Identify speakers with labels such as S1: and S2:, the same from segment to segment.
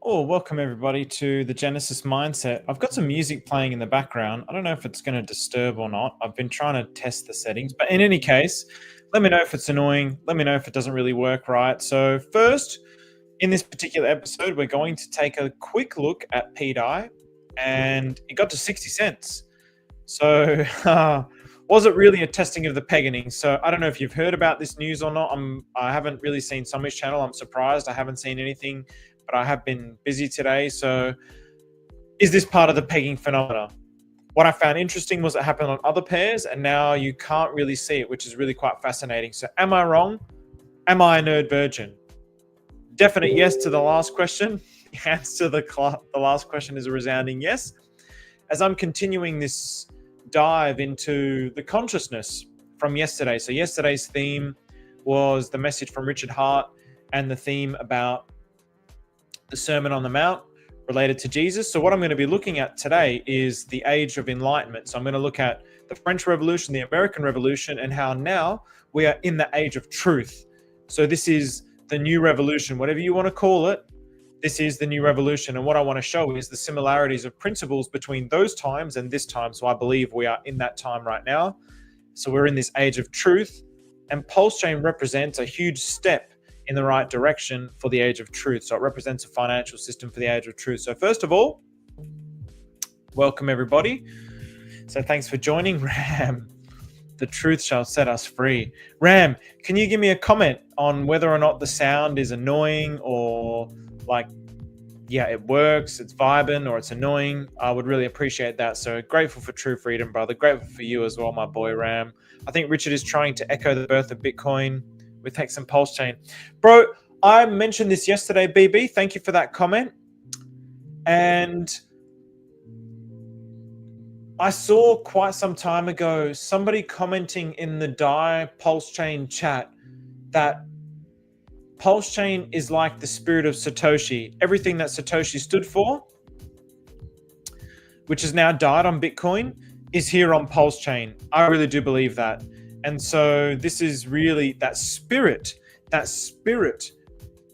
S1: Oh, welcome everybody to the Genesis Mindset. I've got some music playing in the background. I don't know if it's going to disturb or not. I've been trying to test the settings, but in any case, let me know if it's annoying. Let me know if it doesn't really work right. So first, in this particular episode, we're going to take a quick look at pDAI, and it got to 60 cents. So was it really a testing of the Pegenning? So I don't know if you've heard about this news or not. I haven't really seen Summer's channel. I'm surprised I haven't seen anything, but I have been busy today. So is this part of the pegging phenomena? What I found interesting was it happened on other pairs, and now you can't really see it, which is really quite fascinating. So am I wrong? Am I a nerd virgin? Definite yes to the last question. The answer to the last question is a resounding yes. As I'm continuing this dive into the consciousness from yesterday. So yesterday's theme was the message from Richard Hart and the theme about the Sermon on the Mount related to Jesus. So what I'm going to be looking at today is the Age of Enlightenment. So I'm going to look at the French Revolution, the American Revolution, and how now we are in the age of truth. So this is the new revolution, whatever you want to call it. This is the new revolution. And what I want to show is the similarities of principles between those times and this time. So I believe we are in that time right now. So we're in this age of truth, and Pulsechain represents a huge step in the right direction for the age of truth. So it represents a financial system for the age of truth. So first of all, welcome everybody. So thanks for joining. Ram, the truth shall set us free. Ram, can you give me a comment on whether or not the sound is annoying, or like, yeah, it works, it's vibing, or it's annoying? I would really appreciate that. So grateful for true freedom, brother. Grateful for you as well, my boy Ram. I think Richard is trying to echo the birth of Bitcoin with Hex and Pulsechain. Bro, I mentioned this yesterday, BB. Thank you for that comment. And I saw quite some time ago somebody commenting in the DAI Pulsechain chat that Pulsechain is like the spirit of Satoshi. Everything that Satoshi stood for, which has now died on Bitcoin, is here on Pulsechain. I really do believe that. And so this is really that spirit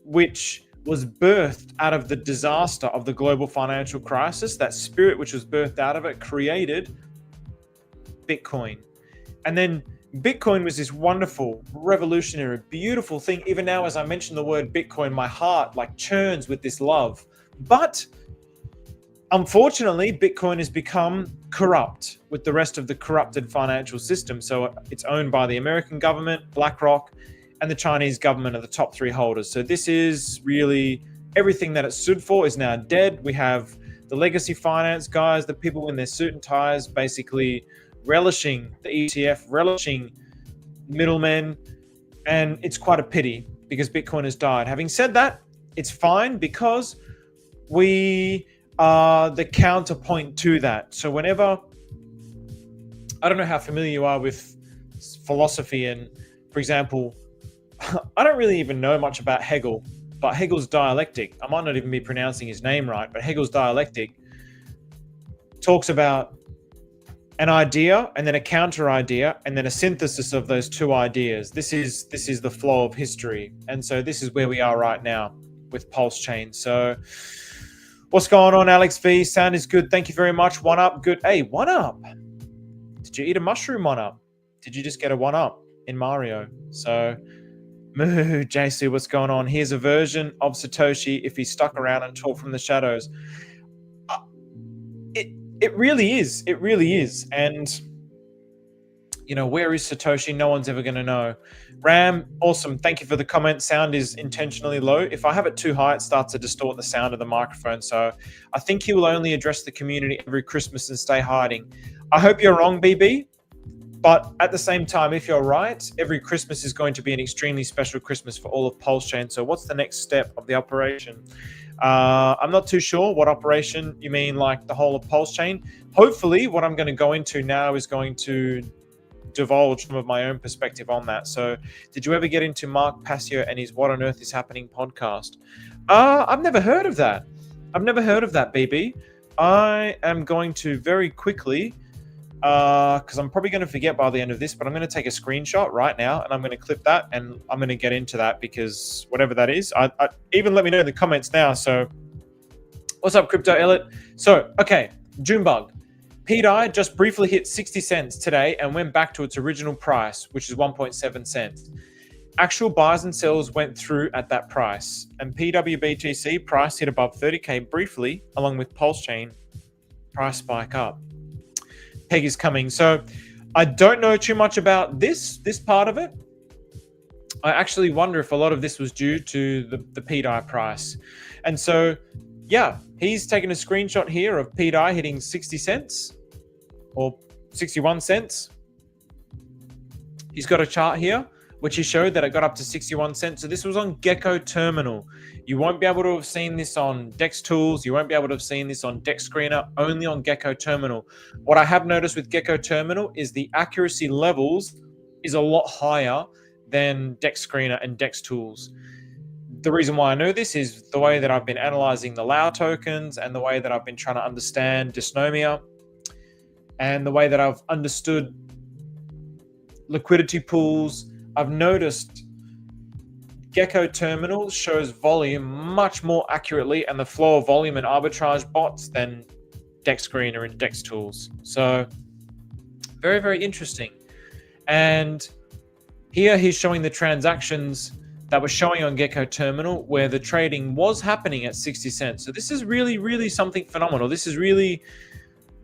S1: which was birthed out of the disaster of the global financial crisis. That spirit which was birthed out of it created Bitcoin. And then Bitcoin was this wonderful, revolutionary, beautiful thing. Even now, as I mention the word Bitcoin, my heart like churns with this love. But unfortunately, Bitcoin has become corrupt with the rest of the corrupted financial system. So it's owned by the American government, BlackRock, and the Chinese government are the top three holders. So this is really everything that it stood for is now dead. We have the legacy finance guys, the people in their suit and ties, basically relishing the ETF, relishing middlemen, and it's quite a pity because Bitcoin has died. Having said that, it's fine because we are the counterpoint to that. So whenever, I don't know how familiar you are with philosophy, and for example, I don't really even know much about Hegel, but Hegel's dialectic, I might not even be pronouncing his name right, but Hegel's dialectic talks about an idea and then a counter idea and then a synthesis of those two ideas. This is the flow of history. And so this is where we are right now with Pulsechain. So what's going on, Alex V? Sound is good. Thank you very much. One up. Good. Hey, one up. Did you eat a mushroom? One up. Did you just get a one up in Mario? So Moo, JC, what's going on? Here's a version of Satoshi if he stuck around and talked from the shadows. It really is. It really is. And, you know, where is Satoshi? No one's ever going to know. Ram, awesome. Thank you for the comment. Sound is intentionally low. If I have it too high, it starts to distort the sound of the microphone. So I think he will only address the community every Christmas and stay hiding. I hope you're wrong, BB. But at the same time, if you're right, every Christmas is going to be an extremely special Christmas for all of Pulsechain. So what's the next step of the operation? I'm not too sure what operation you mean, like the whole of Pulsechain. Hopefully, what I'm going to go into now is going to divulge some of my own perspective on that. So did you ever get into Mark Passio and his What on Earth is Happening podcast? I've never heard of that. I've never heard of that, BB. I am going to very quickly because I'm probably going to forget by the end of this, but I'm going to take a screenshot right now and I'm going to clip that and I'm going to get into that, because whatever that is, I even let me know in the comments now. So What's up, Crypto Elliot? So, okay, Junebug. pDAI just briefly hit 60 cents today and went back to its original price, which is 1.7 cents. Actual buys and sells went through at that price, and PWBTC price hit above 30K briefly, along with Pulsechain price spike up. Peg is coming. So I don't know too much about this part of it. I actually wonder if a lot of this was due to the pDAI price. And so, yeah, he's taken a screenshot here of pDAI hitting 60 cents or 61 cents. He's got a chart here, which he showed that it got up to 61 cents. So this was on Gecko Terminal. You won't be able to have seen this on Dex Tools. You won't be able to have seen this on Dex Screener, only on Gecko Terminal. What I have noticed with Gecko Terminal is the accuracy levels is a lot higher than Dex Screener and Dex Tools. The reason why I know this is the way that I've been analyzing the Lao tokens and the way that I've been trying to understand dysnomia and the way that I've understood liquidity pools. I've noticed Gecko Terminal shows volume much more accurately and the flow of volume and arbitrage bots than Dex Screener and Dex Tools. So very, very interesting. And here he's showing the transactions that were showing on Gecko Terminal where the trading was happening at 60 cents. So this is really, really something phenomenal. This is really,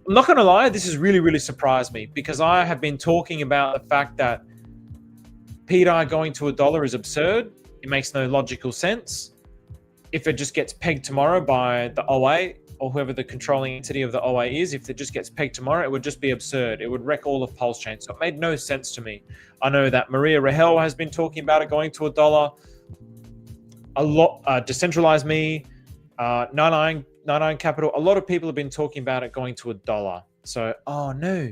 S1: I'm not going to lie, this has really, really surprised me because I have been talking about the fact that pDAI going to $1 is absurd. It makes no logical sense. If it just gets pegged tomorrow by the OA or whoever the controlling entity of the OA is, if it just gets pegged tomorrow, it would just be absurd. It would wreck all of Pulsechain. So it made no sense to me. I know that Maria Rahel has been talking about it going to $1. A lot, Decentralized Me, 99 Capital, a lot of people have been talking about it going to $1. So, oh no,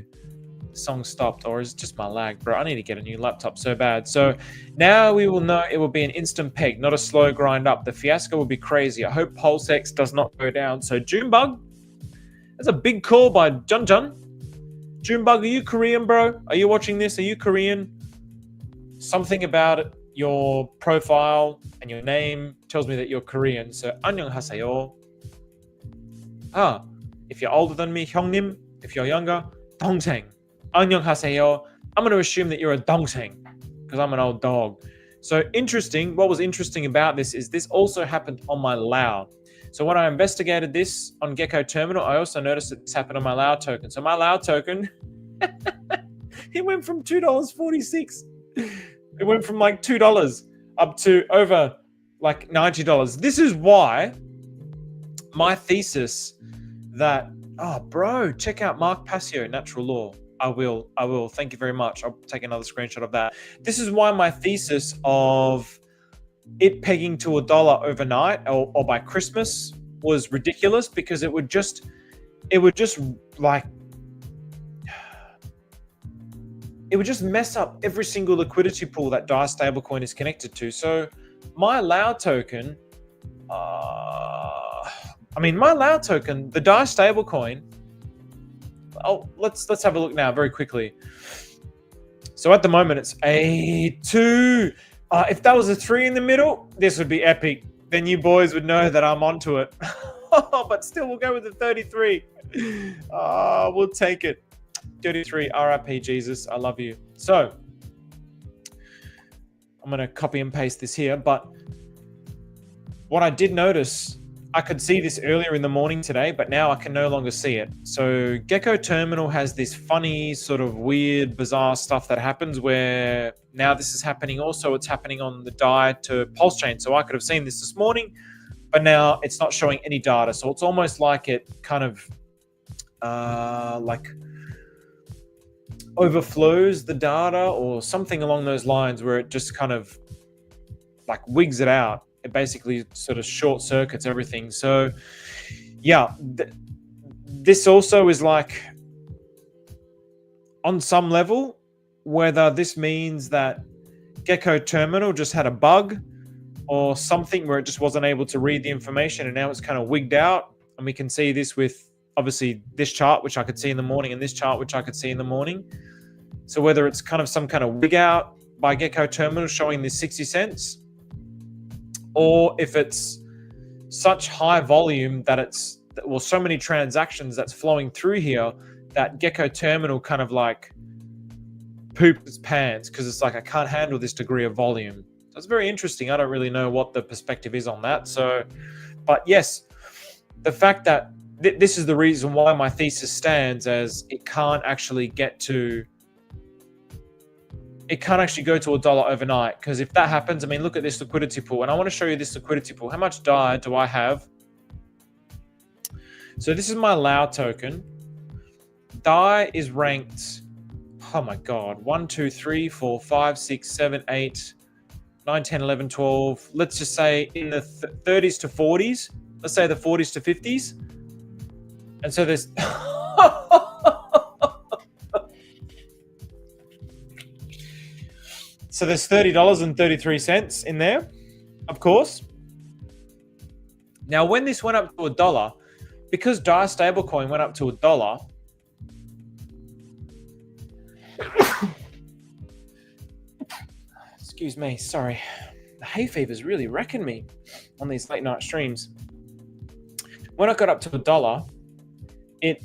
S1: the song stopped, or is it just my lag? Bro, I need to get a new laptop so bad. So now we will know it will be an instant peg, not a slow grind up. The fiasco will be crazy. I hope PulseX does not go down. So Junebug, that's a big call by Jun. Junebug, are you Korean, bro? Are you watching this? Are you Korean? Something about it, your profile and your name tells me that you're Korean. So 안녕하세요. If you're older than me, 형님. If you're younger, 동생. 안녕하세요. I'm going to assume that you're a 동생 because I'm an old dog. So interesting. What was interesting about this is this also happened on my Lao. So when I investigated this on Gecko Terminal, I also noticed that this happened on my Lao token. So my Lao token, it went from $2.46. It went from like $2 up to over like $90. This is why my thesis that, oh, bro, check out Mark Passio, Natural Law. I will. Thank you very much. I'll take another screenshot of that. This is why my thesis of it pegging to $1 overnight or by Christmas was ridiculous, because it would just mess up every single liquidity pool that DAI stablecoin is connected to. So my Lao token, my Lao token, the DAI stablecoin. Oh, let's have a look now very quickly. So at the moment it's a 2. If that was a 3 in the middle, this would be epic. Then you boys would know that I'm onto it. But still, we'll go with the 33. We'll take it. 33, RIP Jesus, I love you. So I'm going to copy and paste this here. But what I did notice, I could see this earlier in the morning today, but now I can no longer see it. So Gecko Terminal has this funny sort of weird, bizarre stuff that happens where now this is happening also. It's happening on the DAI to Pulsechain. So I could have seen this morning, but now it's not showing any data. So it's almost like it kind of like overflows the data or something along those lines, where it just kind of like wigs it out. It basically sort of short circuits everything. So yeah, this also is like, on some level, whether this means that Gecko Terminal just had a bug or something where it just wasn't able to read the information, and now it's kind of wigged out. And we can see this with obviously this chart, which I could see in the morning, and this chart, which I could see in the morning. So whether it's kind of some kind of wig out by Gecko Terminal showing this 60 cents, or if it's such high volume that it's, well, so many transactions that's flowing through here that Gecko Terminal kind of like pooped its pants because it's like, I can't handle this degree of volume. So it's very interesting. I don't really know what the perspective is on that. So, but yes, the fact that this is the reason why my thesis stands as it can't actually go to $1 overnight. Because if that happens, I mean, look at this liquidity pool, and I want to show you this liquidity pool. How much DAI do I have? So this is my Lao token. DAI is ranked, oh my God, 1, 2, 3, 4, 5, 6, 7, 8, 9, 10, 11, 12. Let's just say in the 30s to 40s. Let's say the 40s to 50s. And so there's so there's $30.33 in there, of course. Now, when this went up to $1, because DAI stablecoin went up to $1, excuse me, sorry, the hay fever's really wrecking me on these late night streams. When it got up to $1, it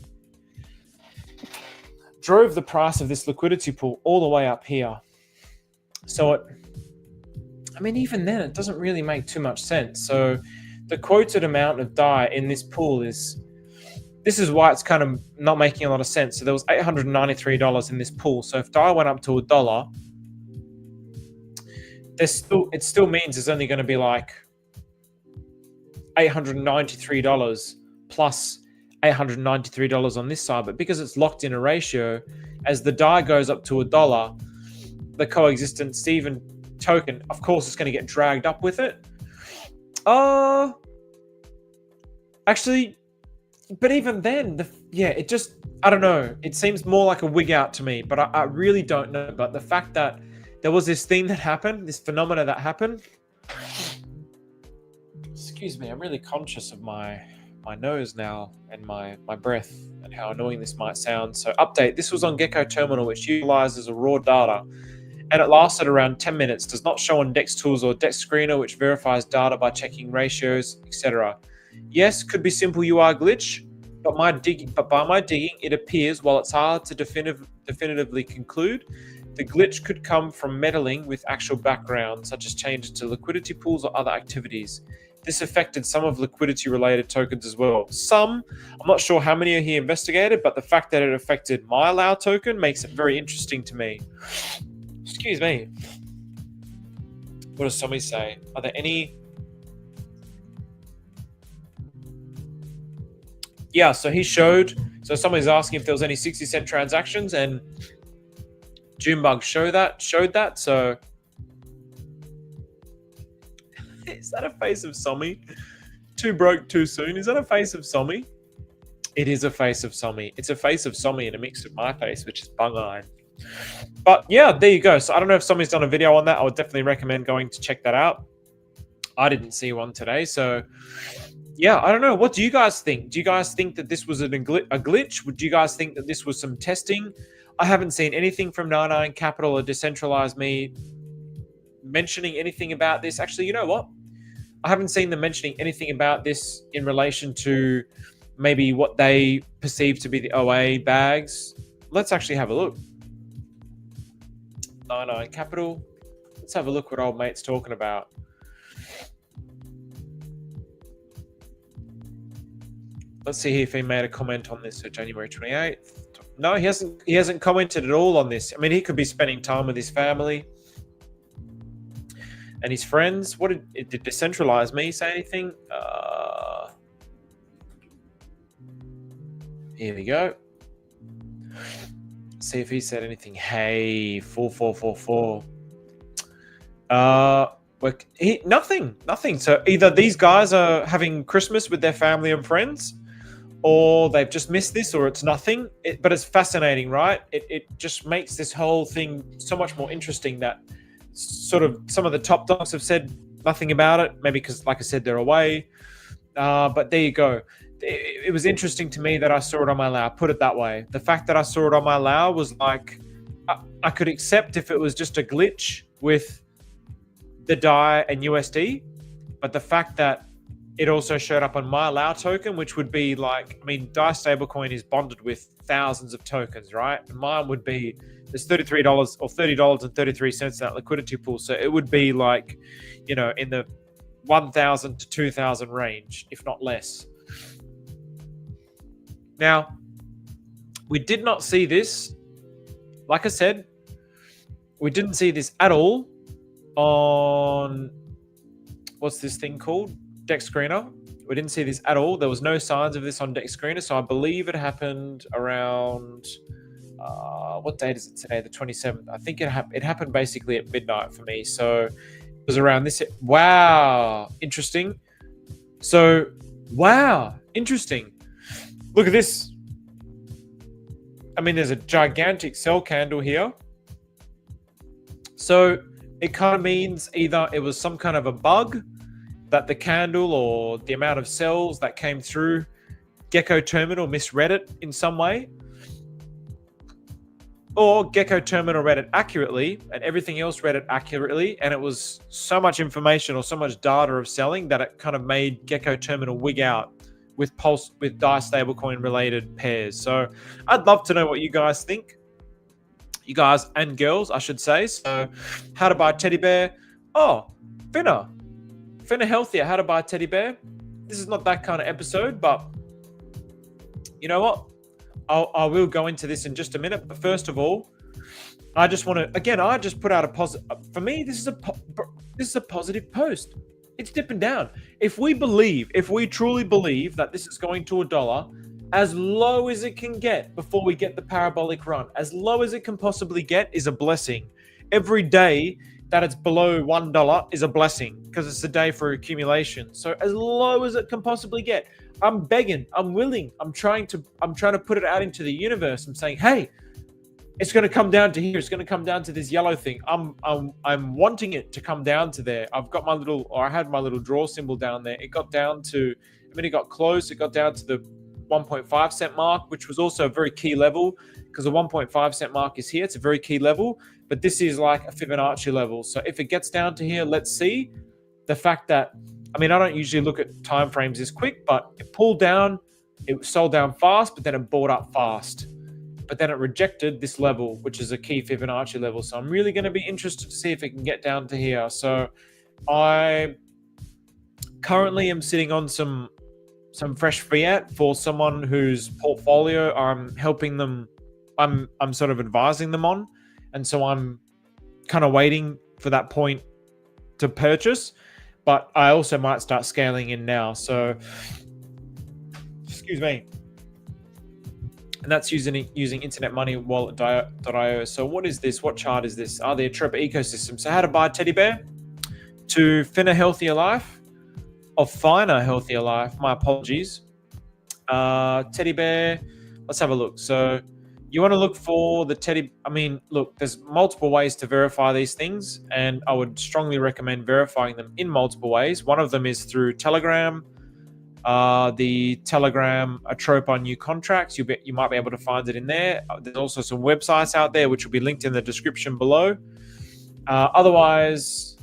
S1: drove the price of this liquidity pool all the way up here. So it, I mean, even then, it doesn't really make too much sense. So the quoted amount of DAI in this pool this is why it's kind of not making a lot of sense. So there was $893 in this pool. So if DAI went up to $1, it still means there's only going to be like $893 plus $893 on this side. But because it's locked in a ratio, as the DAI goes up to $1, the coexistent Steven token, of course, is going to get dragged up with it. Actually, but even then, it just, I don't know. It seems more like a wig out to me, but I really don't know. But the fact that there was this thing that happened, this phenomena that happened. Excuse me, I'm really conscious of my nose now and my breath and how annoying this might sound. So update, this was on Gecko Terminal, which utilizes a raw data, and it lasted around 10 minutes, does not show on DEX Tools or DEX Screener, which verifies data by checking ratios, etc. Yes, could be simple UI glitch, but by my digging, it appears, while it's hard to definitively conclude, the glitch could come from meddling with actual background, such as changes to liquidity pools or other activities. This affected some of liquidity-related tokens as well. Some, I'm not sure how many he investigated, but the fact that it affected my Lao token makes it very interesting to me. Excuse me. What does somebody say? Are there any? Yeah, so he showed. So somebody's asking if there was any 60-cent transactions, and Junebug showed that. So is that a face of Somi? Too broke too soon. Is that a face of Somi? It is a face of Somi. It's a face of Somi in a mix with my face, which is bung-eyed. But yeah, there you go. So I don't know if somebody's done a video on that. I would definitely recommend going to check that out. I didn't see one today. So yeah, I don't know. What do you guys think? Do you guys think that this was a glitch? Would you guys think that this was some testing? I haven't seen anything from 99 Capital or Decentralized Me mentioning anything about this. Actually, you know what? I haven't seen them mentioning anything about this in relation to maybe what they perceive to be the OA bags. Let's actually have a look. 99 Capital. Let's have a look what old mate's talking about. Let's see if he made a comment on this. So January 28th. No, he hasn't commented at all on this. I mean, he could be spending time with his family and his friends. What did Decentralize Me say anything? Here we go. See if he said anything. Hey, 4444. Nothing. So either these guys are having Christmas with their family and friends, or they've just missed this, or it's nothing. But it's fascinating, right? It just makes this whole thing so much more interesting that sort of some of the top dogs have said nothing about it, maybe because, like I said, they're away. But there you go. It was interesting to me that I saw it on my Lao, put it that way. The fact that I saw it on my Lao was like, I could accept if it was just a glitch with the DAI and USD, but the fact that it also showed up on my allow token, which would be like, I mean, DAI stablecoin is bonded with thousands of tokens, right? And mine would be, there's $33 or $30.33 in that liquidity pool. So it would be like, you know, in the 1,000 to 2,000 range, if not less. Now, we did not see this. Like I said, we didn't see this at all on, what's this thing called? Dex Screener. We didn't see this at all. There was no signs of this on Dex Screener. So I believe it happened around, what date is it today? The 27th. I think it happened basically at midnight for me. So it was around this. Wow. Interesting. So, wow. Interesting. Look at this. I mean, there's a gigantic sell candle here. So it kind of means either it was some kind of a bug that the candle or the amount of cells that came through Gecko Terminal misread it in some way, or Gecko Terminal read it accurately and everything else read it accurately, and it was so much information or so much data of selling that it kind of made Gecko Terminal wig out with DAI stablecoin related pairs. So I'd love to know what you guys think. You guys and girls, I should say. So how to buy teddy bear. Oh, Finna Healthier, how to buy teddy bear. This is not that kind of episode, but you know what? I will go into this in just a minute. But first of all, I just want to, again, I just put out a positive, for me, this is a positive post. It's dipping down. If we truly believe that this is going to $1, as low as it can get before we get the parabolic run, as low as it can possibly get is a blessing. Every day that it's below $1 is a blessing because it's a day for accumulation. So as low as it can possibly get, I'm begging, I'm willing, I'm trying to put it out into the universe. I'm saying, hey, it's going to come down to here. It's going to come down to this yellow thing. I'm wanting it to come down to there. I've got I had my little draw symbol down there. It got down to, I mean, it got close. It got down to the 1.5 cent mark, which was also a very key level because the 1.5 cent mark is here. It's a very key level, but this is like a Fibonacci level. So if it gets down to here, let's see. The fact that, I mean, I don't usually look at timeframes this quick, but it pulled down, it sold down fast, but then it bought up fast. But then it rejected this level, which is a key Fibonacci level. So I'm really going to be interested to see if it can get down to here. So I currently am sitting on some fresh fiat for someone whose portfolio I'm helping them, I'm sort of advising them on. And so I'm kind of waiting for that point to purchase, but I also might start scaling in now. So, excuse me. And that's using Internet Money Wallet.io. So what is this? What chart is this? The Atropa ecosystem. So how to buy teddy bear to Finna Healthier Life. Of Finer Healthier Life, my apologies. Teddy bear, let's have a look. So you want to look for the teddy, I mean, look, there's multiple ways to verify these things, and I would strongly recommend verifying them in multiple ways. One of them is through Telegram, the Telegram Atropa new contracts. You might be able to find it in there. There's also some websites out there, which will be linked in the description below. Otherwise,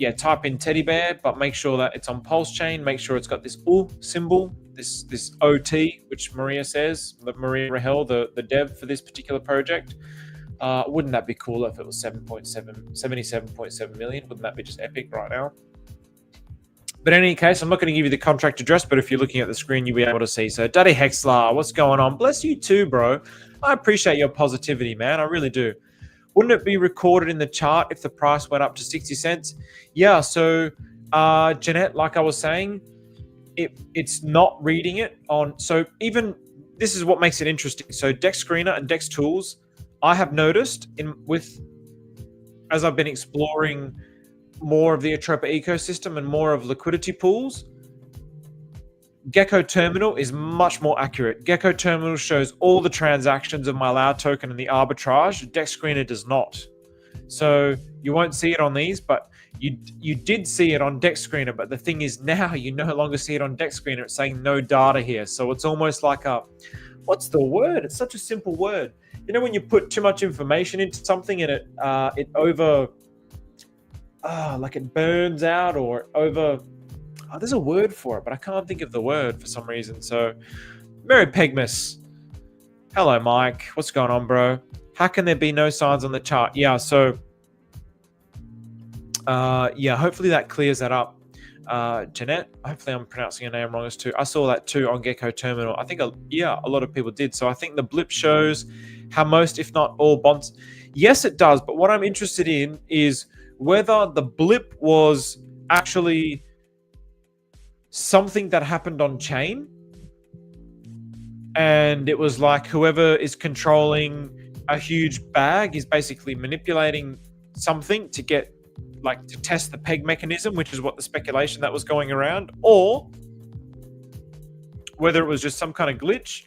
S1: yeah, type in teddy bear, but make sure that it's on Pulsechain. Make sure it's got this U symbol, this OT, which Maria says, Maria Rahel, the dev for this particular project. Wouldn't that be cool if it was 77.7 million? Wouldn't that be just epic right now? But in any case, I'm not going to give you the contract address, but if you're looking at the screen, you'll be able to see. So Daddy Hexlar, what's going on? Bless you too, bro. I appreciate your positivity, man. I really do. Wouldn't it be recorded in the chart if the price went up to 60 cents? Yeah, so Jeanette, like I was saying, it's not reading it on. So even this is what makes it interesting. So Dex Screener and Dex Tools, I have noticed as I've been exploring more of the Atropa ecosystem and more of liquidity pools, Gecko Terminal is much more accurate. Gecko Terminal shows all the transactions of my allow token and the arbitrage. Dex Screener does not. So you won't see it on these, but you did see it on Dex Screener. But the thing is now you no longer see it on Dex Screener. It's saying no data here. So it's almost like what's the word? It's such a simple word. You know when you put too much information into something and it like it burns out or over. Oh, there's a word for it, but I can't think of the word for some reason. So, Merry Pegmas. Hello, Mike. What's going on, bro? How can there be no signs on the chart? Yeah, so yeah, hopefully that clears that up. Jeanette, hopefully I'm pronouncing your name wrong as too. I saw that too on Gecko Terminal. I think, yeah, a lot of people did. So I think the blip shows how most, if not all, bonds. Yes, it does. But what I'm interested in is whether the blip was actually something that happened on chain, and it was like whoever is controlling a huge bag is basically manipulating something to get, like, to test the peg mechanism, which is what the speculation that was going around, or whether it was just some kind of glitch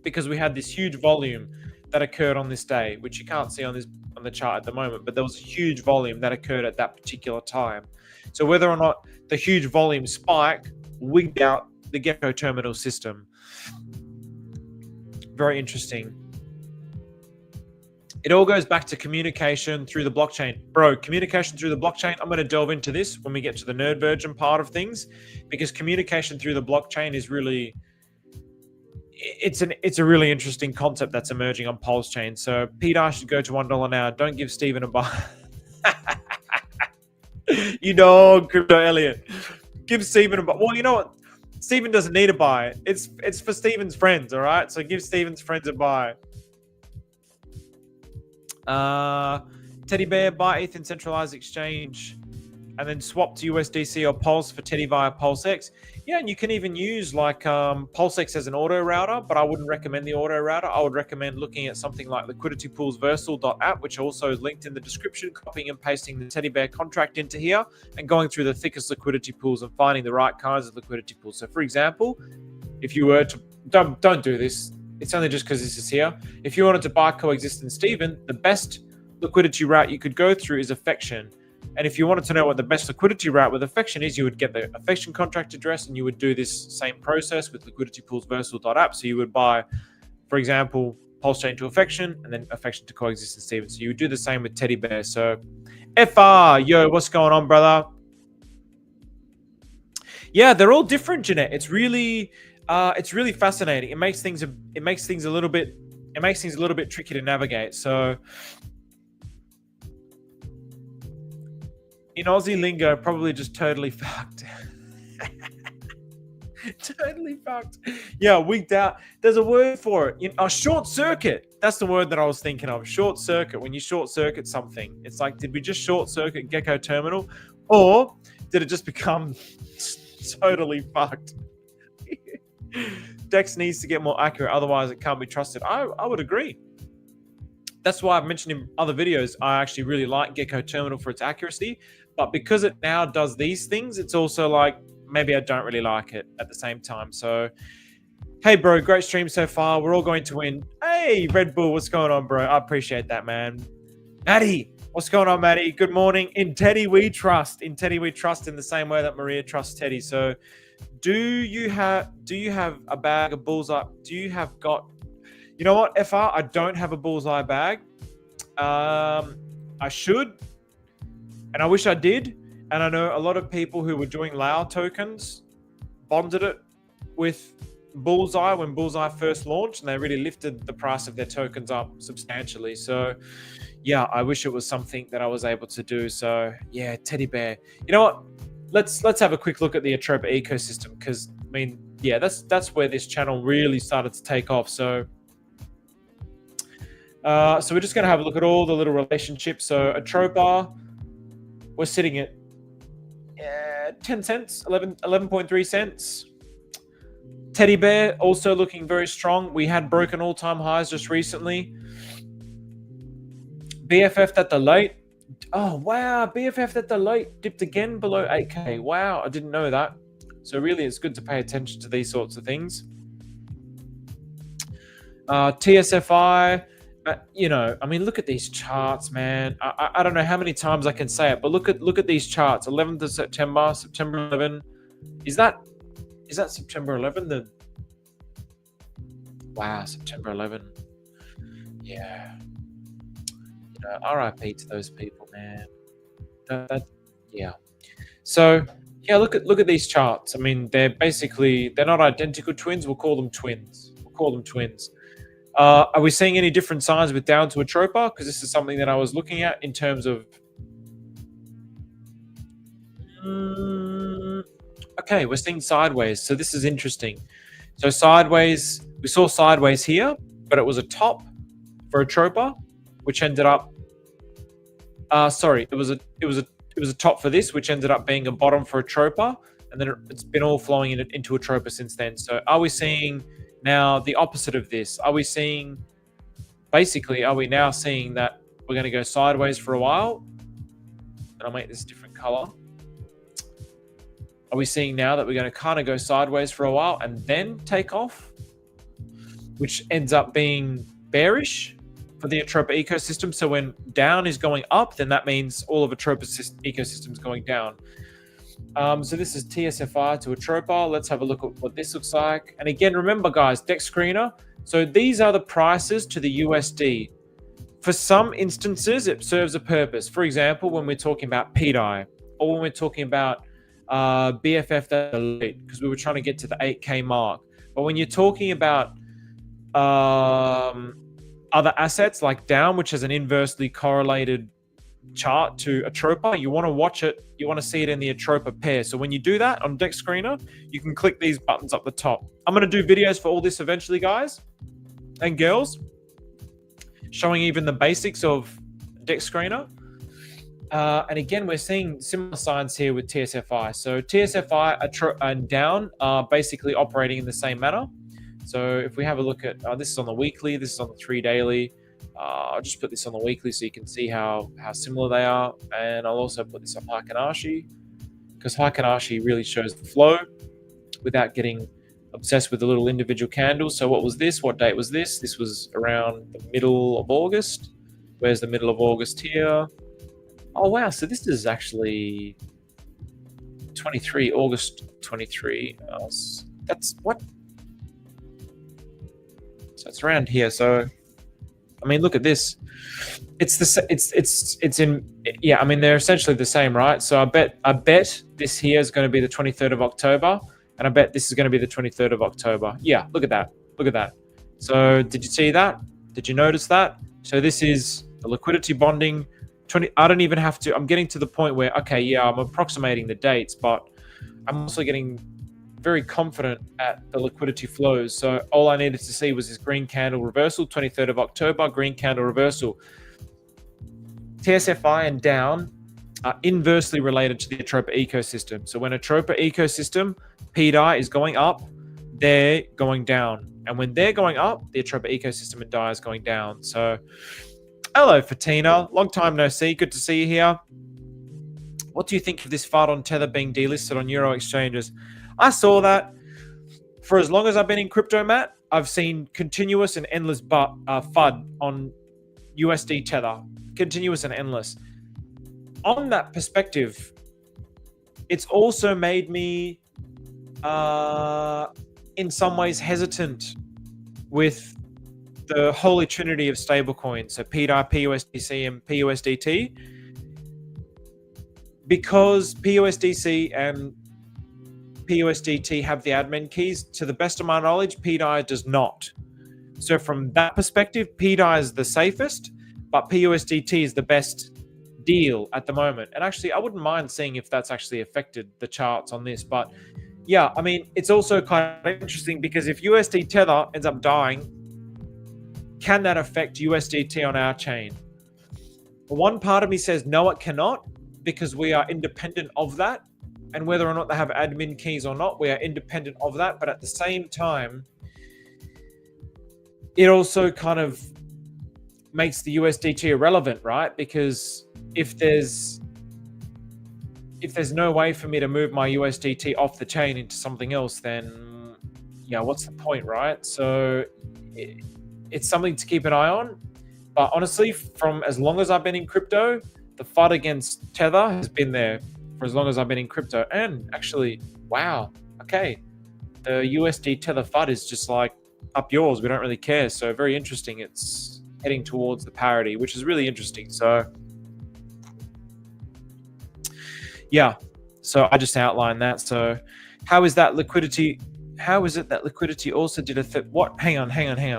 S1: because we had this huge volume that occurred on this day, which you can't see on the chart at the moment, but there was a huge volume that occurred at that particular time. So whether or not the huge volume spike wigged out the Gecko Terminal system. Very interesting. It all goes back to communication through the blockchain. Bro, communication through the blockchain, I'm going to delve into this when we get to the nerd version part of things, because communication through the blockchain is really, it's a really interesting concept that's emerging on Pulsechain. So pDAI should go to $1 now. Don't give Steven a buy. You know, Crypto Elliot. Give Steven a buy. Well, you know what? Steven doesn't need a buy. It's for Steven's friends, all right? So give Steven's friends a buy. Teddy Bear, buy ETH in centralized exchange and then swap to USDC or Pulse for Teddy via PulseX. Yeah, and you can even use like PulseX as an auto router, but I wouldn't recommend the auto router. I would recommend looking at something like Liquidity Pools Versal.app, which also is linked in the description, copying and pasting the Teddy Bear contract into here and going through the thickest liquidity pools and finding the right kinds of liquidity pools. So for example, if you were to, don't do this. It's only just because this is here. If you wanted to buy Coexistent Steven, the best liquidity route you could go through is Affection. And if you wanted to know what the best liquidity route with Affection is, you would get the Affection contract address and you would do this same process with Liquidity Pools Versal.app. So you would buy, for example, Pulsechain to Affection and then Affection to Coexistent Steven. So you would do the same with Teddy Bear. So FR, yo, what's going on, brother? Yeah, they're all different, Jeanette. It's really fascinating. It makes things a little bit tricky to navigate. So in Aussie lingo, probably just totally fucked. Totally fucked. Yeah, wigged out. There's a word for it. A short circuit. That's the word that I was thinking of. Short circuit. When you short circuit something, it's like, did we just short circuit Gecko Terminal, or did it just become totally fucked? Dex needs to get more accurate, otherwise it can't be trusted. I would agree. That's why I've mentioned in other videos, I actually really like Gecko Terminal for its accuracy, but because it now does these things, it's also like, maybe I don't really like it at the same time. So, hey bro, great stream so far. We're all going to win. Hey, Red Bull, what's going on, bro? I appreciate that, man. Maddie, what's going on, Maddie? Good morning. In Teddy we trust. In Teddy we trust in the same way that Maria trusts Teddy. So, do you have a bag of bullseye? Do you have got? You know what, FR? I don't have a bullseye bag. I should, and I wish I did. And I know a lot of people who were doing Lao tokens bonded it with Bullseye when Bullseye first launched, and they really lifted the price of their tokens up substantially. So, yeah, I wish it was something that I was able to do. So, yeah, Teddy Bear. You know what? Let's have a quick look at the Atropa ecosystem, because I mean, yeah, that's where this channel really started to take off. So we're just going to have a look at all the little relationships. So Atropa, we're sitting at 10 cents, 11.3 cents. Teddy Bear also looking very strong. We had broken all-time highs just recently. BFF at the late. Oh, wow. BFF at the late dipped again below 8K. Wow, I didn't know that. So really, it's good to pay attention to these sorts of things. TSFI, you know, I mean, look at these charts, man. I don't know how many times I can say it, but look at these charts. 11th of September, September 11. Is that September 11? Wow, September 11. Yeah. You know, RIP to those people, man. Yeah. So yeah, look at these charts. I mean, they're not identical twins. We'll call them twins. Are we seeing any different signs with down to Atropa? Because this is something that I was looking at in terms of. Okay, we're seeing sideways. So this is interesting. So sideways, we saw sideways here, but it was a top for Atropa, which ended up. Sorry, it was a top for this, which ended up being a bottom for Atropa, and then it's been all flowing into Atropa since then. So are we seeing now the opposite of this? Are we now seeing that we're going to go sideways for a while? And I'll make this a different color. Are we seeing now that we're going to kind of go sideways for a while and then take off, which ends up being bearish for the Atropa ecosystem? So when down is going up, then that means all of Atropa's ecosystem is going down. So this is TSFI to Atropa. Let's have a look at what this looks like. And again, remember guys, Dex Screener. So these are the prices to the USD. For some instances, it serves a purpose. For example, when we're talking about PDAI, or when we're talking about BFF that elite, because we were trying to get to the 8K mark. But when you're talking about other assets like down, which has an inversely correlated chart to Atropa, you want to watch it. You want to see it in the Atropa pair. So when you do that on Dex Screener, you can click these buttons up the top. I'm going to do videos for all this eventually, guys and girls, showing even the basics of Dex Screener. And again, we're seeing similar signs here with TSFI. So TSFI and down are basically operating in the same manner. So if we have a look at, this is on the weekly, this is on the 3 daily. I'll just put this on the weekly so you can see how similar they are. And I'll also put this on Heikin-Ashi, because Heikin-Ashi really shows the flow without getting obsessed with the little individual candles. So what was this? What date was this? This was around the middle of August. Where's the middle of August here? Oh, wow. So this is actually 23, August 23. That's what? So it's around here. So, I mean, look at this. It's in, yeah, I mean, they're essentially the same, right? So I bet this here is going to be the 23rd of October. And I bet this is going to be the 23rd of October. Yeah, look at that. Look at that. So did you see that? Did you notice that? So this is the liquidity bonding. I don't even have to. I'm getting to the point where, okay, yeah, I'm approximating the dates, but I'm also getting very confident at the liquidity flows. So all I needed to see was this green candle reversal, 23rd of October, green candle reversal. TSFI and down are inversely related to the Atropa ecosystem. So when Atropa ecosystem, pDAI is going up, they're going down. And when they're going up, the Atropa ecosystem and DAI is going down. So hello, Fatina. Long time no see. Good to see you here. What do you think of this FUD on Tether being delisted on Euro exchanges? I saw that. For as long as I've been in crypto, Matt, I've seen continuous and endless FUD on USD Tether. Continuous and endless. On that perspective, it's also made me, in some ways, hesitant with the holy trinity of stablecoins, so pDAI, PUSDC, and PUSDT, because PUSDC and PUSDT have the admin keys. To the best of my knowledge, pDAI does not. So from that perspective, pDAI is the safest, but PUSDT is the best deal at the moment. And actually, I wouldn't mind seeing if that's actually affected the charts on this. But yeah, I mean, it's also kind of interesting because if USD Tether ends up dying, can that affect USDT on our chain? One part of me says, no, it cannot, because we are independent of that. And whether or not they have admin keys or not, we are independent of that. But at the same time, it also kind of makes the USDT irrelevant, right? Because if there's no way for me to move my USDT off the chain into something else, then yeah, what's the point, right? So it's something to keep an eye on. But honestly, from as long as I've been in crypto, the fight against Tether has been there for as long as I've been in crypto. And actually, wow, okay, the USD Tether FUD is just like up yours. We don't really care. So very interesting. It's heading towards the parity, which is really interesting. So Yeah. So I just outlined that. So how is that liquidity? How is it that liquidity also did a what? Hang on.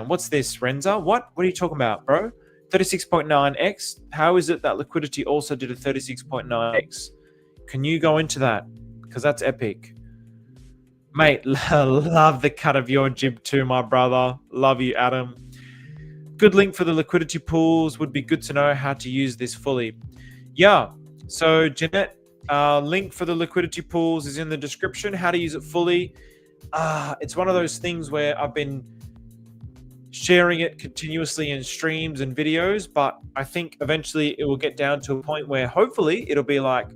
S1: What's this, Renza? What are you talking about, bro? 36.9x. How is it that liquidity also did a 36.9x? Can you go into that? Because that's epic. Mate, love the cut of your jib too, my brother. Love you, Adam. Good link for the liquidity pools. Would be good to know how to use this fully. Yeah. So Jeanette, link for the liquidity pools is in the description. How to use it fully. It's one of those things where I've been sharing it continuously in streams and videos, but I think eventually it will get down to a point where hopefully it'll be like,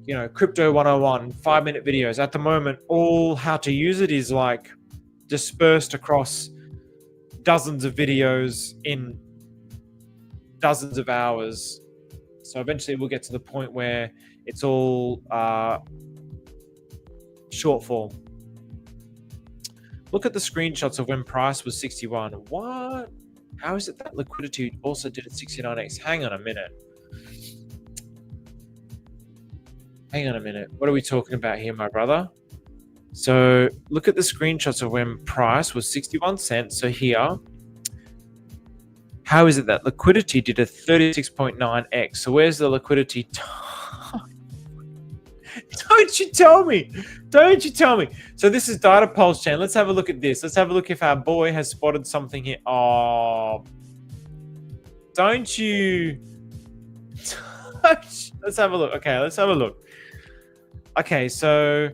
S1: you know, Crypto 101, 5-minute videos. At the moment, all how to use it is like dispersed across dozens of videos in dozens of hours. So eventually we'll get to the point where it's all short form. Look at the screenshots of when price was 61. What? How is it that liquidity also did at 69x? Hang on a minute. What are we talking about here, my brother? So look at the screenshots of when price was 61 cents. So here, how is it that liquidity did a 36.9x? So where's the liquidity? Don't you tell me. So this is data Pulsechain. Let's have a look at this. Let's have a look if our boy has spotted something here. Oh, don't you? Let's have a look. Okay, let's have a look. Okay, so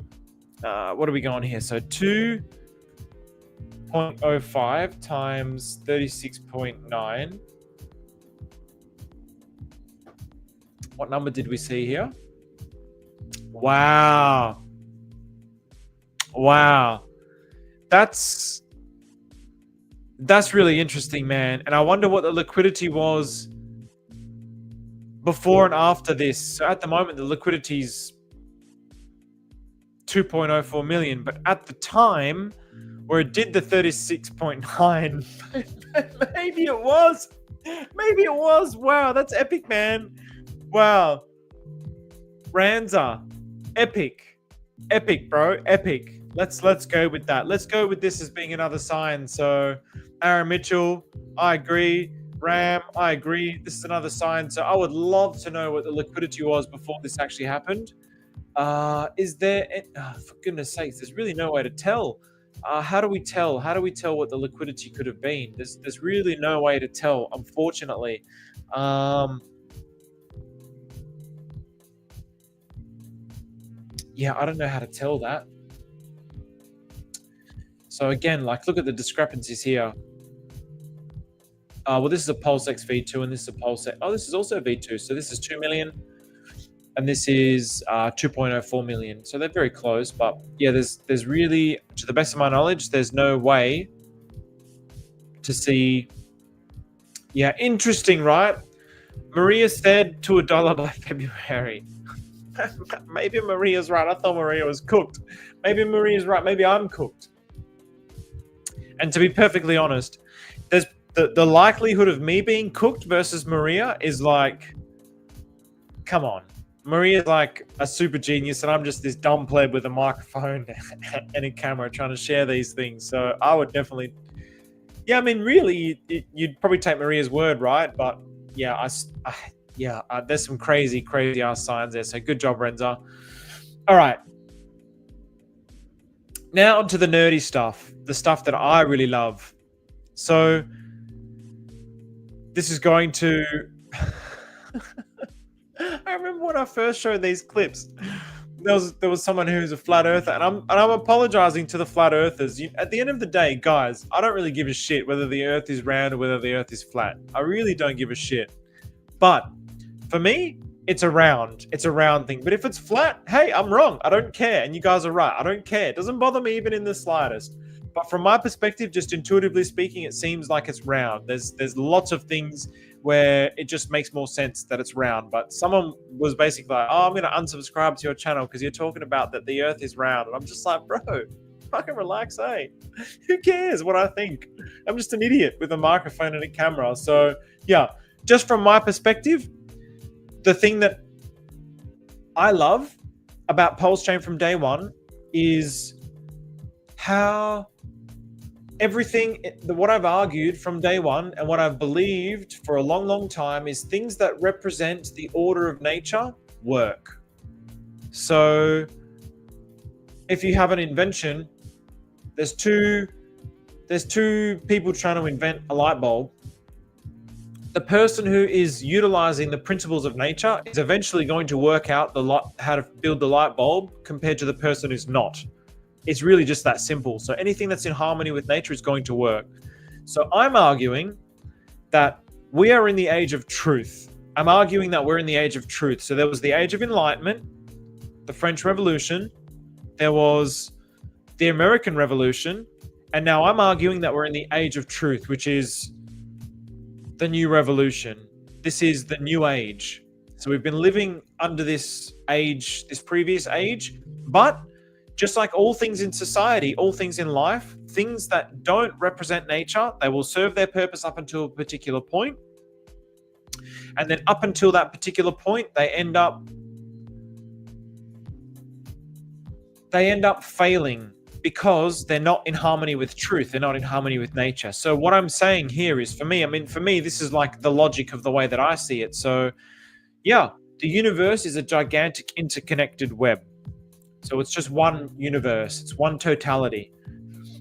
S1: what are we going here? So 2.05 times 36.9. What number did we see here? Wow. That's really interesting, man. And I wonder what the liquidity was before and after this. So at the moment, the liquidity's 2.04 million, but at the time where it did the 36.9, maybe it was. Wow, that's epic, man. Wow. Ranza, epic, bro, epic. Let's go with that. Let's go with this as being another sign. So Aaron Mitchell, I agree. Ram, I agree. This is another sign. So I would love to know what the liquidity was before this actually happened. Is there, for goodness sakes, there's really no way to tell. How do we tell? What the liquidity could have been? There's really no way to tell, unfortunately. Yeah, I don't know how to tell that. So again, like, look at the discrepancies here. Well, this is a PulseX V2 and this is a PulseX. Oh, this is also a V2. So this is 2 million and this is 2.04 million. So they're very close, but yeah, there's really, to the best of my knowledge, there's no way to see. Yeah, interesting, right? Maria said to $1 by February. Maybe Maria's right. I thought Maria was cooked. Maybe Maria's right. Maybe I'm cooked. And to be perfectly honest, there's the likelihood of me being cooked versus Maria is like, come on. Maria's like a super genius and I'm just this dumb pleb with a microphone and a camera trying to share these things. So I would definitely, yeah, I mean, really, you'd probably take Maria's word, right? But yeah, there's some crazy ass signs there. So good job, Renza. All right. Now onto the nerdy stuff, the stuff that I really love. So this is going to... I remember when I first showed these clips, there was someone who's a flat earther, and I'm apologizing to the flat earthers. At the end of the day, guys, I don't really give a shit whether the earth is round or whether the earth is flat. I really don't give a shit. But for me, it's a round thing. But if it's flat, hey, I'm wrong. I don't care. And you guys are right. I don't care. It doesn't bother me even in the slightest. But from my perspective, just intuitively speaking, it seems like it's round. There's lots of things where it just makes more sense that it's round. But someone was basically like, oh, I'm going to unsubscribe to your channel because you're talking about that the earth is round. And I'm just like, bro, fucking relax, eh? Who cares what I think? I'm just an idiot with a microphone and a camera. So yeah, just from my perspective, the thing that I love about Pulsechain from day one is how what I've argued from day one and what I've believed for a long, long time is things that represent the order of nature work. So if you have an invention, there's two people trying to invent a light bulb. The person who is utilizing the principles of nature is eventually going to work out how to build the light bulb compared to the person who's not. It's really just that simple. So anything that's in harmony with nature is going to work. So I'm arguing that we are in the age of truth. I'm arguing that we're in the age of truth. So there was the Age of Enlightenment, the French Revolution, there was the American Revolution, and now I'm arguing that we're in the age of truth, which is the new revolution. This is the new age. So we've been living under this age, this previous age, but just like all things in society, all things in life, things that don't represent nature, they will serve their purpose up until a particular point. And then up until that particular point, they end up failing because they're not in harmony with truth. They're not in harmony with nature. So what I'm saying here is, for me, this is like the logic of the way that I see it. So yeah, the universe is a gigantic interconnected web. So it's just one universe. It's one totality.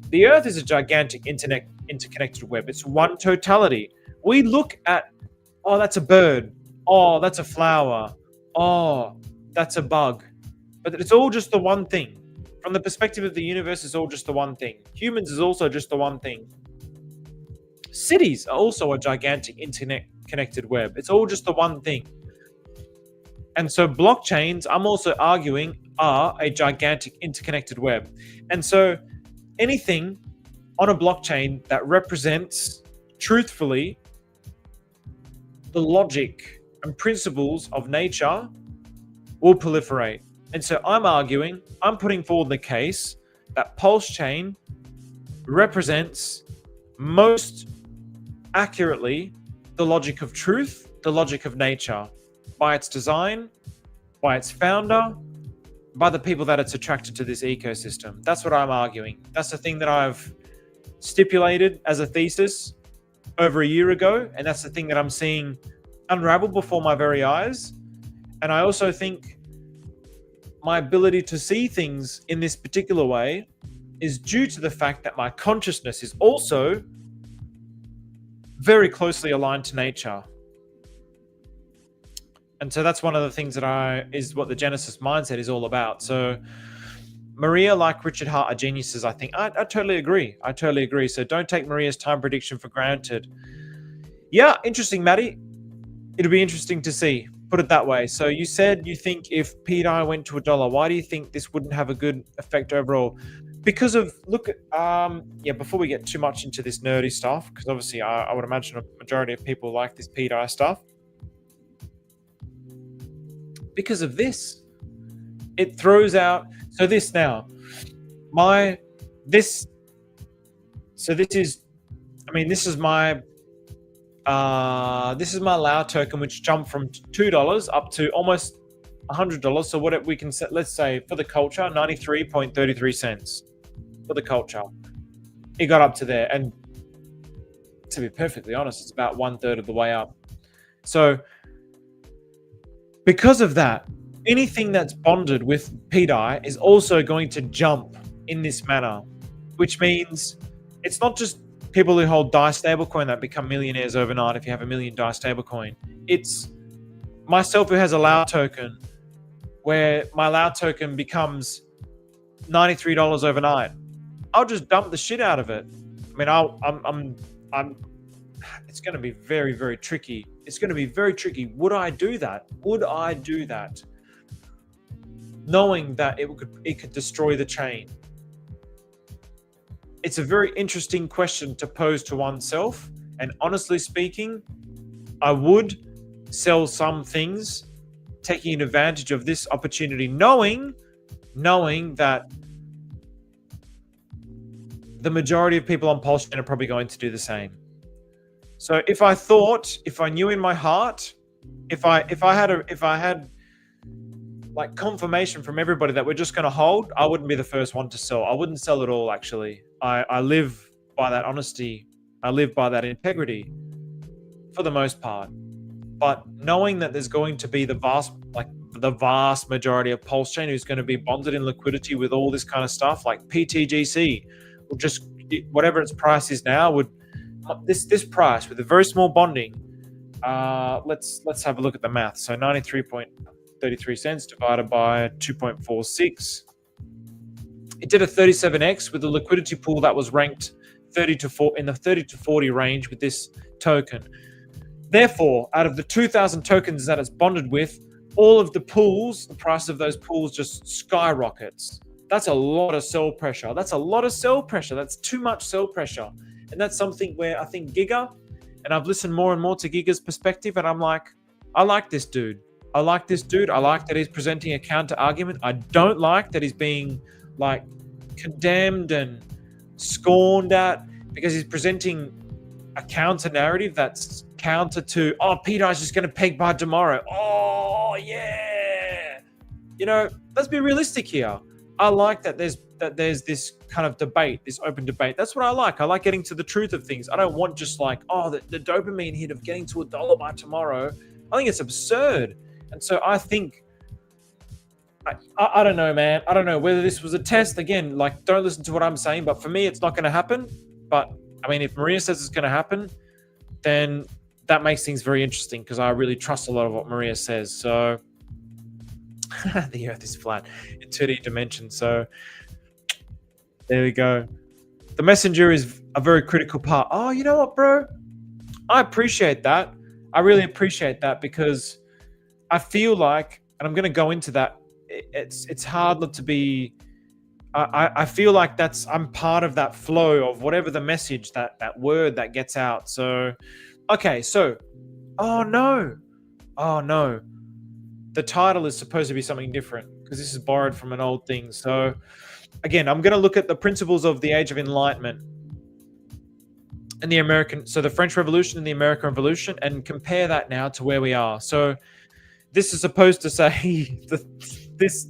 S1: The earth is a gigantic interconnected web. It's one totality. We look at, oh, that's a bird. Oh, that's a flower. Oh, that's a bug. But it's all just the one thing. From the perspective of the universe, it's all just the one thing. Humans is also just the one thing. Cities are also a gigantic interconnected web. It's all just the one thing. And so blockchains, I'm also arguing, are a gigantic interconnected web. And so anything on a blockchain that represents truthfully the logic and principles of nature will proliferate. And so I'm putting forward the case that Pulsechain represents most accurately the logic of truth, the logic of nature, by its design, by its founder, by the people that it's attracted to this ecosystem. That's what I'm arguing. That's the thing that I've stipulated as a thesis over a year ago, and that's the thing that I'm seeing unravel before my very eyes. And I also think my ability to see things in this particular way is due to the fact that my consciousness is also very closely aligned to nature. And so that's one of the things that is what the Genesis mindset is all about. So Maria, like Richard Hart, are geniuses, I think. I totally agree. I totally agree. So don't take Maria's time prediction for granted. Yeah, interesting, Maddie. It'll be interesting to see. Put it that way. So you said you think if pDAI went to $1, why do you think this wouldn't have a good effect overall? Because of, before we get too much into this nerdy stuff, because obviously I would imagine a majority of people like this pDAI stuff. Because of this, it throws out, this is my Lao token, which jumped from $2 up to almost $100. So what we can set, let's say for the culture, 93.33 cents for the culture. It got up to there, and to be perfectly honest, it's about 1/3 of the way up. So because of that, anything that's bonded with pDAI is also going to jump in this manner, which means it's not just people who hold DAI stablecoin that become millionaires overnight if you have $1 million DAI stablecoin. It's myself who has a Lao token, where my Lao token becomes $93 overnight. I'll just dump the shit out of it. It's going to be very, very tricky. It's going to be very tricky. Would I do that? Knowing that it could destroy the chain. It's a very interesting question to pose to oneself. And honestly speaking, I would sell some things, taking advantage of this opportunity, knowing that the majority of people on Pulsechain are probably going to do the same. So if I knew in my heart, if I had like confirmation from everybody that we're just going to hold, I wouldn't be the first one to sell. I wouldn't sell at all, actually. I live by that honesty. I live by that integrity for the most part. But knowing that there's going to be the vast majority of Pulsechain who's going to be bonded in liquidity with all this kind of stuff, like PTGC, will just, whatever its price is now, would this price with a very small bonding. Let's have a look at the math. So 93.33 cents divided by 2.46. It did a 37x with a liquidity pool that was ranked 30 to 40 in the 30 to 40 range with this token. Therefore, out of the 2,000 tokens that it's bonded with, all of the pools, the price of those pools just skyrockets. That's a lot of sell pressure. That's a lot of sell pressure. That's too much sell pressure. And that's something where I think Giga, and I've listened more and more to Giga's perspective, and I'm like, I like this dude. I like this dude. I like that he's presenting a counter argument. I don't like that he's being like condemned and scorned at, because he's presenting a counter narrative that's counter to, oh, pDAI's just going to peg by tomorrow. Oh, yeah. You know, let's be realistic here. I like that there's this kind of debate, this open debate. That's what I like. I like getting to the truth of things. I don't want just like, oh, the dopamine hit of getting to $1 by tomorrow. I think it's absurd. And so I think, I don't know, man. I don't know whether this was a test. Again, like, don't listen to what I'm saying, but for me, it's not going to happen. But I mean, if Maria says it's going to happen, then that makes things very interesting, because I really trust a lot of what Maria says. So the Earth is flat in 2D dimension. So there we go. The messenger is a very critical part. Oh, you know what, bro? I appreciate that. I really appreciate that, because I feel like, and I'm going to go into that, it's hard not to be. I feel like I'm part of that flow of whatever the message, that word that gets out. So, okay, so, oh no, the title is supposed to be something different, because this is borrowed from an old thing. So, again, I'm going to look at the principles of the Age of Enlightenment and the French Revolution and the American Revolution, and compare that now to where we are. So, this is supposed to say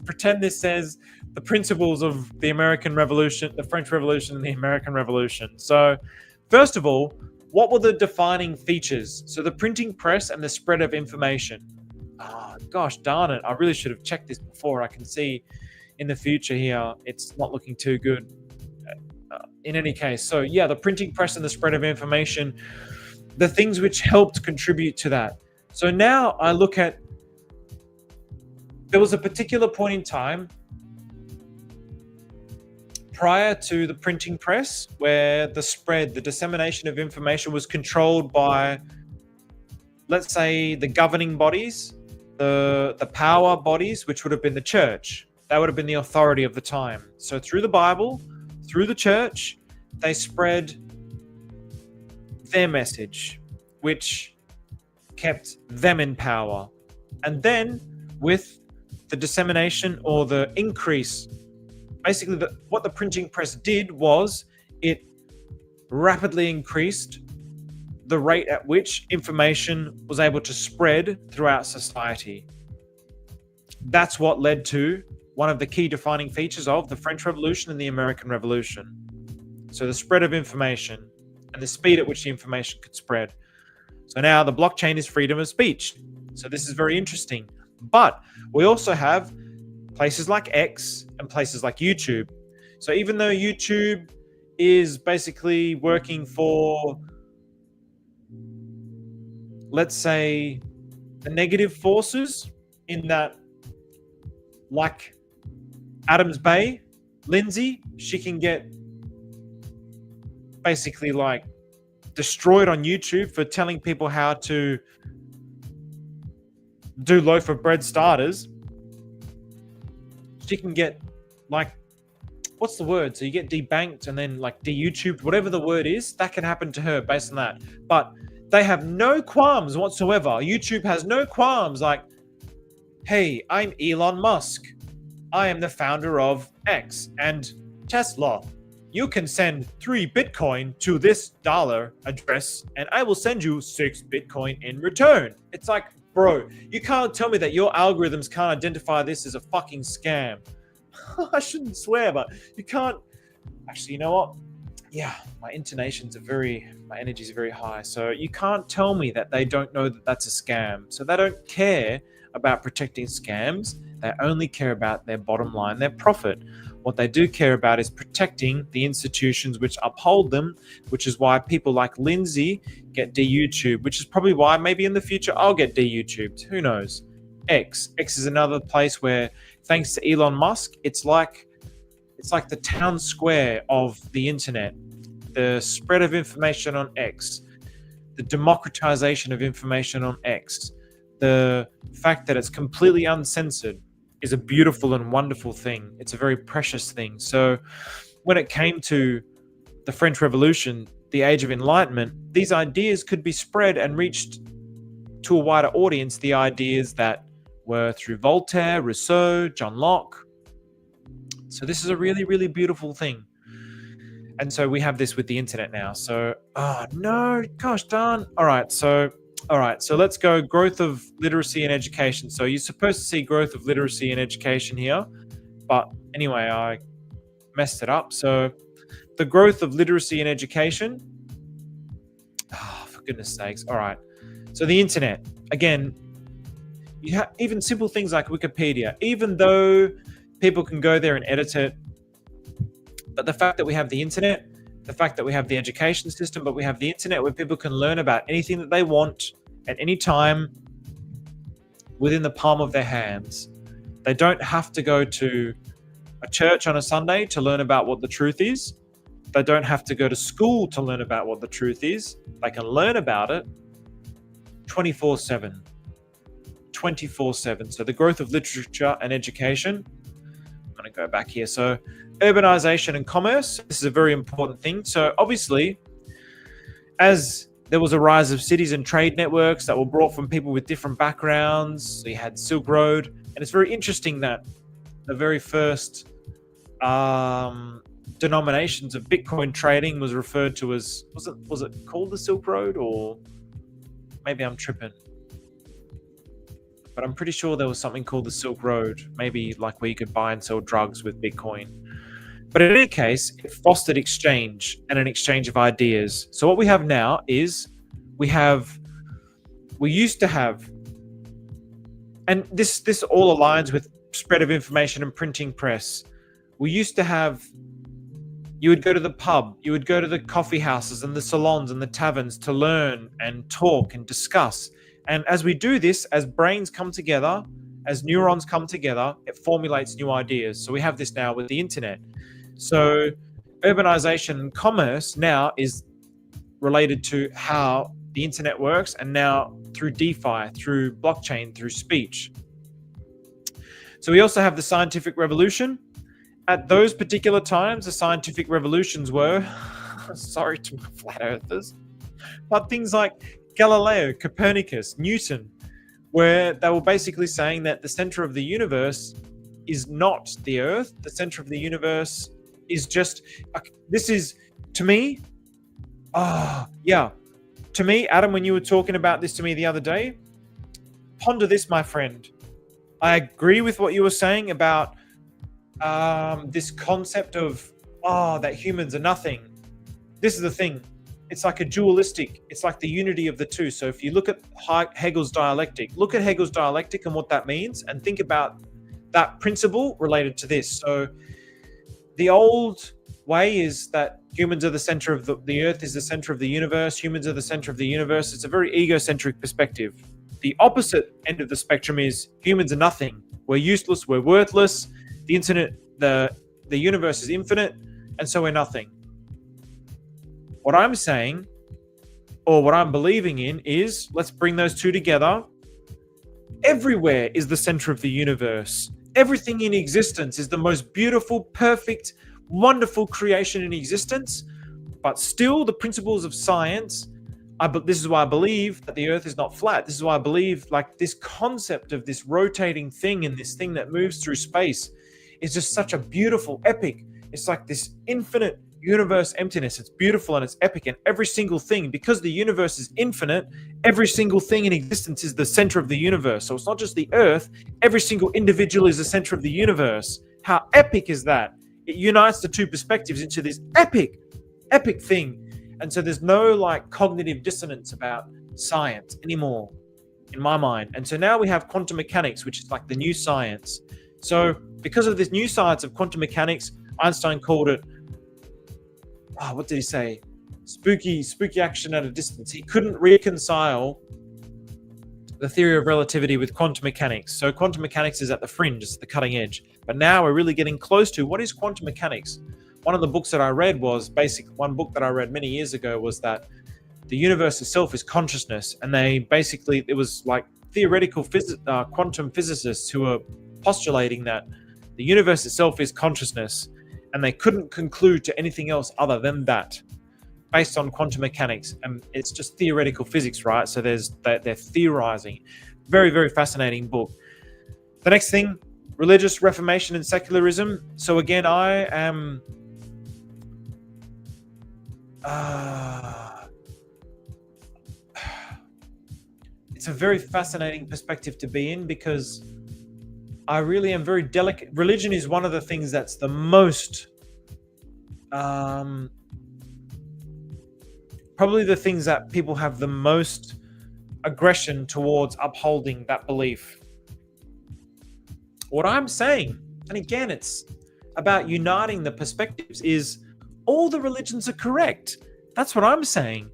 S1: pretend this says the principles of the American Revolution, the French Revolution, and the American Revolution. So, first of all, what were the defining features? So, the printing press and the spread of information. Oh, gosh darn it. I really should have checked this before. I can see in the future here, it's not looking too good. In any case, so yeah, the printing press and the spread of information, the things which helped contribute to that. So now I look at, there was a particular point in time prior to the printing press where the dissemination of information was controlled by, let's say, the governing bodies, the power bodies, which would have been the church. That would have been the authority of the time. So through the Bible, through the church, they spread their message, which kept them in power. And then with the dissemination or the increase, basically what the printing press did was it rapidly increased the rate at which information was able to spread throughout society. That's what led to one of the key defining features of the French Revolution and the American Revolution. So the spread of information and the speed at which the information could spread. So now the blockchain is freedom of speech. So this is very interesting. But we also have places like X and places like YouTube. So even though YouTube is basically working for, let's say, the negative forces, in that, like Adams Bay, Lindsay, she can get basically like destroyed on YouTube for telling people how to do loaf of bread starters. She can get like, what's the word? So you get debanked and then like de-YouTubed, whatever the word is, that can happen to her based on that. But they have no qualms whatsoever. YouTube has no qualms like, hey, I'm Elon Musk. I am the founder of X and Tesla. You can send 3 Bitcoin to this dollar address and I will send you 6 Bitcoin in return. It's like, Bro, you can't tell me that your algorithms can't identify this as a fucking scam. I shouldn't swear, but you can't. Actually, you know what? Yeah, my energy's very high. So you can't tell me that they don't know that that's a scam. So they don't care about protecting scams. They only care about their bottom line, their profit. What they do care about is protecting the institutions which uphold them, which is why people like Lindsay get de-YouTube, which is probably why maybe in the future I'll get de-YouTubed. Who knows? X is another place where, thanks to Elon Musk, it's like the town square of the internet. The spread of information on X, the democratization of information on X, the fact that it's completely uncensored is a beautiful and wonderful thing. It's a very precious thing. So when it came to the French Revolution, the Age of Enlightenment, these ideas could be spread and reached to a wider audience, the ideas that were through Voltaire, Rousseau, John Locke. So this is a really, really beautiful thing. And so we have this with the internet now. So, oh no, gosh darn. All right, so let's go growth of literacy and education. So you're supposed to see growth of literacy and education here. But anyway, I messed it up. So the growth of literacy and education. Oh, for goodness sakes. All right. So the internet, again, you have even simple things like Wikipedia, even though people can go there and edit it. But the fact that we have the internet, the fact that we have the education system, but we have the internet where people can learn about anything that they want at any time within the palm of their hands. They don't have to go to a church on a Sunday to learn about what the truth is. They don't have to go to school to learn about what the truth is. They can learn about it 24/7. 24/7. So the growth of literature and education. I'm going to go back here. So urbanization and commerce. This is a very important thing. So obviously, as there was a rise of cities and trade networks that were brought from people with different backgrounds, so you had Silk Road. And it's very interesting that the very first denominations of Bitcoin trading was referred to as, was it called the Silk Road, or maybe I'm tripping? But I'm pretty sure there was something called the Silk Road, maybe like where you could buy and sell drugs with Bitcoin. But in any case, it fostered exchange and an exchange of ideas. So what we have now is we used to have, and this all aligns with spread of information and printing press. We used to have, you would go to the pub, you would go to the coffee houses and the salons and the taverns to learn and talk and discuss. And as we do this, as brains come together, as neurons come together, it formulates new ideas. So we have this now with the internet. So urbanization and commerce now is related to how the internet works, and now through DeFi, through blockchain, through speech. So we also have the scientific revolution. At those particular times, the scientific revolutions were, sorry to my flat earthers, but things like Galileo, Copernicus, Newton, where they were basically saying that the center of the universe is not the Earth. The center of the universe is just, this is, to me, to me, Adam, when you were talking about this to me the other day, ponder this, my friend. I agree with what you were saying about this concept of, that humans are nothing. This is the thing. It's like a dualistic, it's like the unity of the two. So if you look at Hegel's dialectic, look at Hegel's dialectic and what that means, and think about that principle related to this. So the old way is that humans are the center of the earth is the center of the universe. Humans are the center of the universe. It's a very egocentric perspective. The opposite end of the spectrum is humans are nothing. We're useless. We're worthless. The internet, the universe is infinite, and so we're nothing. What I'm saying, or what I'm believing in, is let's bring those two together. Everywhere is the center of the universe. Everything in existence is the most beautiful, perfect, wonderful creation in existence. But still, the principles of science, this is why I believe that the earth is not flat. This is why I believe like this concept of this rotating thing and this thing that moves through space is just such a beautiful epic. It's like this infinite universe emptiness. It's beautiful and it's epic, and every single thing, because the universe is infinite, every single thing in existence is the center of the universe. So it's not just the earth, every single individual is the center of the universe. How epic is that? It unites the two perspectives into this epic thing. And so there's no like cognitive dissonance about science anymore in my mind. And so now we have quantum mechanics, which is like the new science. So because of this new science of quantum mechanics, Einstein called it, what did he say? Spooky action at a distance. He couldn't reconcile the theory of relativity with quantum mechanics. So quantum mechanics is at the fringe, it's the cutting edge. But now we're really getting close to what is quantum mechanics. One of the books that I read was one book that I read many years ago was that the universe itself is consciousness. And it was like theoretical quantum physicists who were postulating that the universe itself is consciousness. And they couldn't conclude to anything else other than that, based on quantum mechanics. And it's just theoretical physics, right? So they're theorizing. Very, very fascinating book. The next thing, religious reformation and secularism. So again, I am it's a very fascinating perspective to be in, because I really am very delicate. Religion is one of the things that's the most, probably the things that people have the most aggression towards upholding that belief. What I'm saying, and again, it's about uniting the perspectives, is all the religions are correct. That's what I'm saying.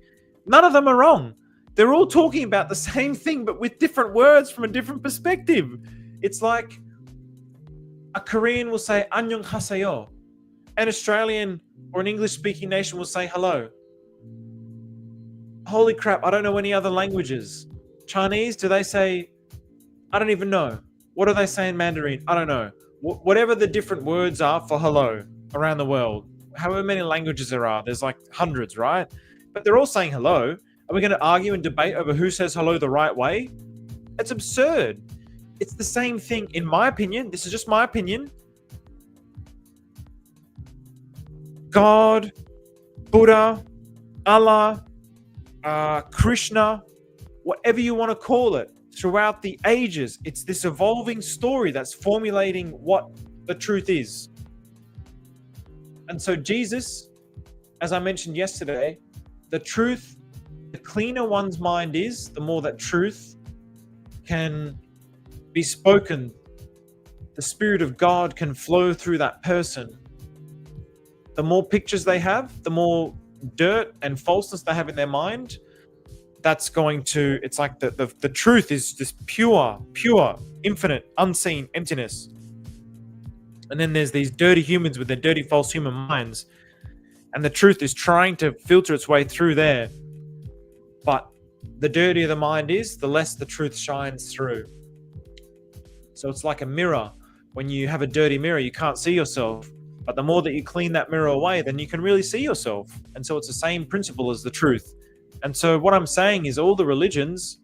S1: None of them are wrong. They're all talking about the same thing, but with different words from a different perspective. It's like a Korean will say "Annyeong haseyo," an Australian or an English-speaking nation will say hello. Holy crap, I don't know any other languages. Chinese, do they say, I don't even know. What do they say in Mandarin? I don't know. Whatever the different words are for hello around the world, however many languages there are, there's like hundreds, right? But they're all saying hello. Are we going to argue and debate over who says hello the right way? It's absurd. It's the same thing, in my opinion. This is just my opinion. God, Buddha, Allah, Krishna, whatever you want to call it, throughout the ages, it's this evolving story that's formulating what the truth is. And so Jesus, as I mentioned yesterday, the truth, the cleaner one's mind is, the more that truth can be spoken, the Spirit of God can flow through that person. The more pictures they have, the more dirt and falseness they have in their mind, that's going to, it's like the truth is just pure, infinite, unseen emptiness. And then there's these dirty humans with their dirty, false human minds. And the truth is trying to filter its way through there. But the dirtier the mind is, the less the truth shines through. So it's like a mirror. When you have a dirty mirror, you can't see yourself. But the more that you clean that mirror away, then you can really see yourself. And so it's the same principle as the truth. And so what I'm saying is all the religions,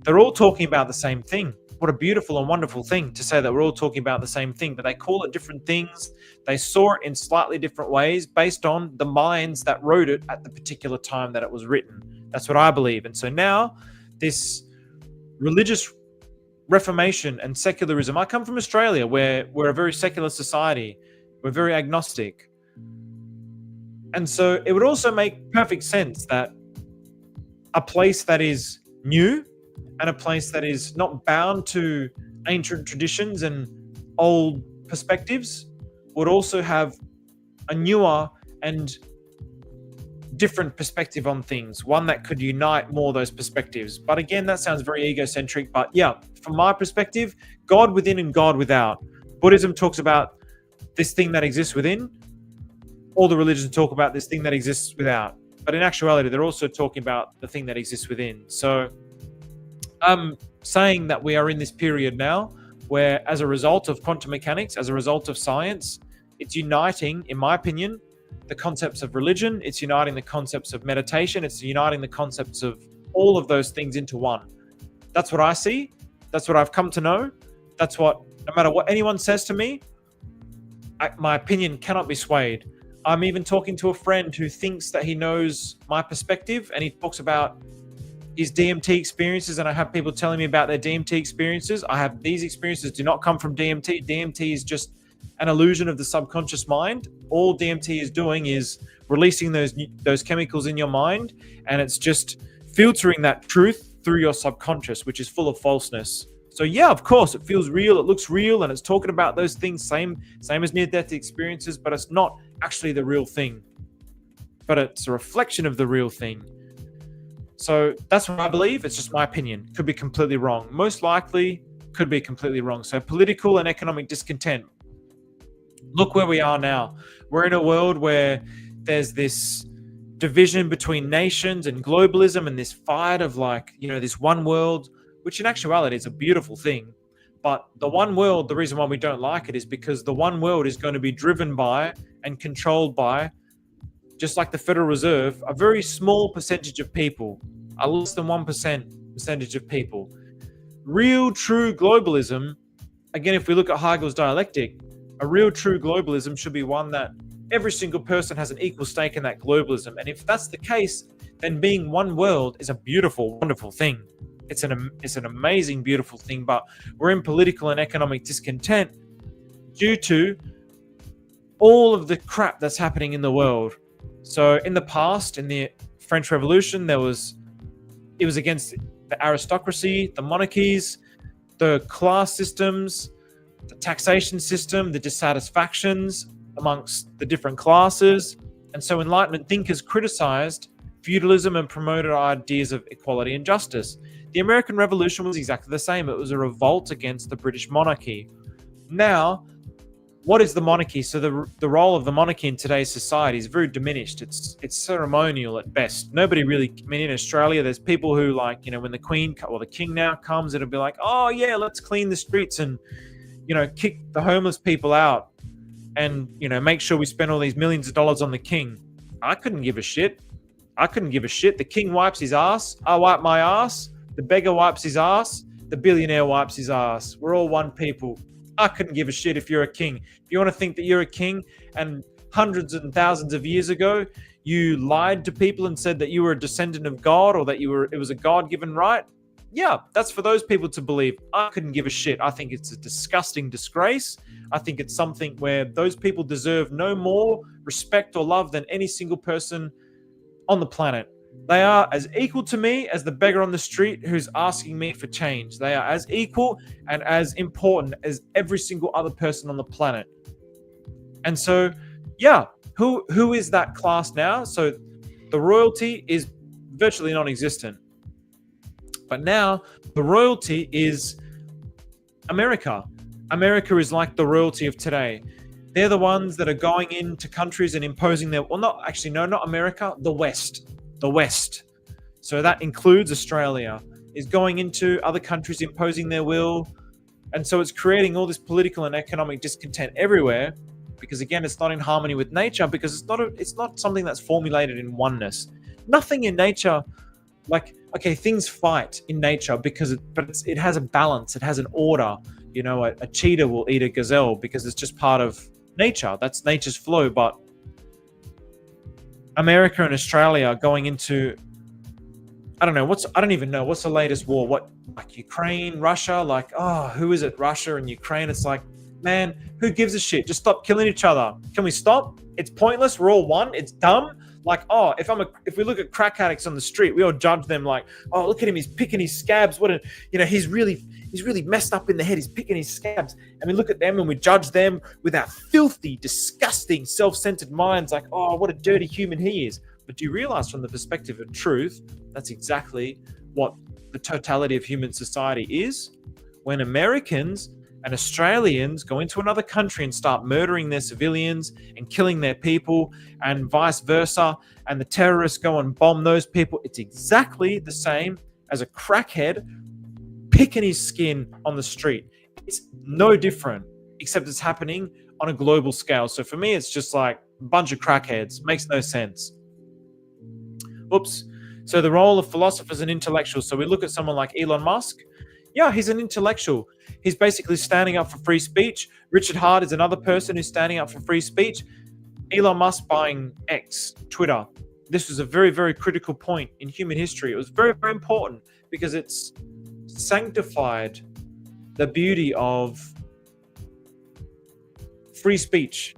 S1: they're all talking about the same thing. What a beautiful and wonderful thing to say that we're all talking about the same thing, but they call it different things. They saw it in slightly different ways based on the minds that wrote it at the particular time that it was written. That's what I believe. And so now this religious reformation and secularism, I come from Australia where we're a very secular society. We're very agnostic. And so it would also make perfect sense that a place that is new and a place that is not bound to ancient traditions and old perspectives would also have a newer and different perspective on things, one that could unite more of those perspectives. But again, that sounds very egocentric. But yeah, from my perspective, God within and God without. Buddhism talks about this thing that exists within. All the religions talk about this thing that exists without. But in actuality, they're also talking about the thing that exists within. So I'm saying that we are in this period now where, as a result of quantum mechanics, as a result of science, it's uniting, in my opinion, the concepts of religion, it's uniting the concepts of meditation, it's uniting the concepts of all of those things into one. That's what I see. That's what I've come to know. That's what, no matter what anyone says to me, my opinion cannot be swayed. I'm even talking to a friend who thinks that he knows my perspective, and he talks about his DMT experiences, and I have people telling me about their DMT experiences. I have these experiences do not come from DMT. DMT is just an illusion of the subconscious mind. All DMT is doing is releasing those chemicals in your mind, and it's just filtering that truth through your subconscious, which is full of falseness. So yeah, of course, it feels real, it looks real, and it's talking about those things, same as near-death experiences, but it's not actually the real thing. But it's a reflection of the real thing. So that's what I believe. It's just my opinion. Could be completely wrong. Most likely could be completely wrong. So political and economic discontent. Look where we are now. We're in a world where there's this division between nations and globalism and this fight of this one world, which in actuality is a beautiful thing. But the one world, the reason why we don't like it is because the one world is going to be driven by and controlled by, just like the Federal Reserve, a very small percentage of people, a less than 1% percentage of people. Real, true globalism, again, if we look at Hegel's dialectic, a real, true globalism should be one that every single person has an equal stake in that globalism. And if that's the case, then being one world is a beautiful, wonderful thing. It's an amazing, beautiful thing. But we're in political and economic discontent due to all of the crap that's happening in the world. So in the past, in the French Revolution, it was against the aristocracy, the monarchies, the class systems, the taxation system, the dissatisfactions amongst the different classes. And so Enlightenment thinkers criticized feudalism and promoted ideas of equality and justice. The American Revolution was exactly the same. It was a revolt against the British monarchy. Now, what is the monarchy? So the role of the monarchy in today's society is very diminished. It's ceremonial at best. Nobody really, in Australia, there's people who when the Queen or the King now comes, it'll be like, oh yeah, let's clean the streets and, kick the homeless people out and, make sure we spend all these millions of dollars on the King. I couldn't give a shit. The King wipes his ass. I wipe my ass. The beggar wipes his ass. The billionaire wipes his ass. We're all one people. I couldn't give a shit if you're a king. If you want to think that you're a king and hundreds and thousands of years ago, you lied to people and said that you were a descendant of God or that it was a God-given right. Yeah, that's for those people to believe. I couldn't give a shit. I think it's a disgusting disgrace. I think it's something where those people deserve no more respect or love than any single person on the planet. They are as equal to me as the beggar on the street who's asking me for change. They are as equal and as important as every single other person on the planet. And so, yeah, who is that class now? So the royalty is virtually non-existent. But now the royalty is America. America is like the royalty of today. They're the ones that are going into countries and imposing their, not America, the West. The West. So that includes Australia, is going into other countries, imposing their will. And so it's creating all this political and economic discontent everywhere, because again, it's not in harmony with nature, because it's not something that's formulated in oneness. Nothing in nature, things fight in nature but it has a balance, it has an order. A cheetah will eat a gazelle because it's just part of nature. That's nature's flow. But America and Australia are going into, I don't even know what's the latest war. Ukraine, Russia, who is it? Russia and Ukraine. It's like, man, who gives a shit? Just stop killing each other. Can we stop? It's pointless. We're all one. It's dumb. If we look at crack addicts on the street, we all judge them like, oh, look at him, he's picking his scabs. He's really messed up in the head. He's picking his scabs. And we look at them and we judge them with our filthy, disgusting, self-centered minds like, oh, what a dirty human he is. But do you realize from the perspective of truth, that's exactly what the totality of human society is? When Americans and Australians go into another country and start murdering their civilians and killing their people and vice versa, and the terrorists go and bomb those people, it's exactly the same as a crackhead picking his skin on the street. It's no different, except it's happening on a global scale. So for me, it's just like a bunch of crackheads. Makes no sense. Oops. So the role of philosophers and intellectuals. So we look at someone like Elon Musk. Yeah, he's an intellectual. He's basically standing up for free speech. Richard Hart is another person who's standing up for free speech. Elon Musk buying X, Twitter. This was a very, very critical point in human history. It was very, very important because it's sanctified the beauty of free speech.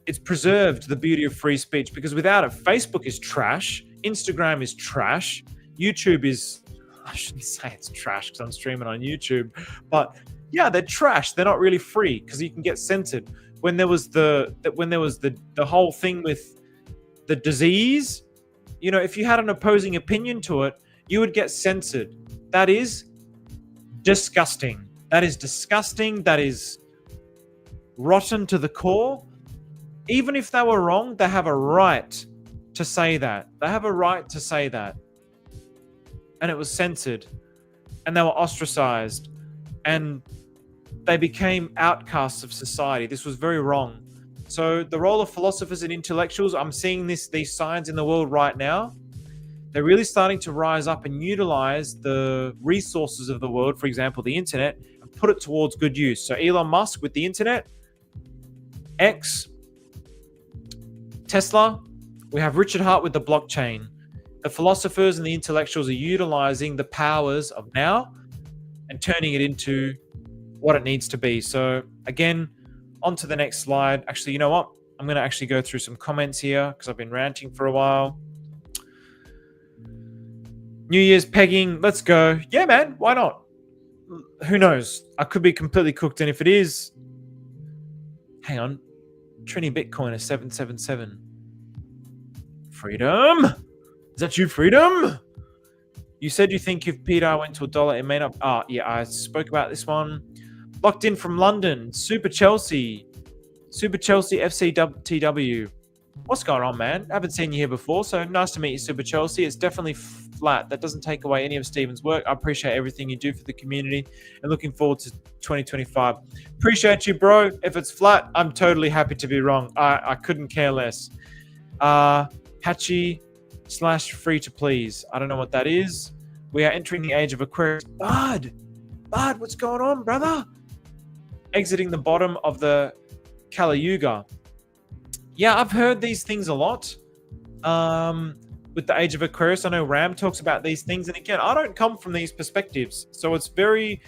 S1: It's preserved the beauty of free speech, because without it, Facebook is trash, Instagram is trash, YouTube is, I shouldn't say it's trash because I'm streaming on YouTube, but yeah, they're trash. They're not really free because you can get censored. When there was the whole thing with the disease, you know, if you had an opposing opinion to it, you would get censored. That is disgusting. That is disgusting. That is rotten to the core. Even if they were wrong, they have a right to say that. They have a right to say that. And it was censored. And they were ostracized. And they became outcasts of society. This was very wrong. So the role of philosophers and intellectuals, I'm seeing these signs in the world right now. They're really starting to rise up and utilize the resources of the world, for example, the internet, and put it towards good use. So Elon Musk with the internet, X, Tesla, we have Richard Hart with the blockchain. The philosophers and the intellectuals are utilizing the powers of now and turning it into what it needs to be. So again, on to the next slide. Actually, you know what? I'm going to actually go through some comments here because I've been ranting for a while. New Year's pegging, let's go. Yeah, man, why not? Who knows? I could be completely cooked, and if it is, hang on. Trini Bitcoin is 777. Freedom? Is that you, Freedom? You said you think if pDAI went to $1, it may not. Ah, yeah, I spoke about this one. Locked in from London, Super Chelsea FCTW. What's going on, man? I haven't seen you here before, so nice to meet you, Super Chelsea. It's definitely flat. That doesn't take away any of Stephen's work. I appreciate everything you do for the community and looking forward to 2025. Appreciate you, bro. If it's flat, I'm totally happy to be wrong. I couldn't care less. Hatchy / free to please. I don't know what that is. We are entering the age of Aquarius. Bud, what's going on, brother? Exiting the bottom of the Kali Yuga. Yeah, I've heard these things a lot. With the age of Aquarius, I know Ram talks about these things, and again, I don't come from these perspectives, so it's very,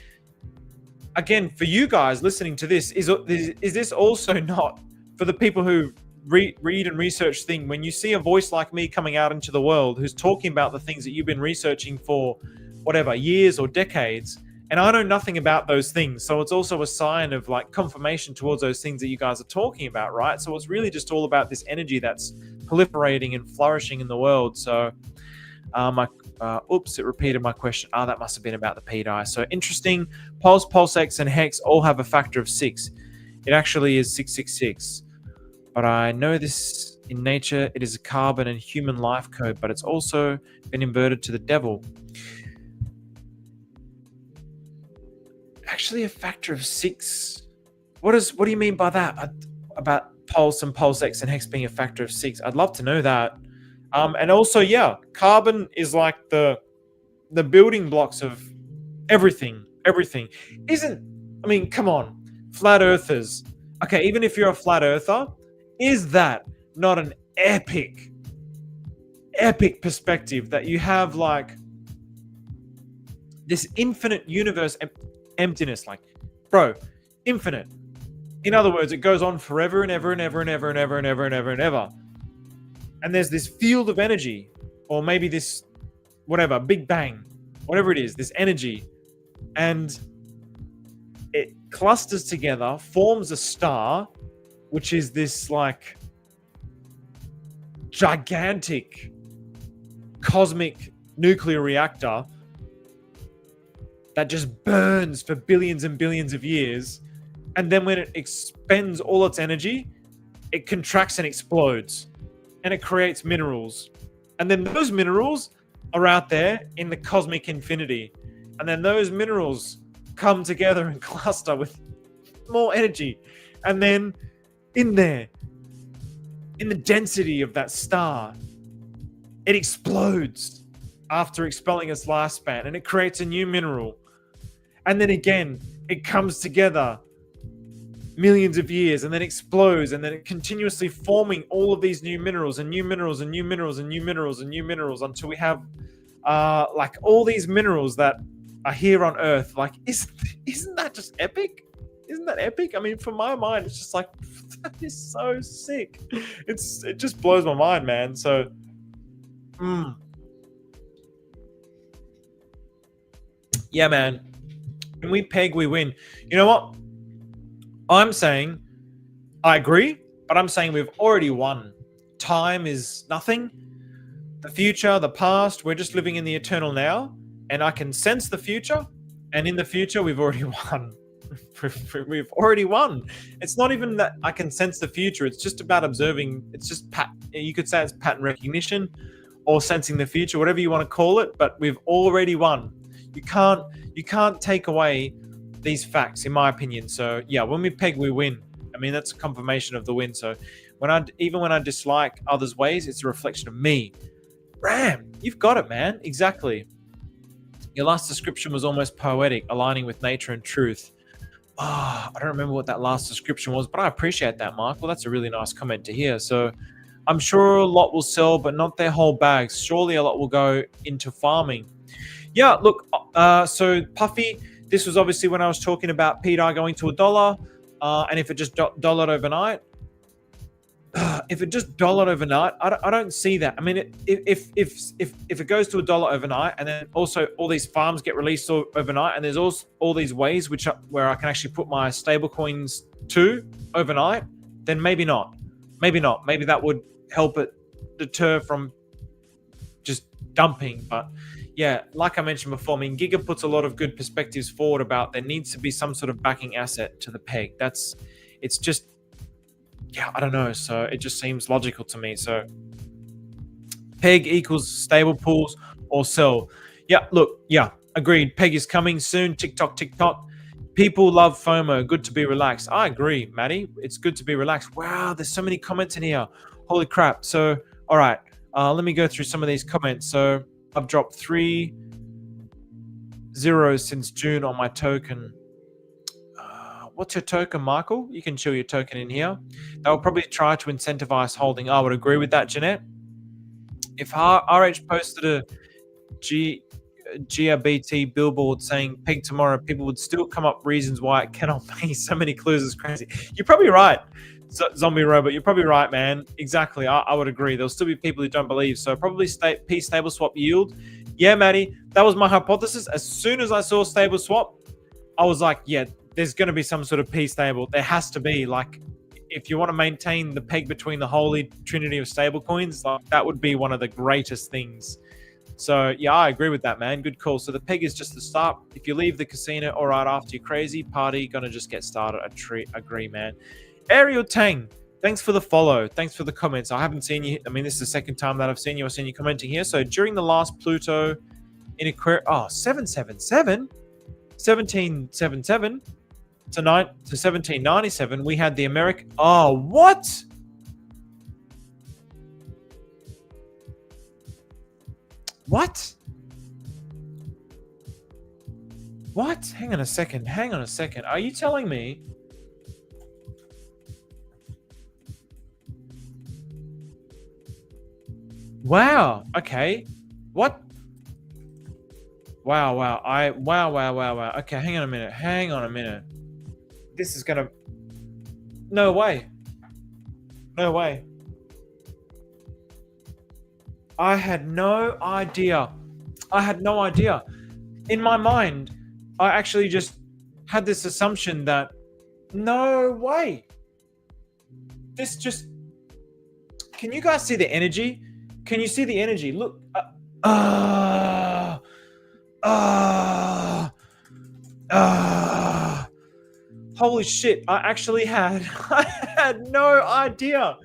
S1: again, for you guys listening to this, is this also not for the people who read and research things? When you see a voice like me coming out into the world who's talking about the things that you've been researching for whatever years or decades, and I know nothing about those things, so it's also a sign of like confirmation towards those things that you guys are talking about, right? So it's really just all about this energy that's proliferating and flourishing in the world. So oops, it repeated my question. That must have been about the pDAI. So interesting. Pulse, PulseX, and Hex all have a factor of 6. It actually is 666. But I know this in nature, it is a carbon and human life code, but it's also been inverted to the devil. Actually, a factor of 6. What do you mean by that? About Pulse and PulseX and Hex being a factor of 6? I'd love to know that. And also, yeah, carbon is like the building blocks of everything. I mean, come on, flat earthers. Okay, even if you're a flat earther, is that not an epic perspective that you have, like this infinite universe emptiness, like, bro, infinite. In other words, it goes on forever and ever and ever and ever and ever and ever and ever and ever. And there's this field of energy, or maybe this, whatever, Big Bang, whatever it is, this energy, and it clusters together, forms a star, which is this like gigantic cosmic nuclear reactor that just burns for billions and billions of years. And then when it expends all its energy, it contracts and explodes. And it creates minerals. And then those minerals are out there in the cosmic infinity. And then those minerals come together and cluster with more energy. And then in there, in the density of that star, it explodes after expelling its lifespan. And it creates a new mineral. And then again, it comes together millions of years and then explodes and then it continuously forming all of these new minerals and new minerals and new minerals and new minerals and new minerals until we have like all these minerals that are here on Earth. Like, isn't that just epic? Isn't that epic? I mean, for my mind, it's just like, that is so sick. It just blows my mind, man. So, yeah, man. When we peg, we win. You know what? I'm saying, I agree, but I'm saying we've already won. Time is nothing. The future, the past, we're just living in the eternal now. And I can sense the future. And in the future, we've already won. We've already won. It's not even that I can sense the future. It's just about observing. It's just you could say it's pattern recognition or sensing the future, whatever you want to call it. But we've already won. You can't take away these facts, in my opinion. So yeah, when we peg, we win. I mean, that's a confirmation of the win. So even when I dislike others' ways, it's a reflection of me. Ram, you've got it, man. Exactly. Your last description was almost poetic, aligning with nature and truth. I don't remember what that last description was, but I appreciate that, Mark. Well, that's a really nice comment to hear. So I'm sure a lot will sell, but not their whole bags. Surely a lot will go into farming. Yeah, look, so Puffy, this was obviously when I was talking about pDAI going to $1, and if it just dollared overnight, if it just dollared overnight, I don't see that. I mean, if it goes to $1 overnight, and then also all these farms get released overnight, and there's also all these ways where I can actually put my stable coins to overnight, then maybe not. Maybe that would help it deter from just dumping. But yeah, like I mentioned before, I mean, Giga puts a lot of good perspectives forward about there needs to be some sort of backing asset to the peg. It's just, yeah, I don't know. So it just seems logical to me. So peg equals stable pools or sell. Yeah, look, yeah, agreed. Peg is coming soon. TikTok. People love FOMO. Good to be relaxed. I agree, Maddie. It's good to be relaxed. Wow, there's so many comments in here. Holy crap. So, all right, let me go through some of these comments. So I've dropped 3 zeros since June on my token. What's your token, Michael? You can chill your token in here. They'll probably try to incentivize holding. I would agree with that, Jeanette. If RH posted a GRBT billboard saying peg tomorrow, people would still come up reasons why it cannot be. So many clues is crazy. You're probably right, Zombie Robot. You're probably right, man. Exactly. I would agree. There'll still be people who don't believe. So probably P stable swap yield. Yeah, Maddie, that was my hypothesis. As soon as I saw stable swap, I was like, yeah, there's going to be some sort of P stable. There has to be. Like, if you want to maintain the peg between the holy trinity of stable coins, like, that would be one of the greatest things. So yeah, I agree with that, man. Good call. So the peg is just the start. If you leave the casino, all right, after you're crazy, party gonna just get started. Agree, man. Ariel Tang, thanks for the follow. Thanks for the comments. I haven't seen you. I mean, this is the second time that I've seen you. I've seen you commenting here. So during the last Pluto in Aquarius, 777, 1777 to 1797, we had the American. Oh, what? What? Hang on a second. Are you telling me? Wow. Okay. What? Wow. Wow. Okay, hang on a minute. This is gonna... No way. I had no idea. In my mind, I actually just had this assumption that no way. This just... Can you guys see the energy? Can you see the energy? Look. Holy shit. I had no idea.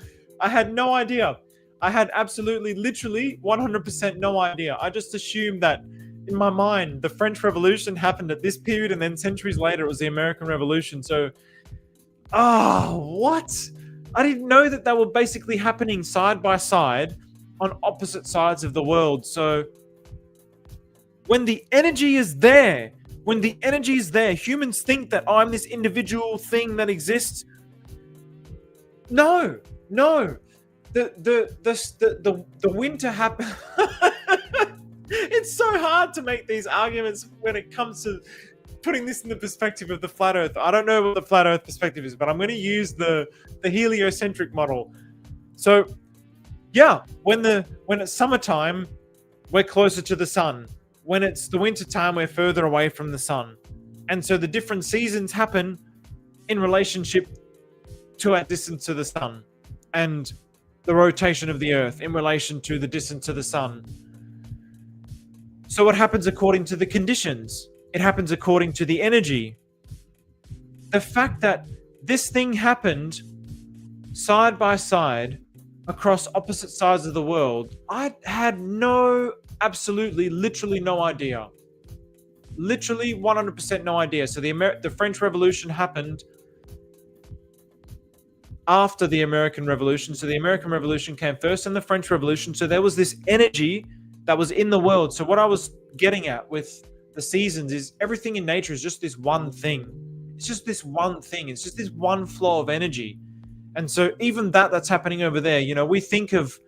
S1: I had absolutely, literally 100% no idea. I just assumed that in my mind, the French Revolution happened at this period, and then centuries later, it was the American Revolution. So, what? I didn't know that they were basically happening side by side on opposite sides of the world. So when the energy is there, When the energy is there, humans think that I'm this individual thing that exists. No. The winter happened. It's so hard to make these arguments when it comes to putting this in the perspective of the flat earth. I don't know what the flat earth perspective is, but I'm going to use the heliocentric model. So yeah, when it's summertime, we're closer to the sun. When it's the winter time, we're further away from the sun. And so the different seasons happen in relationship to our distance to the sun and the rotation of the earth in relation to the distance to the sun. So what happens according to the conditions? It happens according to the energy. The fact that this thing happened side by side across opposite sides of the world, I had absolutely, literally no idea. Literally 100% no idea. So the French Revolution happened after the American Revolution. So the American Revolution came first and the French Revolution. So there was this energy that was in the world. So what I was getting at with the seasons is everything in nature is just this one thing. It's just this one thing. It's just this one flow of energy. And so even that's happening over there. You know, we think of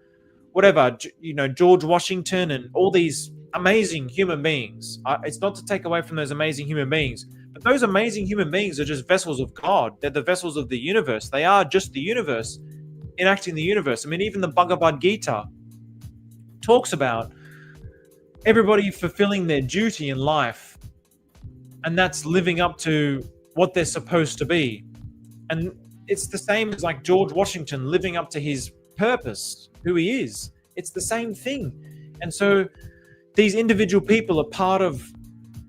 S1: whatever, you know, George Washington and all these amazing human beings. It's not to take away from those amazing human beings, but those amazing human beings are just vessels of God. They're the vessels of the universe. They are just the universe enacting the universe. I mean, even the Bhagavad Gita talks about everybody fulfilling their duty in life, and that's living up to what they're supposed to be. And it's the same as like George Washington living up to his purpose, who he is. It's the same thing. And so these individual people are part of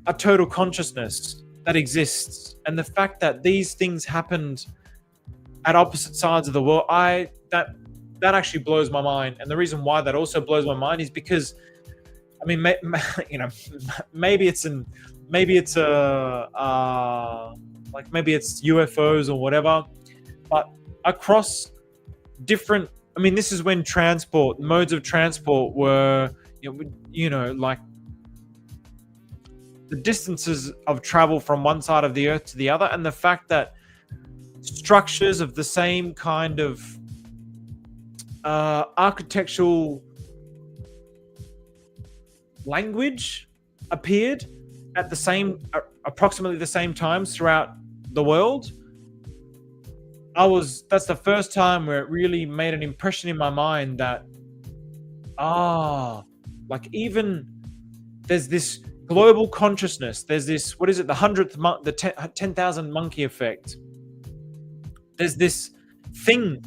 S1: a total consciousness that exists. And the fact that these things happened at opposite sides of the world, that actually blows my mind. And the reason why that also blows my mind is because, I mean, you know, maybe it's UFOs or whatever, but across different, I mean, this is when modes of transport were, you know, like the distances of travel from one side of the earth to the other, and the fact that structures of the same kind of architectural language appeared at approximately the same times throughout the world. That's the first time where it really made an impression in my mind that like even there's this global consciousness. There's this, what is it, the 10,000 monkey effect. There's this thing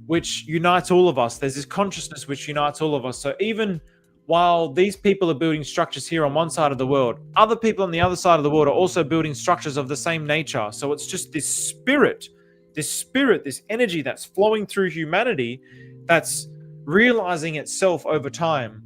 S1: which unites all of us. There's this consciousness which unites all of us. So even while these people are building structures here on one side of the world, other people on the other side of the world are also building structures of the same nature. So it's just this spirit, this energy that's flowing through humanity that's realizing itself over time.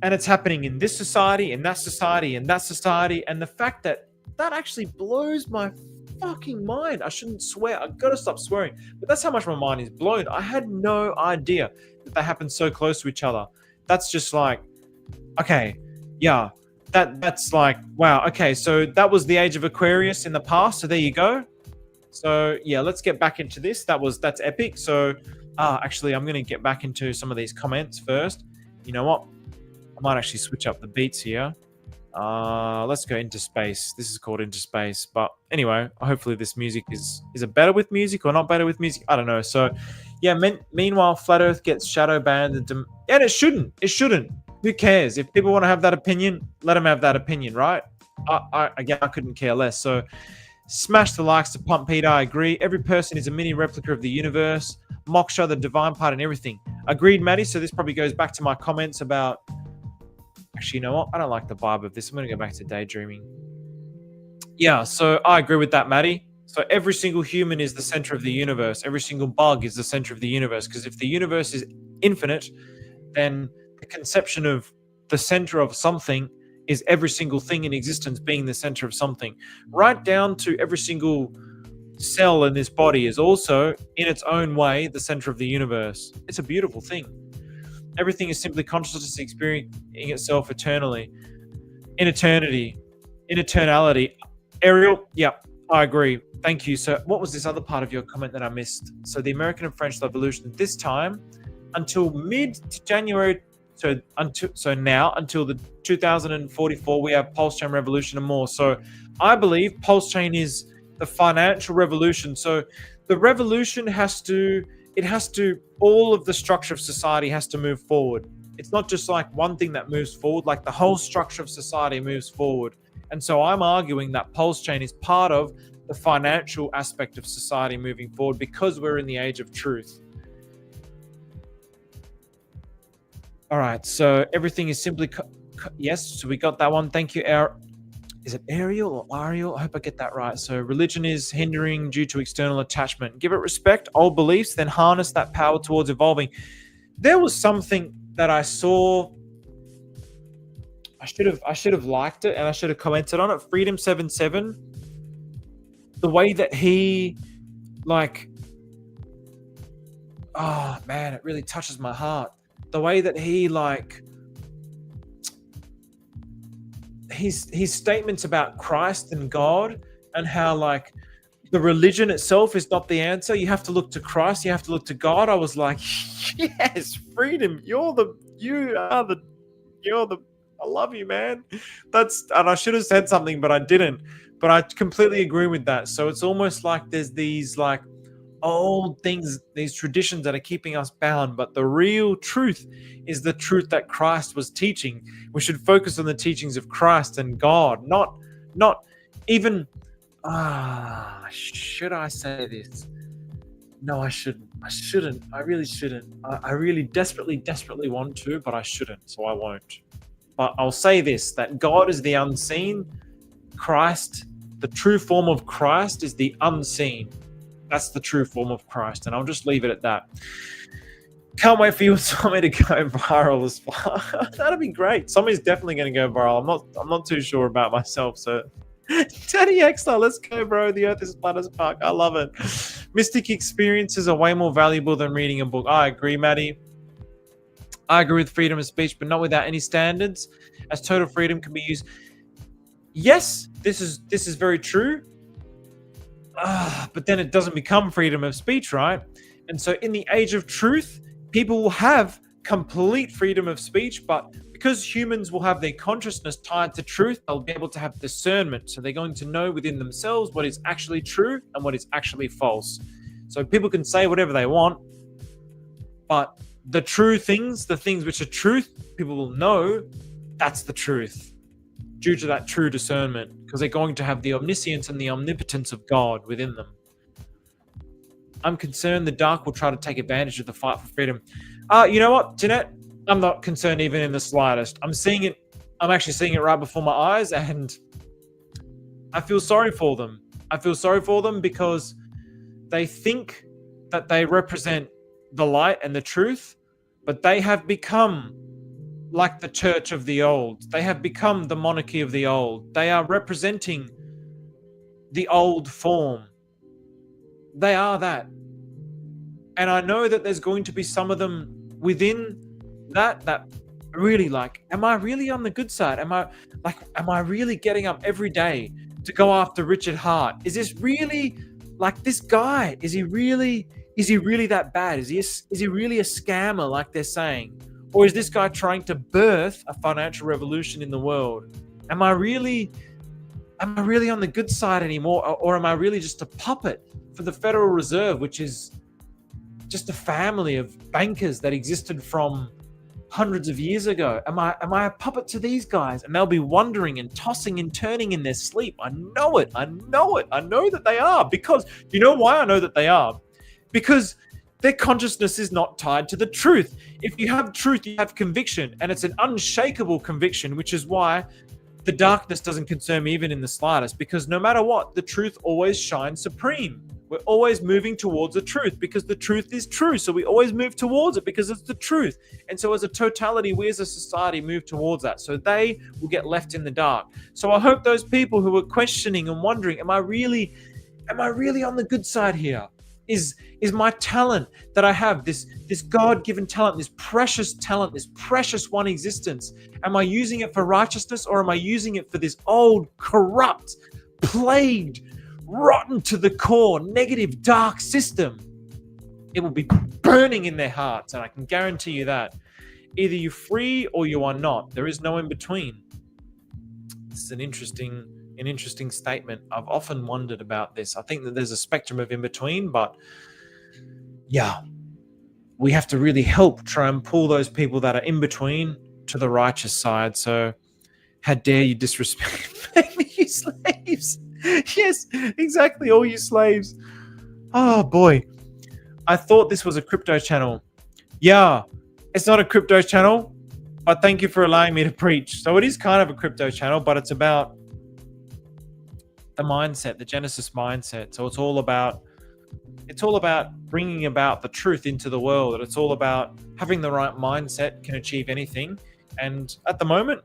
S1: And it's happening in this society, in that society, in that society. And the fact that actually blows my fucking mind. I shouldn't swear. I've got to stop swearing. But that's how much my mind is blown. I had no idea that they happen so close to each other. That's just like, okay, yeah, that's like, wow, okay, so that was the age of Aquarius in the past, so there you go. So yeah, let's get back into this. That's epic. So actually, I'm going to get back into some of these comments first. You know what? I might actually switch up the beats here. Let's go into space. This is called Into Space. But anyway, hopefully this music is it better with music or not better with music? I don't know. So yeah, meanwhile, Flat Earth gets shadow banned. And it shouldn't. It shouldn't. Who cares? If people want to have that opinion, let them have that opinion, right? Again, I couldn't care less. So smash the likes to pump Pete. I agree. Every person is a mini replica of the universe. Moksha, the divine part and everything. Agreed, Maddie. So this probably goes back to my comments about... Actually, you know what? I don't like the vibe of this. I'm going to go back to daydreaming. Yeah, so I agree with that, Maddie. So every single human is the center of the universe. Every single bug is the center of the universe. Because if the universe is infinite, then the conception of the center of something is every single thing in existence being the center of something. Right down to every single cell in this body is also, in its own way, the center of the universe. It's a beautiful thing. Everything is simply consciousness experiencing itself eternally, in eternity. in eternality. Ariel, yeah, I agree. Thank you. So what was this other part of your comment that I missed? So the American and French Revolution, this time until mid to January, so now until the 2044, we have Pulsechain revolution and more. So I believe Pulsechain is the financial revolution. So the revolution all of the structure of society has to move forward. It's not just like one thing that moves forward, like the whole structure of society moves forward. And so I'm arguing that Pulsechain is part of the financial aspect of society moving forward because we're in the age of truth. All right, so everything is simply yes. So we got that one. Thank you, is it Ariel or Ariel? I hope I get that right. So religion is hindering due to external attachment. Give it respect, old beliefs, then harness that power towards evolving. There was something that I saw. I should have liked it and I should have commented on it. Freedom77. The way that he oh man, it really touches my heart. The way that he his statements about Christ and God and how the religion itself is not the answer. You have to look to Christ. You have to look to God. I was like, yes, freedom. I love you, man. And I should have said something, but I didn't. But I completely agree with that. So it's almost like there's these old things, these traditions that are keeping us bound, but the real truth is the truth that Christ was teaching. We should focus on the teachings of Christ and God, not even should I say this? No, I shouldn't. I really shouldn't. I really desperately want to, but I shouldn't, so I won't. But I'll say this, that God is the unseen. Christ, the true form of Christ, is the unseen. That's the true form of Christ, and I'll just leave it at that. Can't wait for you and Tommy to go viral as far. That'd be great. Tommy's definitely going to go viral. I'm not too sure about myself. So, Daddy Exler, let's go, bro. The Earth is flat as fuck. I love it. Mystic experiences are way more valuable than reading a book. I agree, Maddie. I agree with freedom of speech, but not without any standards, as total freedom can be used. Yes, this is very true. But then it doesn't become freedom of speech, right? And so in the age of truth, people will have complete freedom of speech, but because humans will have their consciousness tied to truth, they'll be able to have discernment. So they're going to know within themselves what is actually true and what is actually false. So people can say whatever they want, but the true things, the things which are truth, people will know that's the truth due to that true discernment, because they're going to have the omniscience and the omnipotence of God within them. I'm concerned the dark will try to take advantage of the fight for freedom. You know what, Jeanette? I'm not concerned even in the slightest. I'm seeing it. I'm actually seeing it right before my eyes, and I feel sorry for them. I feel sorry for them because they think that they represent the light and the truth, but they have become like the church of the old. They have become the monarchy of the old. They are representing the old form. They are that. And I know that there's going to be some of them within that really am I really on the good side? Am I really getting up every day to go after Richard Hart? Is this really this guy? Is he really that bad? Is he really a scammer like they're saying? Or is this guy trying to birth a financial revolution in the world? Am I really on the good side anymore? Or am I really just a puppet for the Federal Reserve, which is just a family of bankers that existed from hundreds of years ago? Am I a puppet to these guys? And they'll be wondering and tossing and turning in their sleep. I know it. I know that they are. Because you know why I know that they are? Because their consciousness is not tied to the truth. If you have truth, you have conviction, and it's an unshakable conviction, which is why the darkness doesn't concern me even in the slightest, because no matter what, the truth always shines supreme. We're always moving towards the truth because the truth is true. So we always move towards it because it's the truth. And so as a totality, we as a society move towards that. So they will get left in the dark. So I hope those people who are questioning and wondering, am I really on the good side here? is my talent that I have, this God-given talent, this precious one existence. Am I using it for righteousness, or am I using it for this old, corrupt, plagued, rotten to the core, negative, dark system? It will be burning in their hearts, and I can guarantee you that. Either you're free or you are not. There is no in between. This is an interesting statement. I've often wondered about this. I think that there's a spectrum of in between, but yeah, we have to really help try and pull those people that are in between to the righteous side. So how dare you disrespect me, you slaves? Yes, exactly, all you slaves. Oh boy, I thought this was a crypto channel. Yeah, it's not a crypto channel, but thank you for allowing me to preach. So it is kind of a crypto channel, but it's about the mindset, the Genesis mindset. So it's all about bringing about the truth into the world. And it's all about having the right mindset can achieve anything. And at the moment,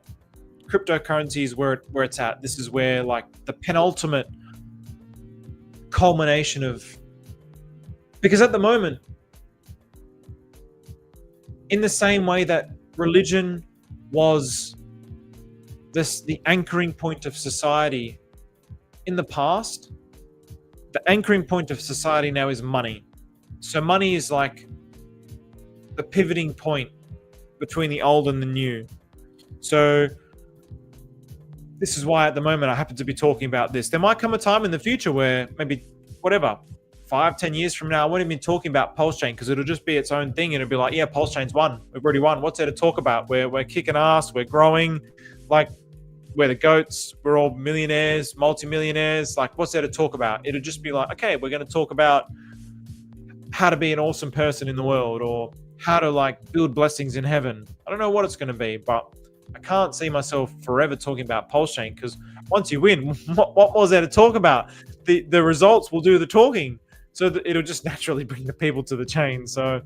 S1: cryptocurrency is where it's at. This is where, like, the penultimate culmination of, because at the moment, in the same way that religion was the anchoring point of society in the past, the anchoring point of society now is money. So money is like the pivoting point between the old and the new. So this is why at the moment I happen to be talking about this. There might come a time in the future where maybe, whatever, 5-10 years from now, I won't even be talking about Pulsechain, because it'll just be its own thing, and it'll be like, yeah, Pulsechain's won. We've already won. What's there to talk about? We're kicking ass. We're growing. Like, we're the goats. We're all millionaires, multimillionaires. Like, what's there to talk about? It'll just be like, okay, we're going to talk about how to be an awesome person in the world, or how to, like, build blessings in heaven. I don't know what it's going to be, but I can't see myself forever talking about Pulsechain, because once you win, what was there to talk about? The results will do the talking. So it'll just naturally bring the people to the chain. So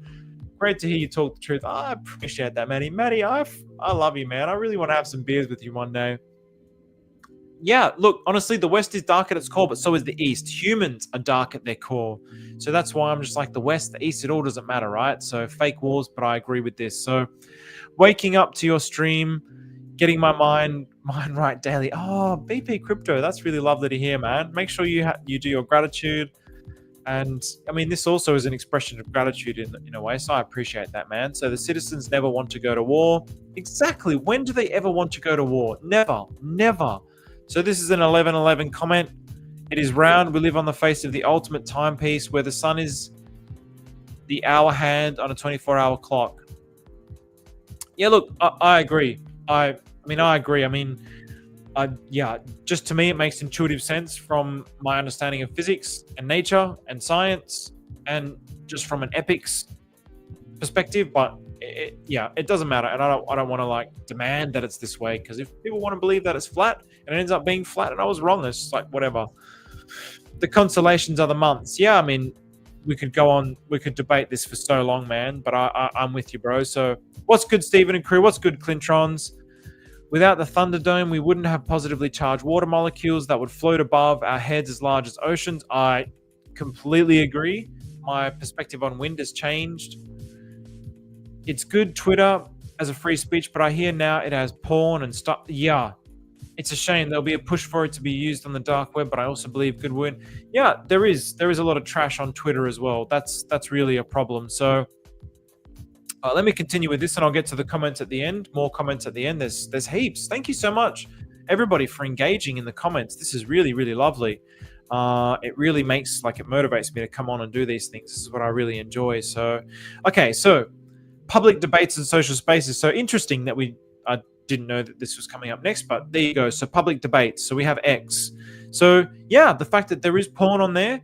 S1: great to hear you talk the truth. I appreciate that, Matty. Matty, I love you, man. I really want to have some beers with you one day. Yeah, look, honestly, the West is dark at its core, but so is the East. Humans are dark at their core. So that's why I'm just like, the West, the East, it all doesn't matter, right? So fake wars, but I agree with this. So waking up to your stream, getting my mind right daily. Oh, BP Crypto, that's really lovely to hear, man. Make sure you do your gratitude. And I mean, this also is an expression of gratitude in a way. So I appreciate that, man. So the citizens never want to go to war. Exactly. When do they ever want to go to war? Never, never. So this is an 1111 comment. It is round. We live on the face of the ultimate timepiece, where the sun is the hour hand on a 24-hour clock. Yeah, look, I agree. I agree. I mean, just to me, it makes intuitive sense from my understanding of physics and nature and science, and just from an ethics perspective. But it doesn't matter, and I don't want to, like, demand that it's this way, because if people want to believe that it's flat and it ends up being flat and I was wrong, it's like, whatever. The constellations are the months. Yeah, I mean, we could debate this for so long, man. But I'm with you, bro. So what's good, Stephen and crew? What's good, Clintrons? Without the Thunderdome, we wouldn't have positively charged water molecules that would float above our heads as large as oceans. I completely agree. My perspective on wind has changed. It's good, Twitter, as a free speech, but I hear now it has porn and stuff. Yeah, it's a shame. There'll be a push for it to be used on the dark web, but I also believe good win. Yeah, there is a lot of trash on Twitter as well. That's really a problem. So let me continue with this, and I'll get to the comments at the end. More comments at the end. There's heaps. Thank you so much, everybody, for engaging in the comments. This is really, really lovely. It really makes, like, it motivates me to come on and do these things. This is what I really enjoy. So, okay, so public debates and social spaces. So interesting that I didn't know that this was coming up next, but there you go. So public debates. So we have X. So yeah, the fact that there is porn on there,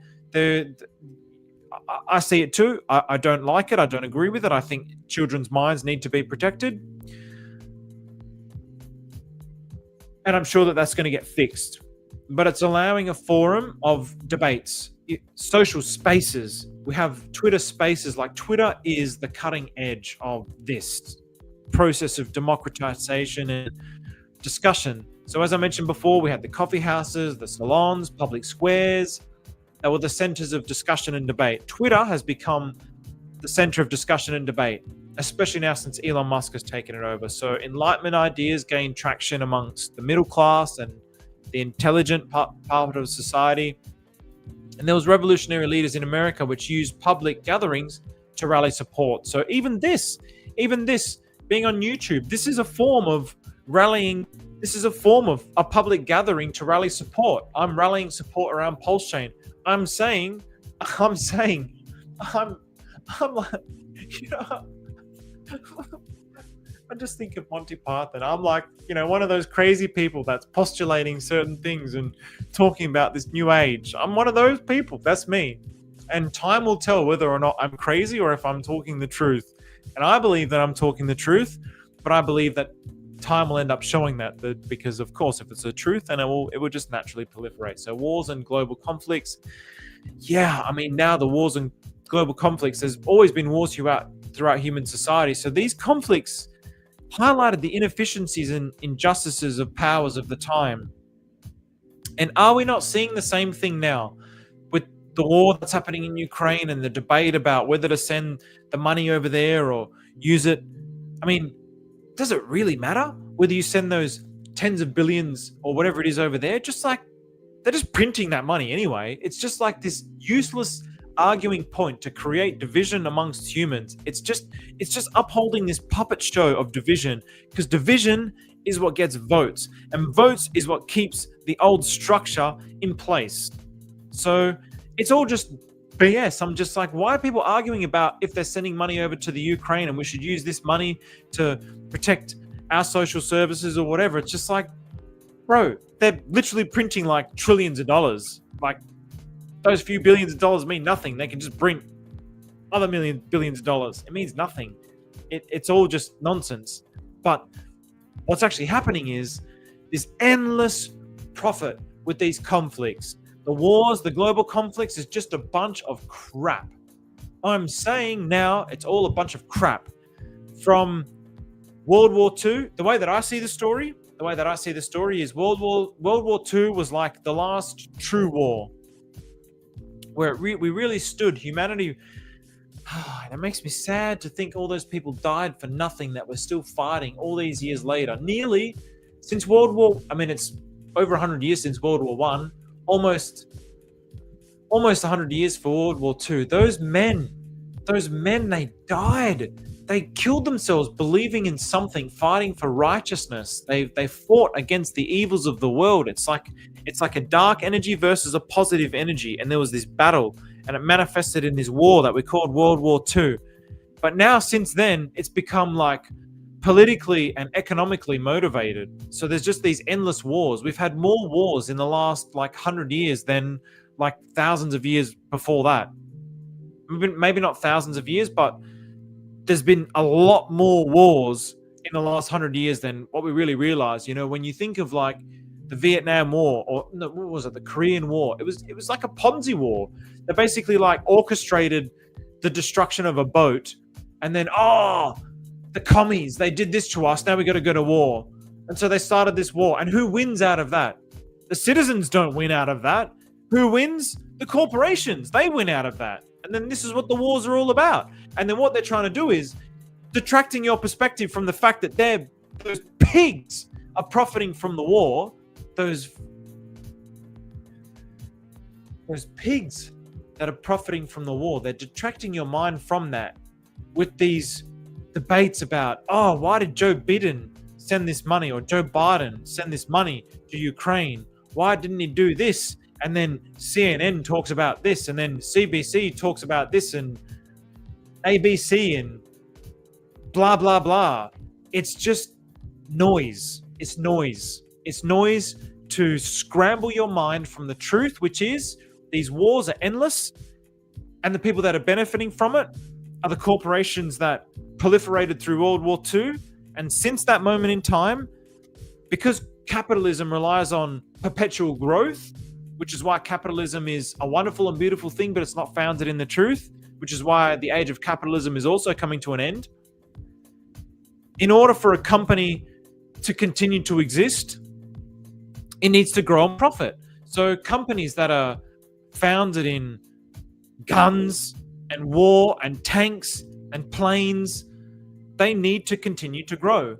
S1: I see it too. I don't like it. I don't agree with it. I think children's minds need to be protected. And I'm sure that that's going to get fixed. But it's allowing a forum of debates, social spaces. We have Twitter spaces. Like, Twitter is the cutting edge of this process of democratization and discussion. So as I mentioned before, we had the coffee houses, the salons, public squares, that were the centers of discussion and debate. Twitter has become the center of discussion and debate, especially now since Elon Musk has taken it over. So Enlightenment ideas gain traction amongst the middle class and the intelligent part of society. And there was revolutionary leaders in America which used public gatherings to rally support. So even this being on YouTube, this is a form of rallying. This is a form of a public gathering to rally support. I'm rallying support around Pulsechain. I'm like, you know, I just think of Monty Python. I'm like, you know, one of those crazy people that's postulating certain things and talking about this new age. I'm one of those people. That's me. And time will tell whether or not I'm crazy or if I'm talking the truth. And I believe that I'm talking the truth, but I believe that time will end up showing that because, of course, if it's the truth, then it will just naturally proliferate. So wars and global conflicts. Yeah, I mean, now the wars and global conflicts, there's always been wars throughout human society. So these conflicts highlighted the inefficiencies and injustices of powers of the time. And are we not seeing the same thing now with the war that's happening in Ukraine and the debate about whether to send the money over there or use it? I mean, does it really matter whether you send those tens of billions or whatever it is over there? Just like they're just printing that money anyway. It's just like this useless arguing point to create division amongst humans. It's just upholding this puppet show of division, because division is what gets votes, and votes is what keeps the old structure in place. So it's all just BS. I'm just like, why are people arguing about if they're sending money over to the Ukraine and we should use this money to protect our social services or whatever? It's just like, bro, they're literally printing like trillions of dollars. Like, those few billions of dollars mean nothing. They can just print other billions of dollars. It means nothing. It's all just nonsense. But what's actually happening is this endless profit with these conflicts. The wars, the global conflicts is just a bunch of crap. I'm saying now it's all a bunch of crap. From World War II, the way that I see the story is World War II was like the last true war, where we really stood humanity. And it makes me sad to think all those people died for nothing, that we're still fighting all these years later. Nearly since World War, I mean, it's over 100 years since World War One, almost 100 years for World War II. Those men, they died. They killed themselves believing in something, fighting for righteousness. They fought against the evils of the world. It's like a dark energy versus a positive energy. And there was this battle, and it manifested in this war that we called World War II. But now, since then, it's become like politically and economically motivated. So there's just these endless wars. We've had more wars in the last like 100 years than like thousands of years before that. Maybe not thousands of years, but there's been a lot more wars in the last 100 years than what we really realize. You know, when you think of like the Vietnam War, or no, what was it, the Korean War, it was like a Ponzi war. They basically like orchestrated the destruction of a boat, and then the commies, they did this to us, now we got to go to war. And so they started this war. And who wins out of that? The citizens don't win out of that. Who wins? The corporations. They win out of that. And then this is what the wars are all about. And then what they're trying to do is detracting your perspective from the fact that those pigs are profiting from the war. Those pigs that are profiting from the war, they're detracting your mind from that with these debates about, why did Joe Biden send this money, or Joe Biden send this money to Ukraine? Why didn't he do this? And then CNN talks about this, and then CBC talks about this, and ABC, and blah, blah, blah. It's just noise. It's noise. It's noise to scramble your mind from the truth, which is these wars are endless, and the people that are benefiting from it are the corporations that proliferated through World War II. And since that moment in time, because capitalism relies on perpetual growth, which is why capitalism is a wonderful and beautiful thing, but it's not founded in the truth, which is why the age of capitalism is also coming to an end. In order for a company to continue to exist, it needs to grow and profit. So companies that are founded in guns and war and tanks and planes. They need to continue to grow.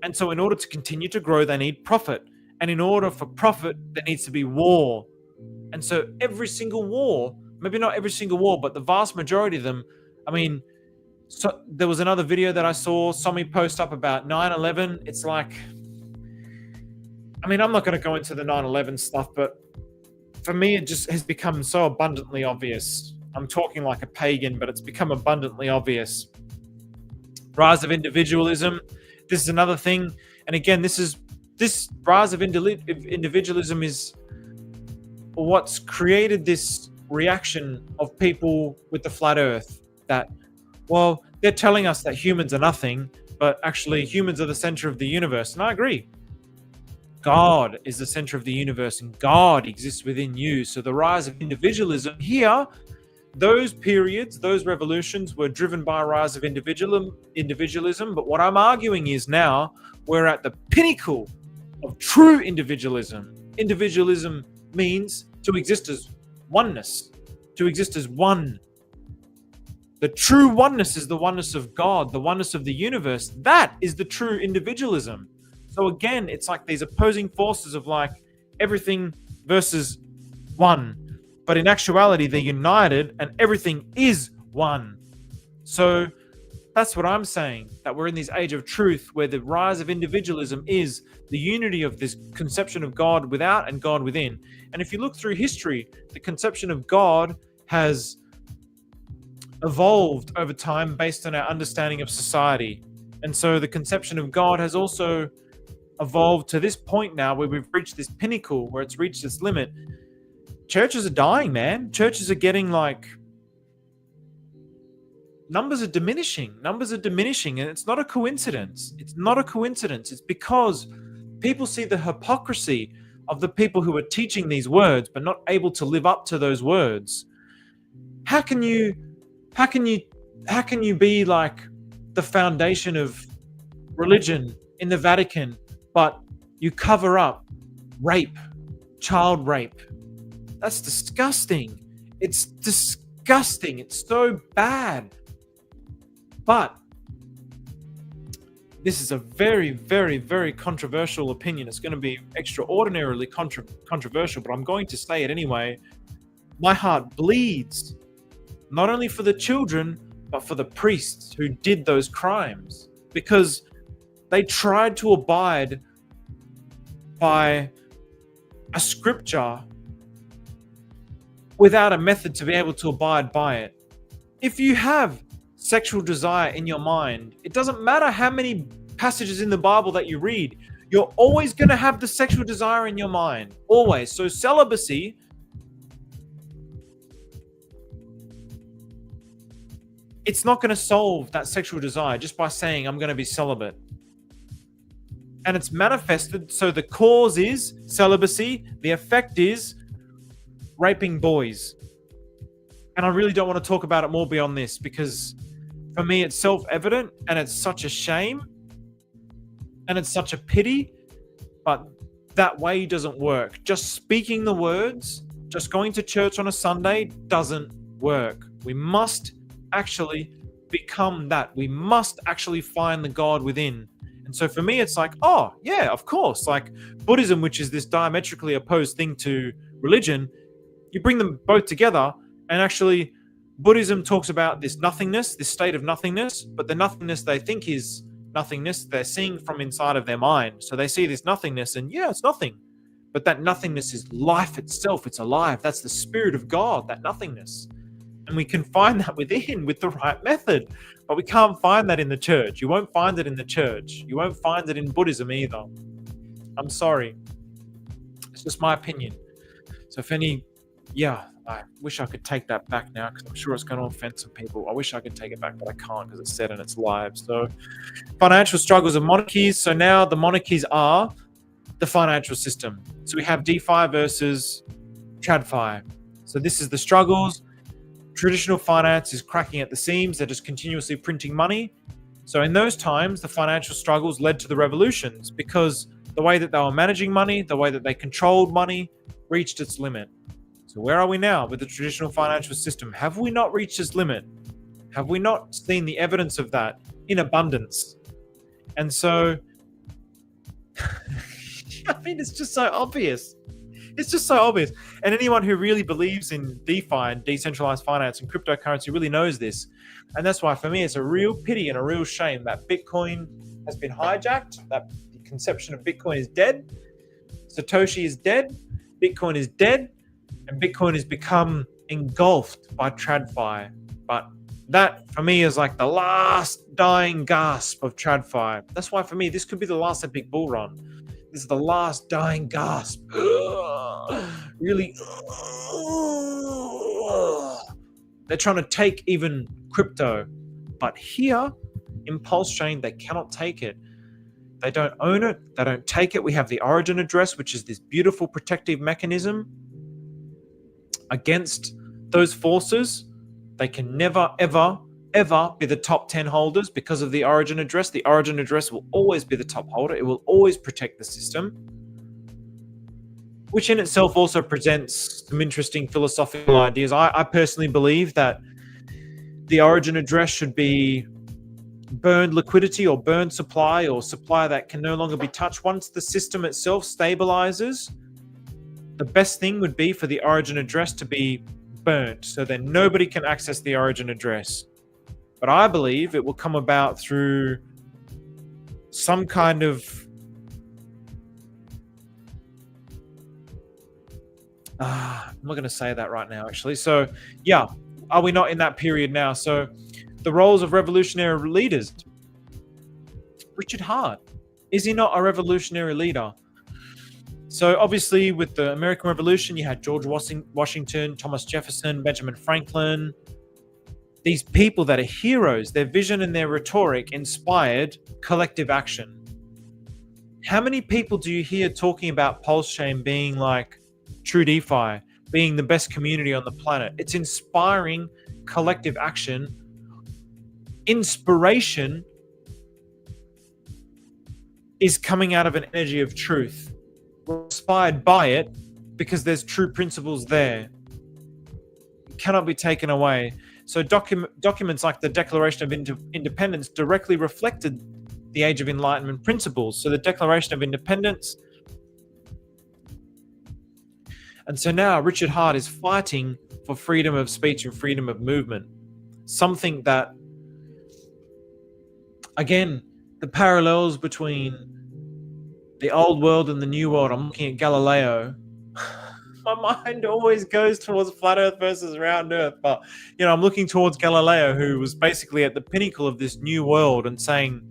S1: And so in order to continue to grow, they need profit. And in order for profit, there needs to be war. And so every single war, maybe not every single war, but the vast majority of them, I mean, so there was another video that I saw me post up about 9/11. It's like, I mean, I'm not going to go into the 9/11 stuff, but for me, it just has become so abundantly obvious. I'm talking like a pagan, but it's become abundantly obvious. Rise of individualism. This is another thing. And again, this rise of individualism is what's created this reaction of people with the flat earth that, well, they're telling us that humans are nothing, but actually humans are the center of the universe. And I agree. God is the center of the universe and God exists within you. So the rise of individualism here, those periods, those revolutions were driven by a rise of individualism. But what I'm arguing is now we're at the pinnacle of true individualism. Individualism means to exist as oneness, to exist as one. The true oneness is the oneness of God, the oneness of the universe. That is the true individualism. So again, it's like these opposing forces of like everything versus one. But in actuality, they're united and everything is one. So that's what I'm saying, that we're in this age of truth where the rise of individualism is the unity of this conception of God without and God within. And if you look through history, the conception of God has evolved over time based on our understanding of society. And so the conception of God has also evolved to this point now where we've reached this pinnacle, where it's reached its limit. Churches are dying, man. Churches are getting like, numbers are diminishing, and it's not a coincidence. It's not a coincidence. It's because people see the hypocrisy of the people who are teaching these words but not able to live up to those words. How can you be like the foundation of religion in the Vatican, but you cover up rape, child rape? That's disgusting. It's disgusting. It's so bad. But this is a very, very, very controversial opinion. It's going to be extraordinarily controversial, but I'm going to say it anyway. My heart bleeds, not only for the children, but for the priests who did those crimes, because they tried to abide by a scripture without a method to be able to abide by it. If you have sexual desire in your mind, it doesn't matter how many passages in the Bible that you read, you're always going to have the sexual desire in your mind. Always. So celibacy, it's not going to solve that sexual desire just by saying, I'm going to be celibate. And it's manifested. So the cause is celibacy. The effect is raping boys. And I really don't want to talk about it more beyond this, because for me, it's self-evident and it's such a shame and it's such a pity, but that way doesn't work. Just speaking the words, just going to church on a Sunday doesn't work. We must actually become that. We must actually find the God within. And so for me, it's like, oh, yeah, of course. Like Buddhism, which is this diametrically opposed thing to religion, you bring them both together, and actually Buddhism talks about this nothingness, this state of nothingness, but the nothingness they think is nothingness, they're seeing from inside of their mind. So they see this nothingness and yeah, it's nothing. But that nothingness is life itself. It's alive. That's the spirit of God, that nothingness. And we can find that within with the right method. But we can't find that in the church. You won't find it in the church. You won't find it in Buddhism either. I'm sorry. It's just my opinion. So if any, I wish I could take that back now, because I'm sure it's going to offend some people. I wish I could take it back, but I can't, because it's said and it's live. So financial struggles of monarchies. So now the monarchies are the financial system. So we have DeFi versus TradFi. So this is the struggles. Traditional finance is cracking at the seams. They're just continuously printing money. So in those times, the financial struggles led to the revolutions, because the way that they were managing money, the way that they controlled money, reached its limit. So where are we now with the traditional financial system? Have we not reached its limit? Have we not seen the evidence of that in abundance? And so, I mean, it's just so obvious. It's just so obvious. And anyone who really believes in DeFi and decentralized finance and cryptocurrency really knows this. And that's why, for me, it's a real pity and a real shame that Bitcoin has been hijacked, that the conception of Bitcoin is dead, Satoshi is dead, Bitcoin is dead, and Bitcoin has become engulfed by TradFi. But that, for me, is like the last dying gasp of TradFi. That's why, for me, this could be the last epic bull run. This is the last dying gasp. Really. They're trying to take even crypto. But here, in Pulsechain, they cannot take it. They don't own it. They don't take it. We have the origin address, which is this beautiful protective mechanism against those forces. They can never, ever, ever be the top 10 holders because of the origin address. The origin address will always be the top holder. It will always protect the system, which in itself also presents some interesting philosophical ideas. I personally believe that the origin address should be burned liquidity or burned supply or supply that can no longer be touched. Once the system itself stabilizes, the best thing would be for the origin address to be burnt so that nobody can access the origin address. But I believe it will come about through some kind of I'm not going to say that right now, actually. So, yeah, are we not in that period now? So, the roles of revolutionary leaders. Richard Hart, is he not a revolutionary leader? So, obviously, with the American Revolution, you had George Washington, Thomas Jefferson, Benjamin Franklin. These people that are heroes, their vision and their rhetoric inspired collective action. How many people do you hear talking about Pulsechain being like true DeFi, being the best community on the planet? It's inspiring collective action. Inspiration is coming out of an energy of truth. We're inspired by it because there's true principles there. It cannot be taken away. So documents like the Declaration of Independence directly reflected the Age of Enlightenment principles. So the Declaration of Independence. And so now Richard Hart is fighting for freedom of speech and freedom of movement. Something that, again, the parallels between the old world and the new world. I'm looking at Galileo. My mind always goes towards flat Earth versus round Earth. But, I'm looking towards Galileo, who was basically at the pinnacle of this new world and saying,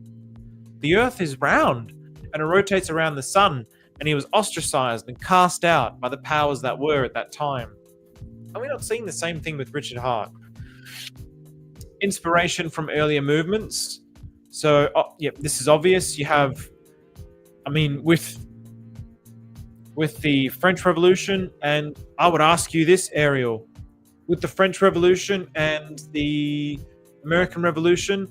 S1: the Earth is round and it rotates around the sun. And he was ostracized and cast out by the powers that were at that time. Are we not seeing the same thing with Richard Hart? Inspiration from earlier movements. So, this is obvious. You have, with the French Revolution, and I would ask you this, Ariel, with the French Revolution and the American Revolution,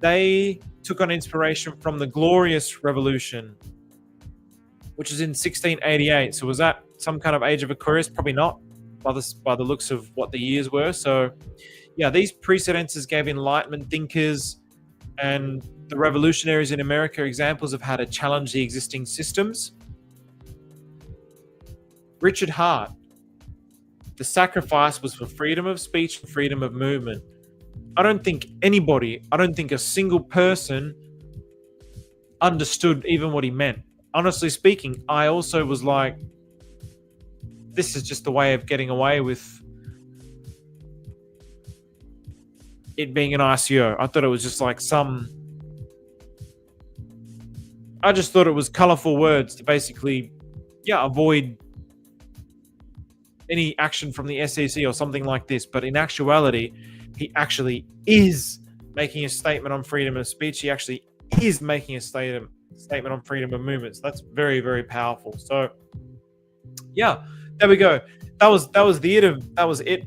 S1: they took on inspiration from the Glorious Revolution, which is in 1688. So was that some kind of Age of Aquarius? Probably not, by the looks of what the years were. So, these precedences gave Enlightenment thinkers and the revolutionaries in America examples of how to challenge the existing systems. Richard Hart, the sacrifice was for freedom of speech and freedom of movement. I don't think a single person understood even what he meant. Honestly speaking, I also was like, this is just a way of getting away with it being an ICO. I thought it was just like I just thought it was colorful words to basically, avoid any action from the SEC or something like this. But in actuality, he actually is making a statement on freedom of speech. He actually is making a statement on freedom of movement. So that's very, very powerful. So, there we go. That was it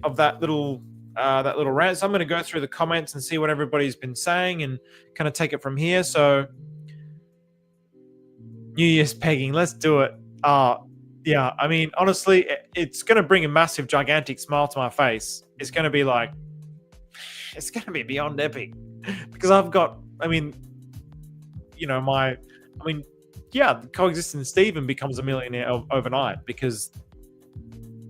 S1: of that little rant. So I'm going to go through the comments and see what everybody's been saying and kind of take it from here. So, New Year's pegging, let's do it. Yeah, I mean, honestly, it's going to bring a massive, gigantic smile to my face. It's going to be like, it's going to be beyond epic because I've got, I mean, I mean, yeah, coexisting Stephen becomes a millionaire overnight because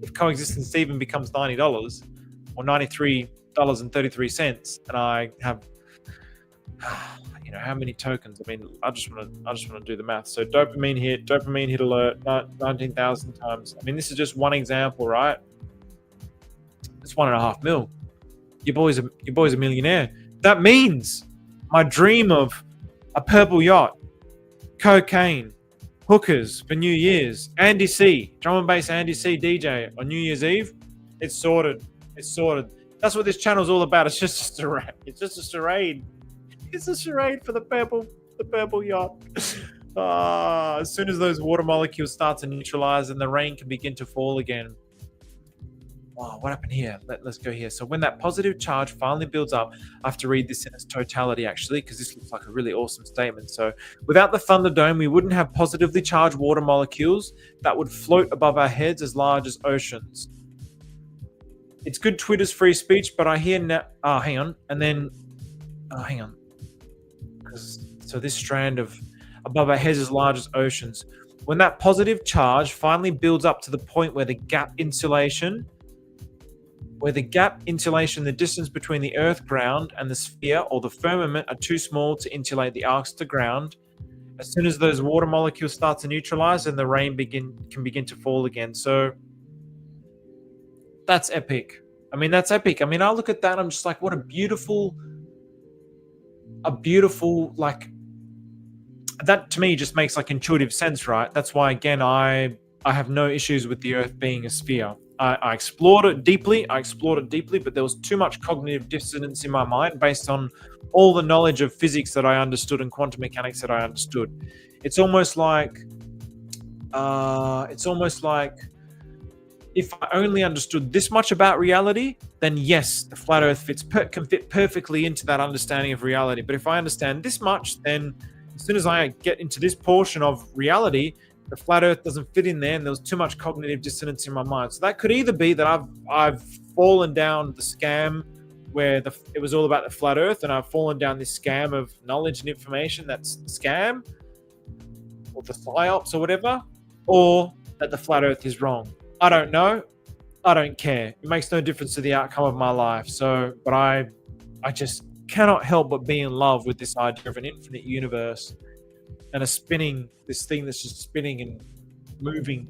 S1: if coexisting Stephen becomes $90 or $93.33, and I have, how many tokens? I mean, I just want to do the math. So dopamine hit alert, 19,000 times. I mean, this is just one example, right? It's 1.5 mil. Your boy's a millionaire. That means my dream of a purple yacht, cocaine, hookers for New Year's, Andy C, drum and bass Andy C DJ on New Year's Eve, it's sorted. It's sorted. That's what this channel's all about. It's just a charade. It's just a charade. It's a charade for the purple yacht. As soon as those water molecules start to neutralize and the rain can begin to fall again. Wow, what happened here? Let's go here. So when that positive charge finally builds up, I have to read this in its totality, actually, because this looks like a really awesome statement. So without the Thunderdome, we wouldn't have positively charged water molecules that would float above our heads as large as oceans. It's good Twitter's free speech, but I hear now... hang on. And then... hang on. So this strand of above our heads as large as oceans. When that positive charge finally builds up to the point where the gap insulation, the distance between the Earth ground and the sphere or the firmament are too small to insulate the arcs to ground. As soon as those water molecules start to neutralize, and the rain can begin to fall again. So that's epic. I mean, that's epic. I mean, I look at that, I'm just like, what a beautiful, like, that to me just makes like intuitive sense, right? That's why, again, I have no issues with the Earth being a sphere. I explored it deeply, but there was too much cognitive dissonance in my mind based on all the knowledge of physics that I understood and quantum mechanics that I understood. It's almost like if I only understood this much about reality, then yes, the flat Earth can fit perfectly into that understanding of reality. But if I understand this much, then as soon as I get into this portion of reality, the flat Earth doesn't fit in there, and there was too much cognitive dissonance in my mind. So that could either be that I've fallen down the scam where it was all about the flat Earth, and I've fallen down this scam of knowledge and information that's the scam, or the psyops or whatever, or that the flat Earth is wrong. I don't know. I don't care. It makes no difference to the outcome of my life. So, but I just cannot help but be in love with this idea of an infinite universe and this thing that's just spinning and moving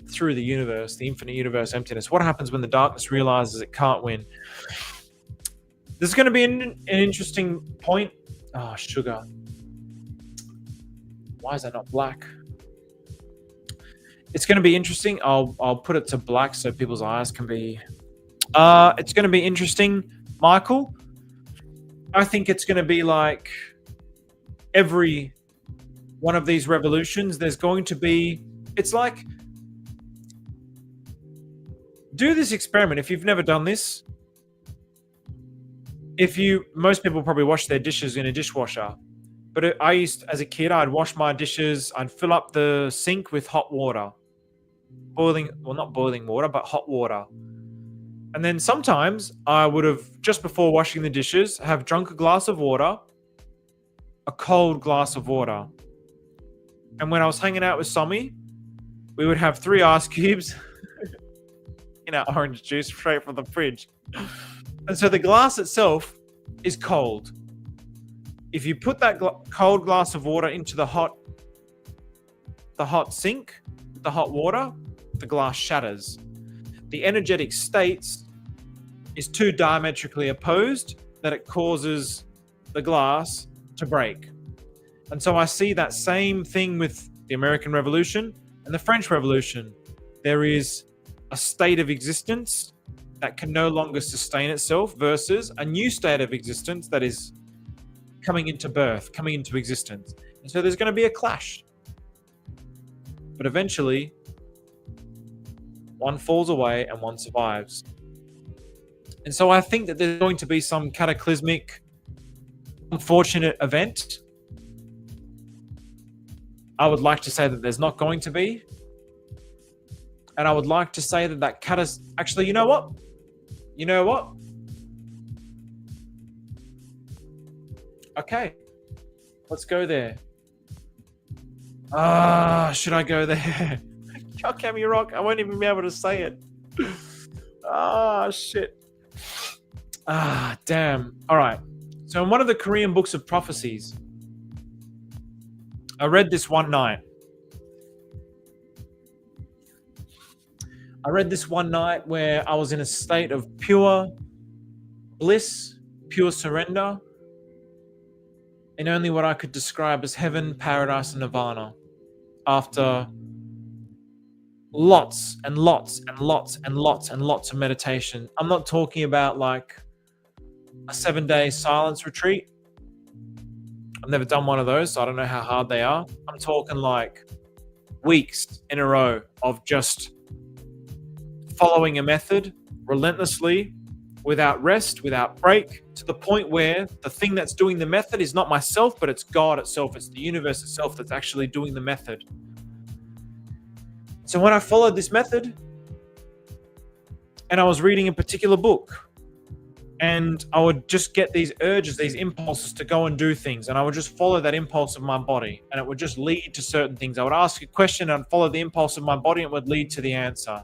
S1: through the universe, the infinite universe emptiness. What happens when the darkness realizes it can't win? This is going to be an interesting point. Oh, sugar. Why is that not black? It's going to be interesting. I'll put it to black so people's eyes can be... it's going to be interesting, Michael. I think it's going to be like every one of these revolutions, there's going to be... It's like... Do this experiment if you've never done this. Most people probably wash their dishes in a dishwasher. But as a kid, I'd wash my dishes. I'd fill up the sink with hot water. Not boiling water, but hot water. And then sometimes I would have, just before washing the dishes, have drunk a glass of water, a cold glass of water. And when I was hanging out with Somi, we would have 3 ice cubes in our orange juice straight from the fridge. And so the glass itself is cold. If you put that cold glass of water into the hot sink, the hot water, the glass shatters. The energetic states is too diametrically opposed that it causes the glass to break. And so I see that same thing with the American Revolution and the French Revolution. There is a state of existence that can no longer sustain itself versus a new state of existence that is coming into birth, coming into existence. And so there's going to be a clash. But eventually, one falls away and one survives. And so I think that there's going to be some cataclysmic, unfortunate event. I would like to say that there's not going to be. And I would like to say that actually, you know what? You know what? Okay, let's go there. Should I go there? Kyokami Rock, I won't even be able to say it. Shit. Damn. All right. So in one of the Korean books of prophecies, I read this one night. Where I was in a state of pure bliss, pure surrender, in only what I could describe as heaven, paradise, and nirvana, after lots and lots and lots and lots and lots of meditation. I'm not talking about like a 7-day silence retreat. I've never done one of those, so I don't know how hard they are. I'm talking like weeks in a row of just following a method relentlessly, without rest, without break, to the point where the thing that's doing the method is not myself, but it's God itself. It's the universe itself that's actually doing the method. So when I followed this method, and I was reading a particular book, and I would just get these urges, these impulses to go and do things, and I would just follow that impulse of my body, and it would just lead to certain things. I would ask a question and I'd follow the impulse of my body, and it would lead to the answer.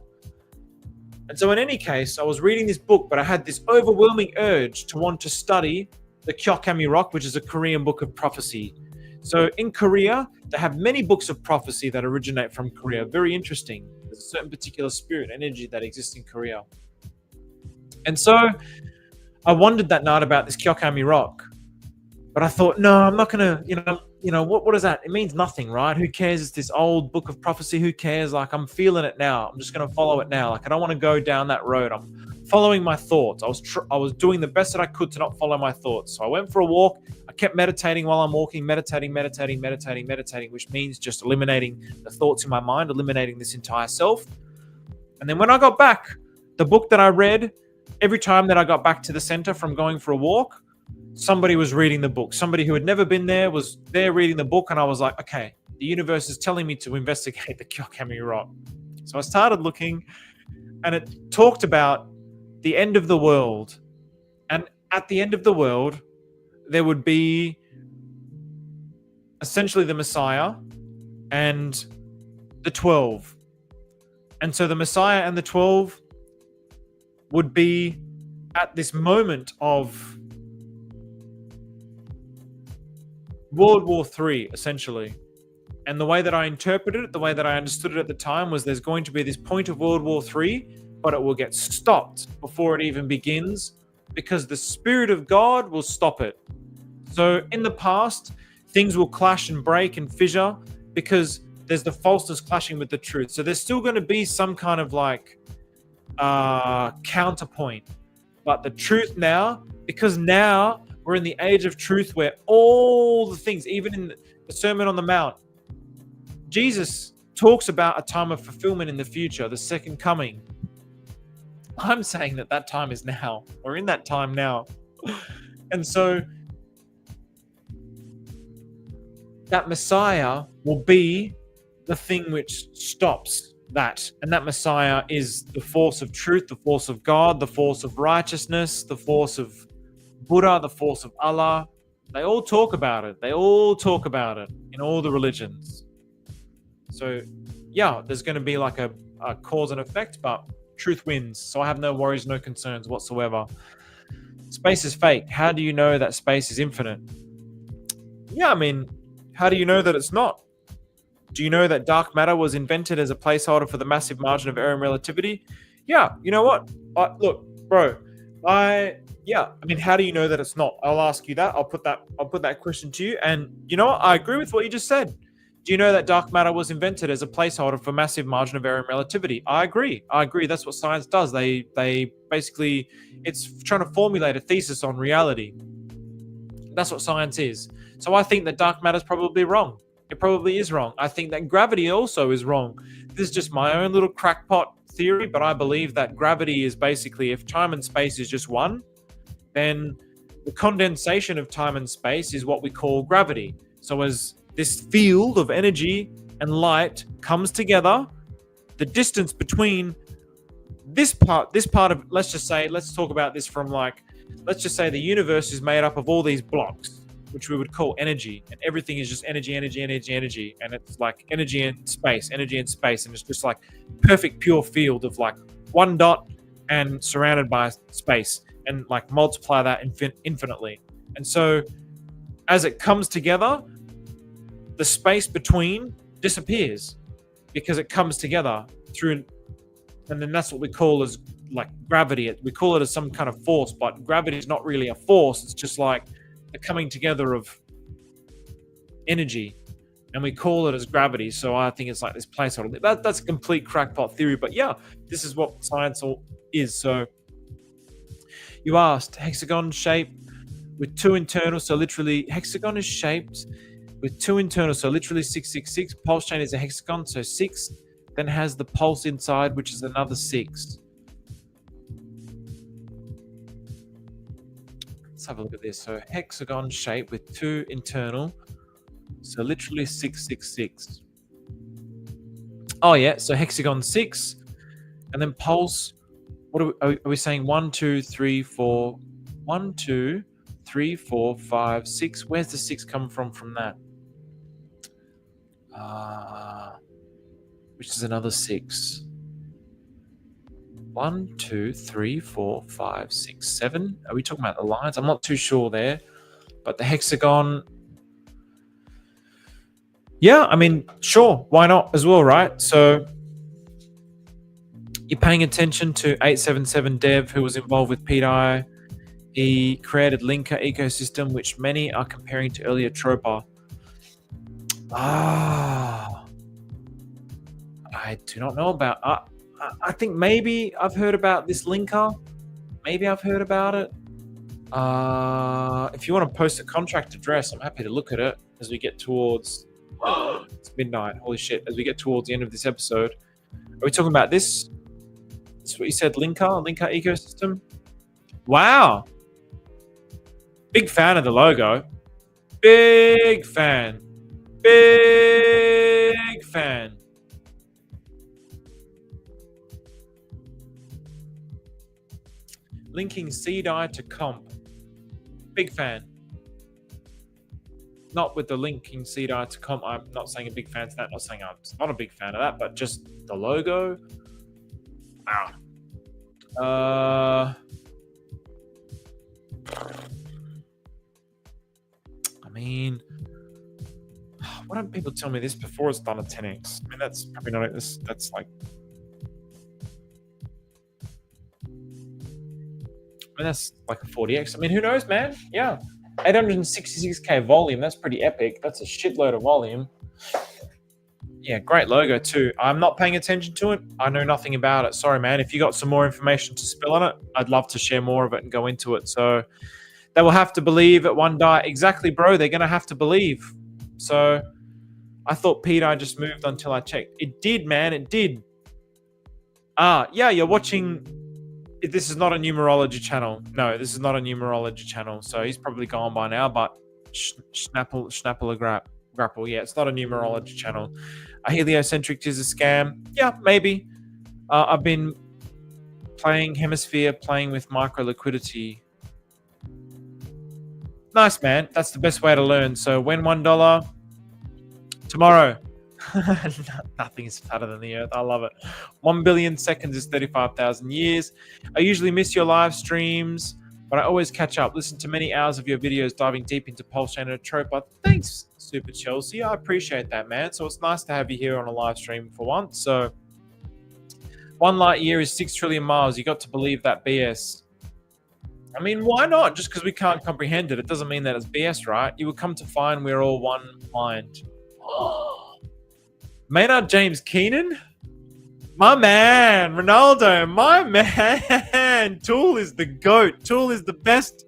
S1: And so in any case, I was reading this book, but I had this overwhelming urge to want to study the Kyokami Rock, which is a Korean book of prophecy. So in Korea, they have many books of prophecy that originate from Korea. Very interesting. There's a certain particular spirit, energy that exists in Korea. And so I wondered that night about this Kyokami Rock. But I thought, no, I'm not going to, what is that? It means nothing, right? Who cares? It's this old book of prophecy. Who cares? Like, I'm feeling it now. I'm just going to follow it now. Like, I don't want to go down that road. I'm following my thoughts. I was doing the best that I could to not follow my thoughts. So I went for a walk. I kept meditating while I'm walking, meditating, which means just eliminating the thoughts in my mind, eliminating this entire self. And then when I got back, the book that I read, every time that I got back to the center from going for a walk, somebody was reading the book. Somebody who had never been there was there reading the book. And I was like, okay, the universe is telling me to investigate the Kyokami Rock. So I started looking, and it talked about the end of the world. And at the end of the world, there would be essentially the Messiah and the 12. And so the Messiah and the 12 would be at this moment of World War III, essentially. And the way that I interpreted it, the way that I understood it at the time, was there's going to be this point of World War III, but it will get stopped before it even begins, because the Spirit of God will stop it. So in the past, things will clash and break and fissure because there's the falseness clashing with the truth. So there's still going to be some kind of like counterpoint. But the truth now, because now we're in the age of truth where all the things, even in the Sermon on the Mount, Jesus talks about a time of fulfillment in the future, the second coming. I'm saying that time is now. We're in that time now. And so that Messiah will be the thing which stops that. And that Messiah is the force of truth, the force of God, the force of righteousness, the force of Buddha, the force of Allah. They all talk about it. They all talk about it in all the religions. So yeah, there's going to be like a cause and effect, but truth wins. So I have no worries, no concerns whatsoever. Space is fake. How do you know that space is infinite? Yeah, I mean, how do you know that it's not? Do you know that dark matter was invented as a placeholder for the massive margin of error in relativity? Yeah, you know what? Look, bro, I mean, how do you know that it's not? I'll ask you that. I'll put that question to you. And you know what? I agree with what you just said. Do you know that dark matter was invented as a placeholder for massive margin of error in relativity? I agree. That's what science does. They basically, it's trying to formulate a thesis on reality. That's what science is. So I think that dark matter is probably wrong. It probably is wrong. I think that gravity also is wrong. This is just my own little crackpot theory, but I believe that gravity is basically, if time and space is just one, then the condensation of time and space is what we call gravity. So as this field of energy and light comes together, the distance between this part of, let's talk about this from like, let's just say the universe is made up of all these blocks, which we would call energy, and everything is just energy, and it's like energy and space, and it's just like perfect pure field of like one dot and surrounded by space, and like multiply that infinitely. And so as it comes together, the space between disappears because it comes together through, and then that's what we call as like gravity. We call it as some kind of force, but gravity is not really a force. It's just like the coming together of energy, and we call it as gravity. So I think it's like this placeholder. That's a complete crackpot theory, but yeah, this is what science all is. So you asked, hexagon shape with two internals, so literally hexagon is shaped with two internals, so literally 666. Pulsechain is a hexagon, so 6, then has the pulse inside, which is another 6. Let's have a look at this. So hexagon shape with two internal, so literally 666. Oh yeah, so hexagon 6, and then pulse. What are we saying? 1, 2, 3, 4. 1, 2, 3, 4, 5, 6. Where's the 6 come from that? Which is another 6. 1, 2, 3, 4, 5, 6, 7. Are we talking about the lines? I'm not too sure there, but the hexagon. Yeah, I mean, sure, why not as well, right? So you're paying attention to 877 Dev, who was involved with pDAI. He created Linker ecosystem, which many are comparing to earlier Atropa. I do not know about. I think maybe I've heard about this Linker. Maybe I've heard about it. If you want to post a contract address, I'm happy to look at it as we get towards. It's midnight. Holy shit! As we get towards the end of this episode, are we talking about this? This is what you said, Linker ecosystem. Wow. Big fan of the logo. Big fan. Big fan. Linking CDAI to comp. Big fan. Not with the linking CDAI to comp. I'm not saying a big fan to that. Not saying I'm not a big fan of that, but just the logo. Wow. I mean, why don't people tell me this before it's done at 10x? I mean, that's probably not this. That's like, I mean, that's like a 40x. I mean, who knows, man? Yeah, 866k volume. That's pretty epic. That's a shitload of volume. Yeah, great logo too. I'm not paying attention to it. I know nothing about it. Sorry, man. If you got some more information to spill on it, I'd love to share more of it and go into it. So they will have to believe at one DAI. Exactly, bro. They're going to have to believe. So I thought pDAI just moved until I checked. It did, man. It did. Yeah, you're watching. This is not a numerology channel. No, this is not a numerology channel. So he's probably gone by now, but Schnapple grapple. Yeah, it's not a numerology channel. A heliocentric is a scam. Yeah, maybe. I've been playing Hemisphere, playing with micro liquidity. Nice, man. That's the best way to learn. So when $1 tomorrow. Nothing is fatter than the earth. I love it. 1 billion seconds is 35,000 years. I usually miss your live streams, but I always catch up. Listen to many hours of your videos diving deep into Pulsechain and Atropa. Thanks, Super Chelsea. I appreciate that, man. So it's nice to have you here on a live stream for once. So 1 light year is 6 trillion miles. You got to believe that BS. I mean, why not? Just because we can't comprehend it, it doesn't mean that it's BS, right? You will come to find we're all one mind. Maynard James Keenan? My man, Ronaldo, my man. Tool is the GOAT. Tool is the best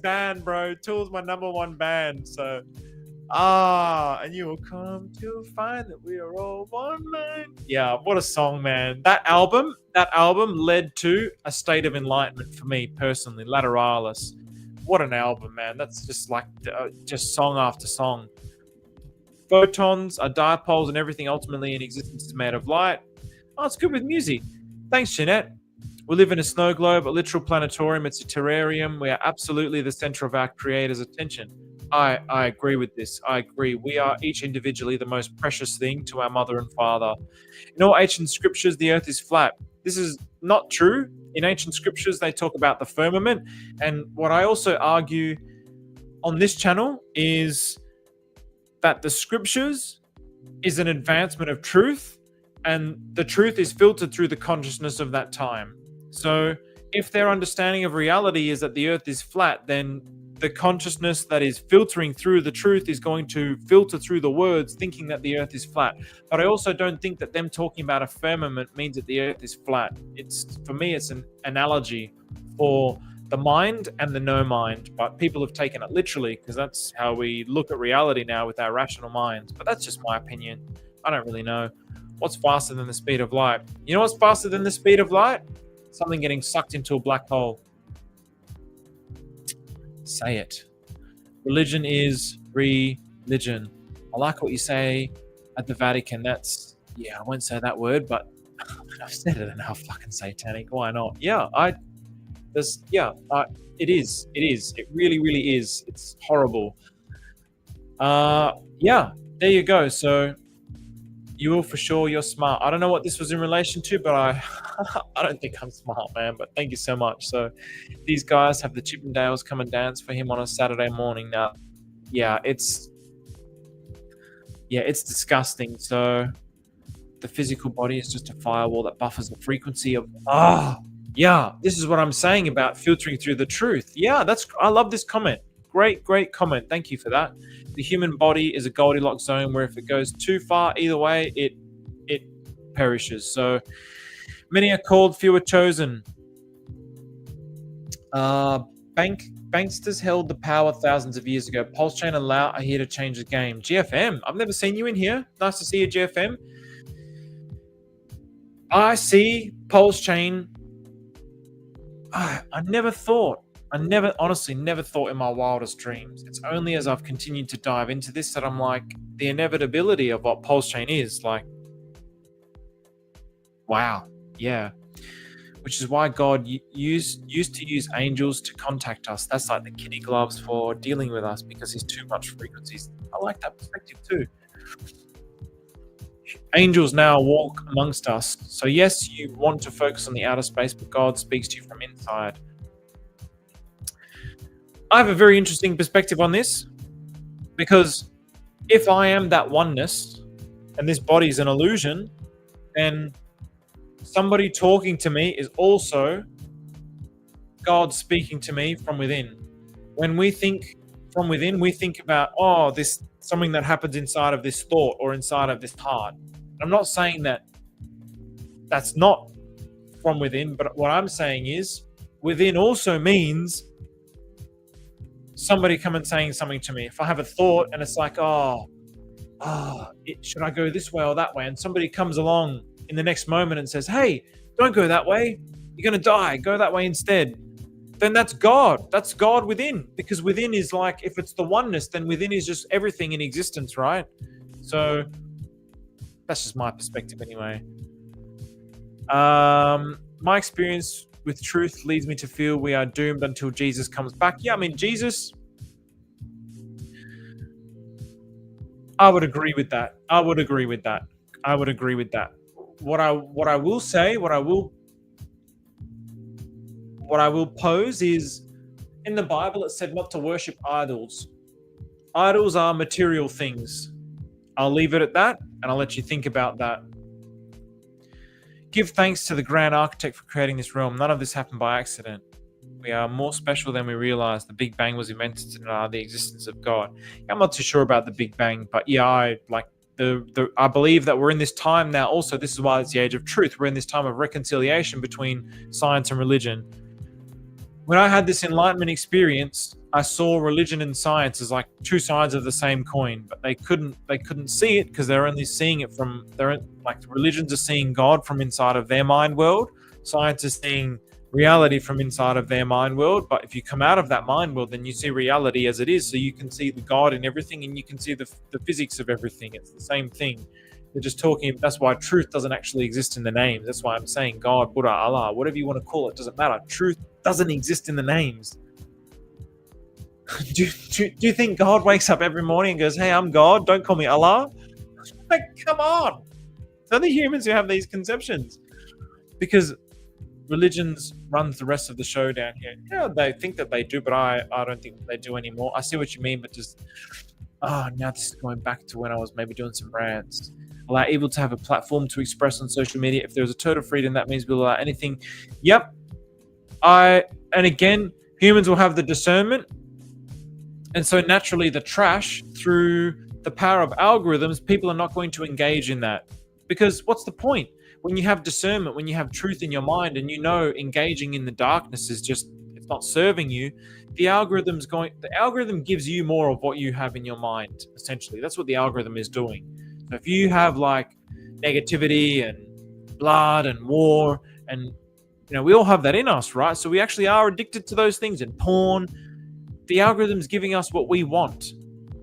S1: band, bro. Tool's my #1 band. So, and you will come to find that we are all one man. Yeah, what a song, man. That album led to a state of enlightenment for me personally, Lateralis. What an album, man. That's just like, just song after song. photons are dipoles and everything ultimately in existence is made of light. Oh, it's good with music. Thanks, Jeanette. We live in a snow globe, a literal planetarium. It's a terrarium. We are absolutely the center of our creator's attention. I agree with this. I agree. We are each individually the most precious thing to our mother and father. In all ancient scriptures, the earth is flat. This is not true. In ancient scriptures, they talk about the firmament. And what I also argue on this channel is that the scriptures is an advancement of truth, and the truth is filtered through the consciousness of that time. So if their understanding of reality is that the earth is flat, then the consciousness that is filtering through the truth is going to filter through the words thinking that the earth is flat. But I also don't think that them talking about a firmament means that the earth is flat. For me, it's an analogy for the mind and the no mind, but people have taken it literally because that's how we look at reality now with our rational minds. But that's just my opinion. I don't really know. What's faster than the speed of light? You know what's faster than the speed of light? Something getting sucked into a black hole. Say it. Religion is religion. I like what you say at the Vatican. I won't say that word, but I've said it enough. Fucking satanic. Why not? It is. It really, really is. It's horrible. There you go. So you will for sure. You're smart. I don't know what this was in relation to, but I don't think I'm smart, man. But thank you so much. So these guys have the Chippendales come and dance for him on a Saturday morning. Now, it's disgusting. So the physical body is just a firewall that buffers the frequency of. This is what I'm saying about filtering through the truth. I love this comment. Great comment. Thank you for that. The human body is a Goldilocks zone where if it goes too far either way, it perishes. So many are called, few are chosen. Banksters held the power thousands of years ago. Pulsechain and Lau are here to change the game. GFM, I've never seen you in here. Nice to see you, GFM. I see Pulsechain. I honestly never thought in my wildest dreams. It's only as I've continued to dive into this that I'm like, the inevitability of what Pulsechain is. Like, wow. Yeah. Which is why God used to use angels to contact us. That's like the kitty gloves for dealing with us because he's too much frequencies. I like that perspective too. Angels now walk amongst us. So yes, you want to focus on the outer space, but God speaks to you from inside. I have a very interesting perspective on this because if I am that oneness and this body is an illusion, then somebody talking to me is also God speaking to me from within. When we think from within, we think about, this something that happens inside of this thought or inside of this heart. I'm not saying that that's not from within, but what I'm saying is within also means somebody come and saying something to me. If I have a thought and it's like, should I go this way or that way? And somebody comes along in the next moment and says, hey, don't go that way. You're going to die. Go that way instead. Then that's God. That's God within. Because within is like, if it's the oneness, then within is just everything in existence, right? So that's just my perspective anyway. My experience with truth leads me to feel we are doomed until Jesus comes back. Yeah, I mean, Jesus, I would agree with that. What I will pose is, in the Bible it said not to worship idols. Idols are material things. I'll leave it at that, and I'll let you think about that. Give thanks to the grand architect for creating this realm. None of this happened by accident. We are more special than we realize. The Big Bang was invented to deny the existence of God. I'm not too sure about the Big Bang, but I believe that we're in this time now. Also, this is why it's the age of truth. We're in this time of reconciliation between science and religion. When I had this enlightenment experience, I saw religion and science as like two sides of the same coin, but they couldn't see it because they're only seeing it from religions are seeing God from inside of their mind world. Science is seeing reality from inside of their mind world. But if you come out of that mind world, then you see reality as it is. So you can see the God in everything, and you can see the physics of everything. It's the same thing. They're just talking. That's why truth doesn't actually exist in the names. That's why I'm saying God, Buddha, Allah, whatever you want to call it, doesn't matter. Truth doesn't exist in the names. do you think God wakes up every morning and goes, "Hey, I'm God, don't call me Allah"? Like, come on. It's only humans who have these conceptions, because religions runs the rest of the show down here. Yeah, they think that they do, but I don't think they do anymore. I see what you mean, but just now this is going back to when I was maybe doing some rants. Allow evil to have a platform to express on social media. If there's a total freedom, that means we'll allow anything. Yep. And again, humans will have the discernment, and so naturally the trash, through the power of algorithms, people are not going to engage in that, because what's the point? When you have discernment, when you have truth in your mind, and you know engaging in the darkness is just, it's not serving you, the algorithm gives you more of what you have in your mind, essentially. That's what the algorithm is doing. So if you have like negativity and blood and war, and we all have that in us, right? So we actually are addicted to those things, and porn. The algorithm's giving us what we want.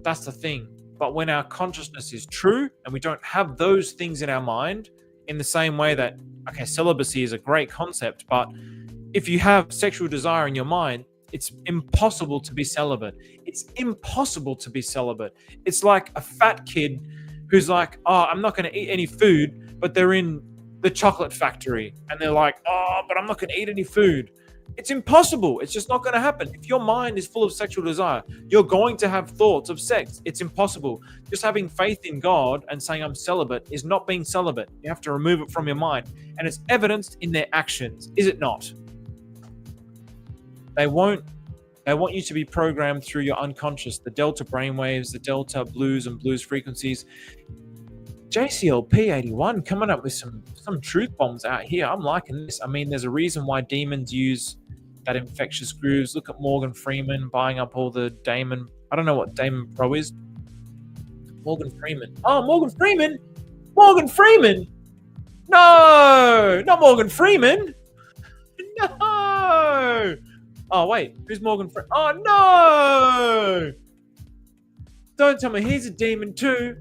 S1: That's the thing. But when our consciousness is true and we don't have those things in our mind, in the same way that, okay, celibacy is a great concept, but if you have sexual desire in your mind, it's impossible to be celibate. It's impossible to be celibate. It's like a fat kid who's like, I'm not going to eat any food, but they're in the chocolate factory and they're like, but I'm not going to eat any food. It's impossible. It's just not going to happen. If your mind is full of sexual desire, you're going to have thoughts of sex. It's impossible. Just having faith in God and saying I'm celibate is not being celibate. You have to remove it from your mind. And it's evidenced in their actions, is it not? They want you to be programmed through your unconscious, the delta brainwaves, the delta blues and blues frequencies. JCLP81 coming up with some truth bombs out here. I'm liking this. I mean, there's a reason why demons use that infectious grooves. Look at Morgan Freeman buying up all the Damon. I don't know what Damon Pro is. Morgan Freeman. Oh, Morgan Freeman. Morgan Freeman. No, not Morgan Freeman. No. Oh, wait. Who's Morgan Freeman? Oh, no. Don't tell me he's a demon too.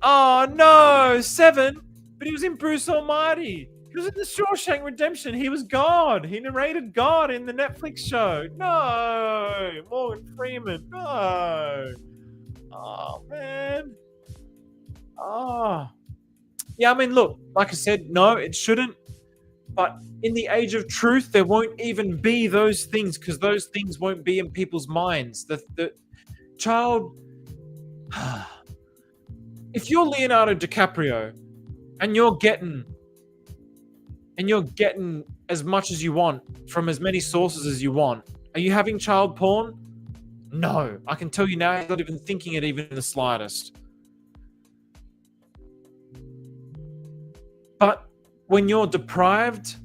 S1: Oh, no. 7. But he was in Bruce Almighty. He was in the Shawshank Redemption. He was God. He narrated God in the Netflix show. No. Morgan Freeman. No. Oh, man. Oh. Yeah, I mean, look, like I said, no, it shouldn't. But in the age of truth, there won't even be those things, because those things won't be in people's minds. The child... If you're Leonardo DiCaprio and you're getting as much as you want from as many sources as you want, are you having child porn? No. I can tell you now, he's not even thinking it even in the slightest. But when you're deprived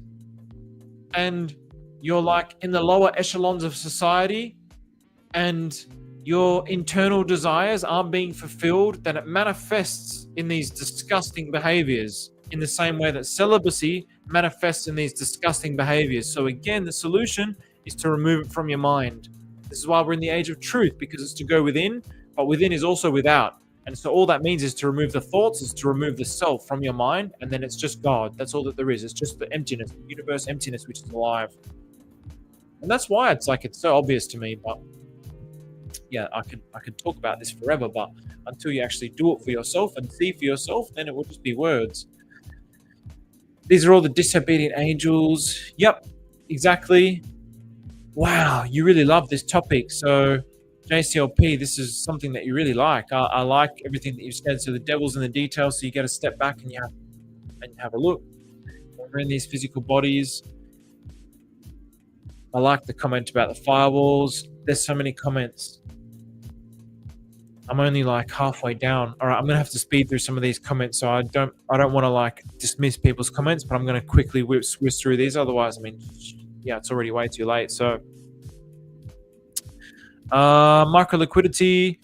S1: and you're like in the lower echelons of society and your internal desires aren't being fulfilled, then it manifests in these disgusting behaviors, in the same way that celibacy manifests in these disgusting behaviors. So again, the solution is to remove it from your mind. This is why we're in the age of truth, because it's to go within, but within is also without. And so all that means is to remove the thoughts, is to remove the self from your mind, and then it's just God. That's all that there is. It's just the emptiness, the universe emptiness, which is alive. And that's why it's so obvious to me, but yeah, I could talk about this forever, but until you actually do it for yourself and see for yourself, then it will just be words. These are all the disobedient angels. Yep, exactly. Wow, you really love this topic. So JCLP, this is something that you really like. I like everything that you've said. So the devil's in the details, so you get to step back and you have a look. We're in these physical bodies. I like the comment about the firewalls. There's so many comments. I'm only like halfway down. All right, I'm gonna have to speed through some of these comments, so I don't want to like dismiss people's comments, but I'm gonna quickly whiz through these. Otherwise, I mean, yeah, it's already way too late. So, micro liquidity.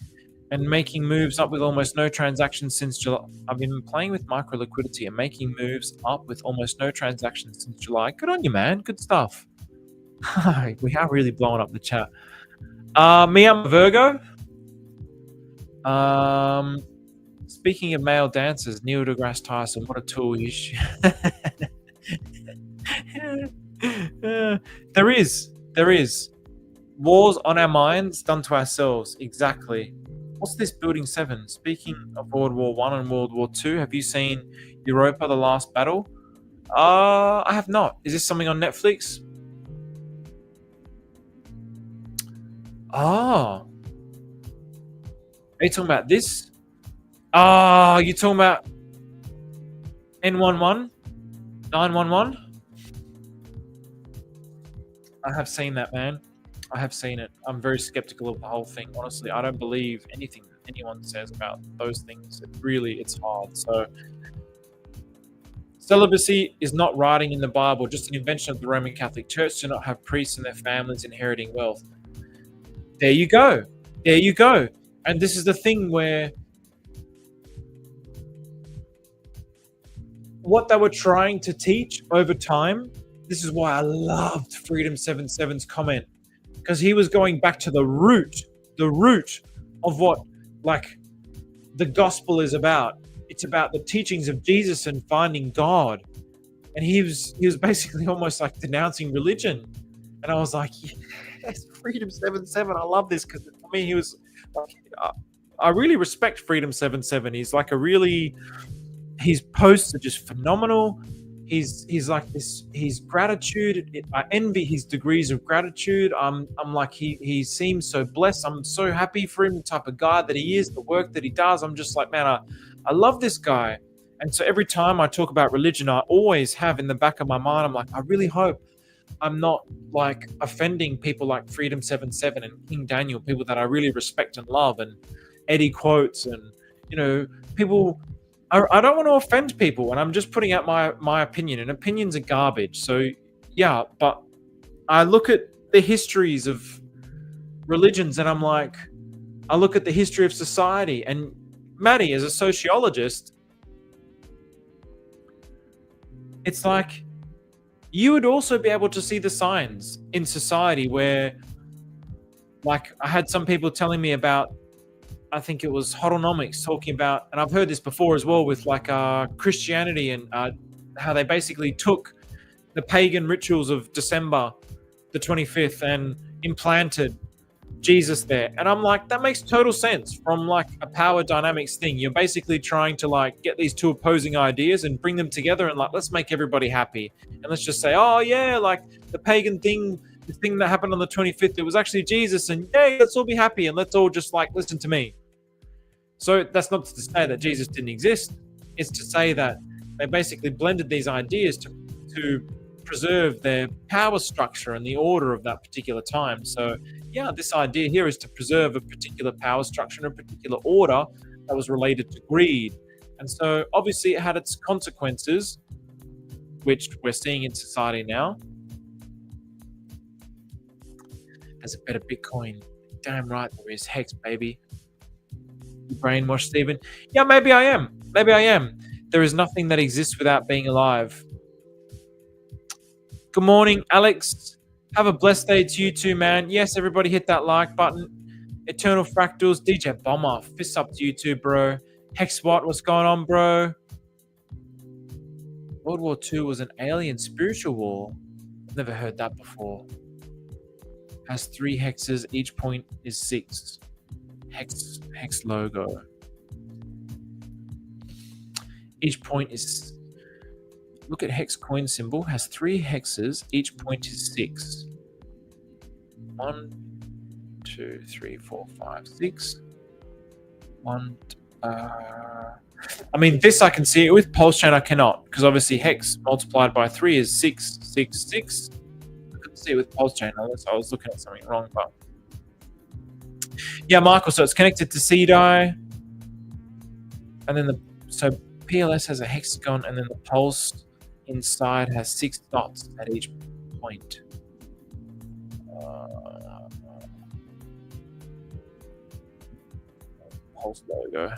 S1: and making moves up with almost no transactions since July. I've been playing with micro liquidity and making moves up with almost no transactions since July. Good on you, man. Good stuff. We are really blowing up the chat. Me, I'm a Virgo. Speaking of male dancers, Neil deGrasse Tyson, what a tool he is. There is. Wars on our minds, done to ourselves. Exactly. What's this Building 7? Speaking of World War I and World War II, have you seen Europa, The Last Battle? I have not. Is this something on Netflix? Oh. Are you talking about this? Oh, you're talking about N11? 911? I have seen that, man. I have seen it. I'm very skeptical of the whole thing. Honestly, I don't believe anything that anyone says about those things. It's hard. So, celibacy is not writing in the Bible, just an invention of the Roman Catholic Church to not have priests and their families inheriting wealth. There you go. There you go. And this is the thing where what they were trying to teach over time, this is why I loved Freedom 77's comment, because he was going back to the root of what like the gospel is about. It's about the teachings of Jesus and finding God. And he was basically almost like denouncing religion. And I was like, yes, Freedom 77. I love this, because for me, he was like, I really respect Freedom 77. He's like his posts are just phenomenal. He's like this. His gratitude. I envy his degrees of gratitude. I'm like he seems so blessed. I'm so happy for him, the type of guy that he is, the work that he does. I'm just like, man, I love this guy. And so every time I talk about religion, I always have in the back of my mind, I'm like, I really hope I'm not like offending people like Freedom 77 and King Daniel, people that I really respect and love, and Eddie Quotes, and people. I don't want to offend people, and I'm just putting out my opinion, and opinions are garbage. So yeah, but I look at the histories of religions, and I'm like, I look at the history of society, and Maddie, as a sociologist, it's like you would also be able to see the signs in society where, like, I had some people telling me about, I think it was Hotonomics, talking about, and I've heard this before as well, with like Christianity and how they basically took the pagan rituals of December the 25th and implanted Jesus there. And I'm like, that makes total sense from like a power dynamics thing. You're basically trying to like get these two opposing ideas and bring them together and like, let's make everybody happy. And let's just say, oh yeah, like the pagan thing, the thing that happened on the 25th, it was actually Jesus, and yay, let's all be happy and let's all just like listen to me. So that's not to say that Jesus didn't exist. It's to say that they basically blended these ideas to preserve their power structure and the order of that particular time. So yeah, this idea here is to preserve a particular power structure and a particular order that was related to greed. And so obviously it had its consequences, which we're seeing in society now. There's a better Bitcoin. Damn right there is. Hex, baby. You brainwashed, Stephen. Yeah, maybe I am. There is nothing that exists without being alive. Good morning, Alex. Have a blessed day to you too, man. Yes, everybody hit that like button. Eternal Fractals, DJ Bomber, fists up to you too, bro. Hex Watt, what's going on, bro? World War II was an alien spiritual war. I've never heard that before. Has 3 hexes, each point is 6. Hex logo. Each point is, look at hex coin symbol, has 3 hexes, each point is 6. 1, 2, 3, 4, 5, 6. I mean, this I can see it with. Pulsechain I cannot, because obviously hex multiplied by 3 is 6, 6, 6. I couldn't see it with Pulsechain unless I was looking at something wrong, but yeah, Michael, so it's connected to CDAI, and then so PLS has a hexagon, and then the pulse inside has 6 dots at each point. Pulse logo.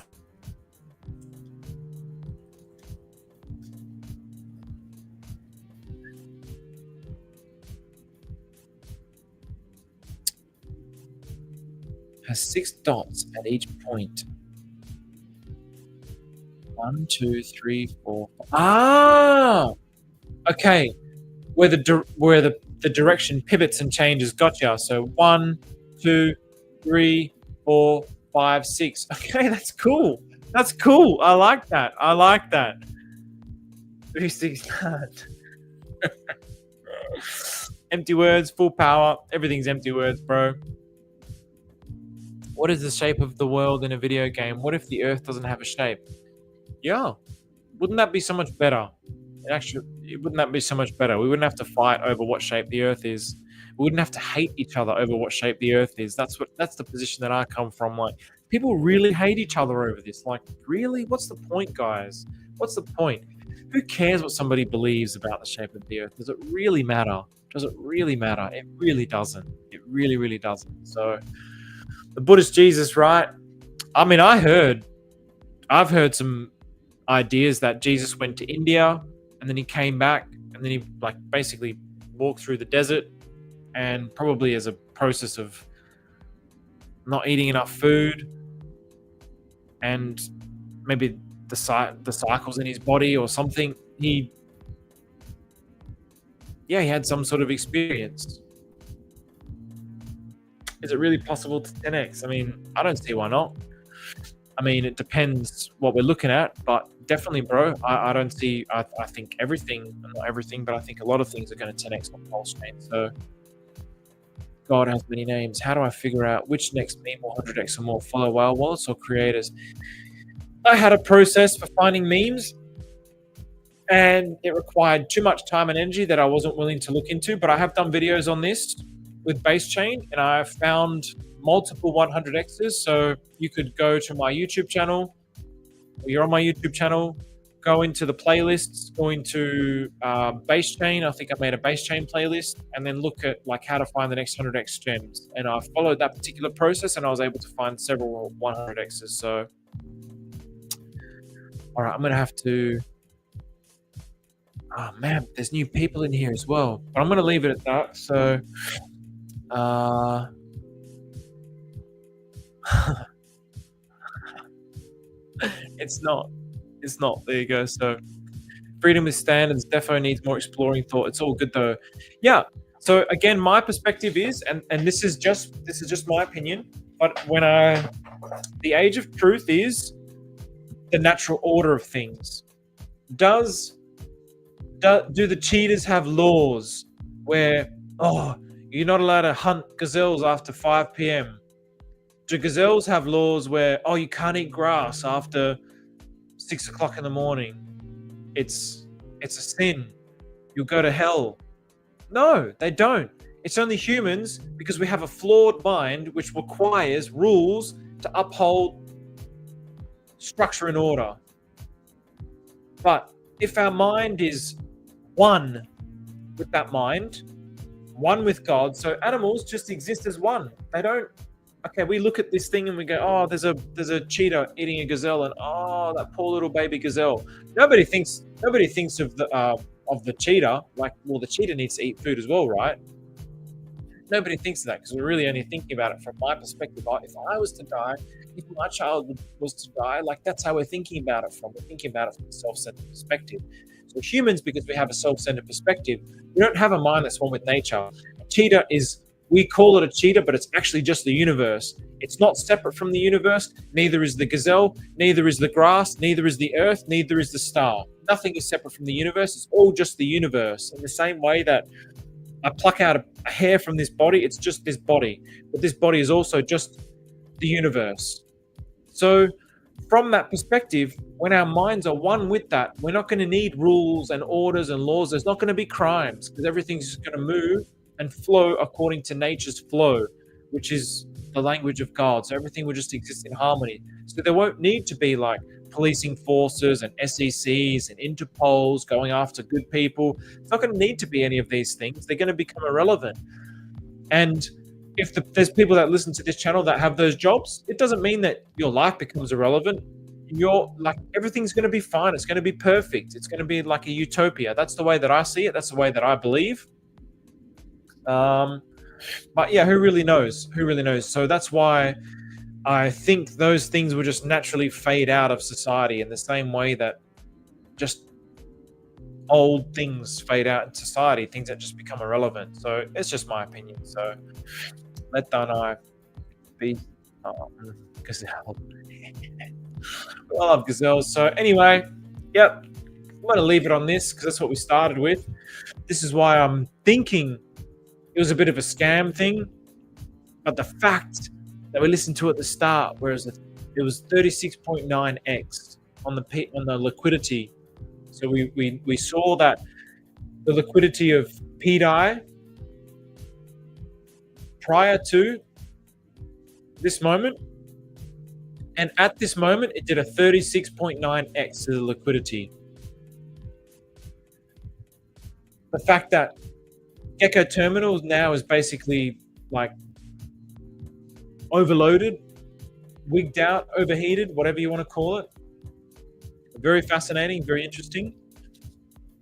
S1: Has 6 dots at each point. 1, 2, 3, 4. Ah, okay. Where the direction pivots and changes. Gotcha. So 1, 2, 3, 4, 5, 6. Okay, that's cool. That's cool. I like that. 3, 6, 9. Empty words, full power. Everything's empty words, bro. What is the shape of the world in a video game? What if the Earth doesn't have a shape? Yeah. Wouldn't that be so much better? Wouldn't that be so much better? We wouldn't have to fight over what shape the Earth is. We wouldn't have to hate each other over what shape the Earth is. That's the position that I come from. Like, people really hate each other over this. Like, really? What's the point, guys? What's the point? Who cares what somebody believes about the shape of the Earth? Does it really matter? Does it really matter? It really doesn't. It really, really doesn't. So, the Buddhist Jesus, right? I mean, I've heard some ideas that Jesus went to India and then he came back and then he like basically walked through the desert, and probably as a process of not eating enough food and maybe the cycles in his body or something, he had some sort of experience. Is it really possible to 10x? I mean, I don't see why not. I mean, it depends what we're looking at, but definitely, bro, I don't see, I think everything, not everything, but I think a lot of things are going to 10x on Pulsechain. So, God has many names. How do I figure out which next meme or 100x or more follow whale wallets or creators? I had a process for finding memes, and it required too much time and energy that I wasn't willing to look into, but I have done videos on this with base chain, and I found multiple 100x's. So you could go to my YouTube channel, or you're on my YouTube channel, go into the playlists, go into base chain. I think I made a base chain playlist, and then look at like how to find the next 100x gems. And I followed that particular process, and I was able to find several 100x's. So, all right, I'm gonna have to. Oh man, there's new people in here as well, but I'm gonna leave it at that. So. It's not. There you go. So, freedom with standards definitely needs more exploring thought. It's all good though. Yeah. So again, my perspective is, and this is just my opinion, but the age of truth is the natural order of things. Do the cheaters have laws where you're not allowed to hunt gazelles after 5 p.m.? Do gazelles have laws where, you can't eat grass after 6 o'clock in the morning? It's a sin. You'll go to hell. No, they don't. It's only humans, because we have a flawed mind which requires rules to uphold structure and order. But if our mind is one with that mind, one with God, so animals just exist as one. They don't. Okay, we look at this thing and we go, there's a cheetah eating a gazelle, and that poor little baby gazelle. Nobody thinks of the cheetah like, well, the cheetah needs to eat food as well, right? Nobody thinks of that, because we're really only thinking about it from my perspective. If I was to die, if my child was to die, like, that's how we're thinking about it from. We're thinking about it from a self-centered perspective. So humans, because we have a self-centered perspective, we don't have a mind that's one with nature. A cheetah we call it a cheetah, but it's actually just the universe. It's not separate from the universe. Neither is the gazelle, neither is the grass, neither is the earth, neither is the star. Nothing is separate from the universe. It's all just the universe. In the same way that I pluck out a hair from this body, it's just this body. But this body is also just the universe. So from that perspective, when our minds are one with that, we're not going to need rules and orders and laws. There's not going to be crimes, because everything's just going to move and flow according to nature's flow, which is the language of God. So everything will just exist in harmony. So there won't need to be like policing forces and SECs and Interpols going after good people. It's not going to need to be any of these things. They're going to become irrelevant. And if there's people that listen to this channel that have those jobs, it doesn't mean that your life becomes irrelevant. You're like, everything's going to be fine. It's going to be perfect. It's going to be like a utopia. That's the way that I see it. That's the way that I believe. But yeah, who really knows? Who really knows? So that's why I think those things will just naturally fade out of society in the same way that just old things fade out in society, things that just become irrelevant. So it's just my opinion. So let DAI be gazelle. I love gazelles. So anyway, yep, I'm going to leave it on this because that's what we started with. This is why I'm thinking it was a bit of a scam thing, but the fact that we listened to at the start, whereas it was 36.9x on the liquidity. So we saw that the liquidity of pDAI prior to this moment, and at this moment it did a 36.9x to the liquidity. The fact that Gecko Terminal now is basically like overloaded, wigged out, overheated, whatever you want to call it. Very fascinating, very interesting.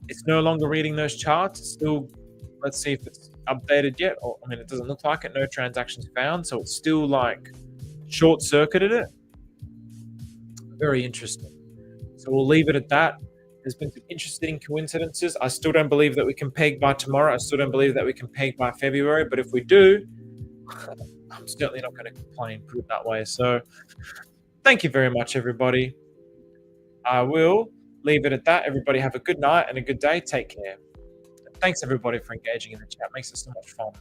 S1: It's no longer reading those charts. It's still, let's see if it's updated yet. Or, I mean, it doesn't look like it. No transactions found. So it's still like short-circuited it. Very interesting. So we'll leave it at that. There's been some interesting coincidences. I still don't believe that we can peg by tomorrow. I still don't believe that we can peg by February. But if we do, I'm certainly not going to complain, put it that way. So thank you very much, everybody. I will leave it at that. Everybody have a good night and a good day. Take care. Thanks, everybody, for engaging in the chat. Makes it so much fun.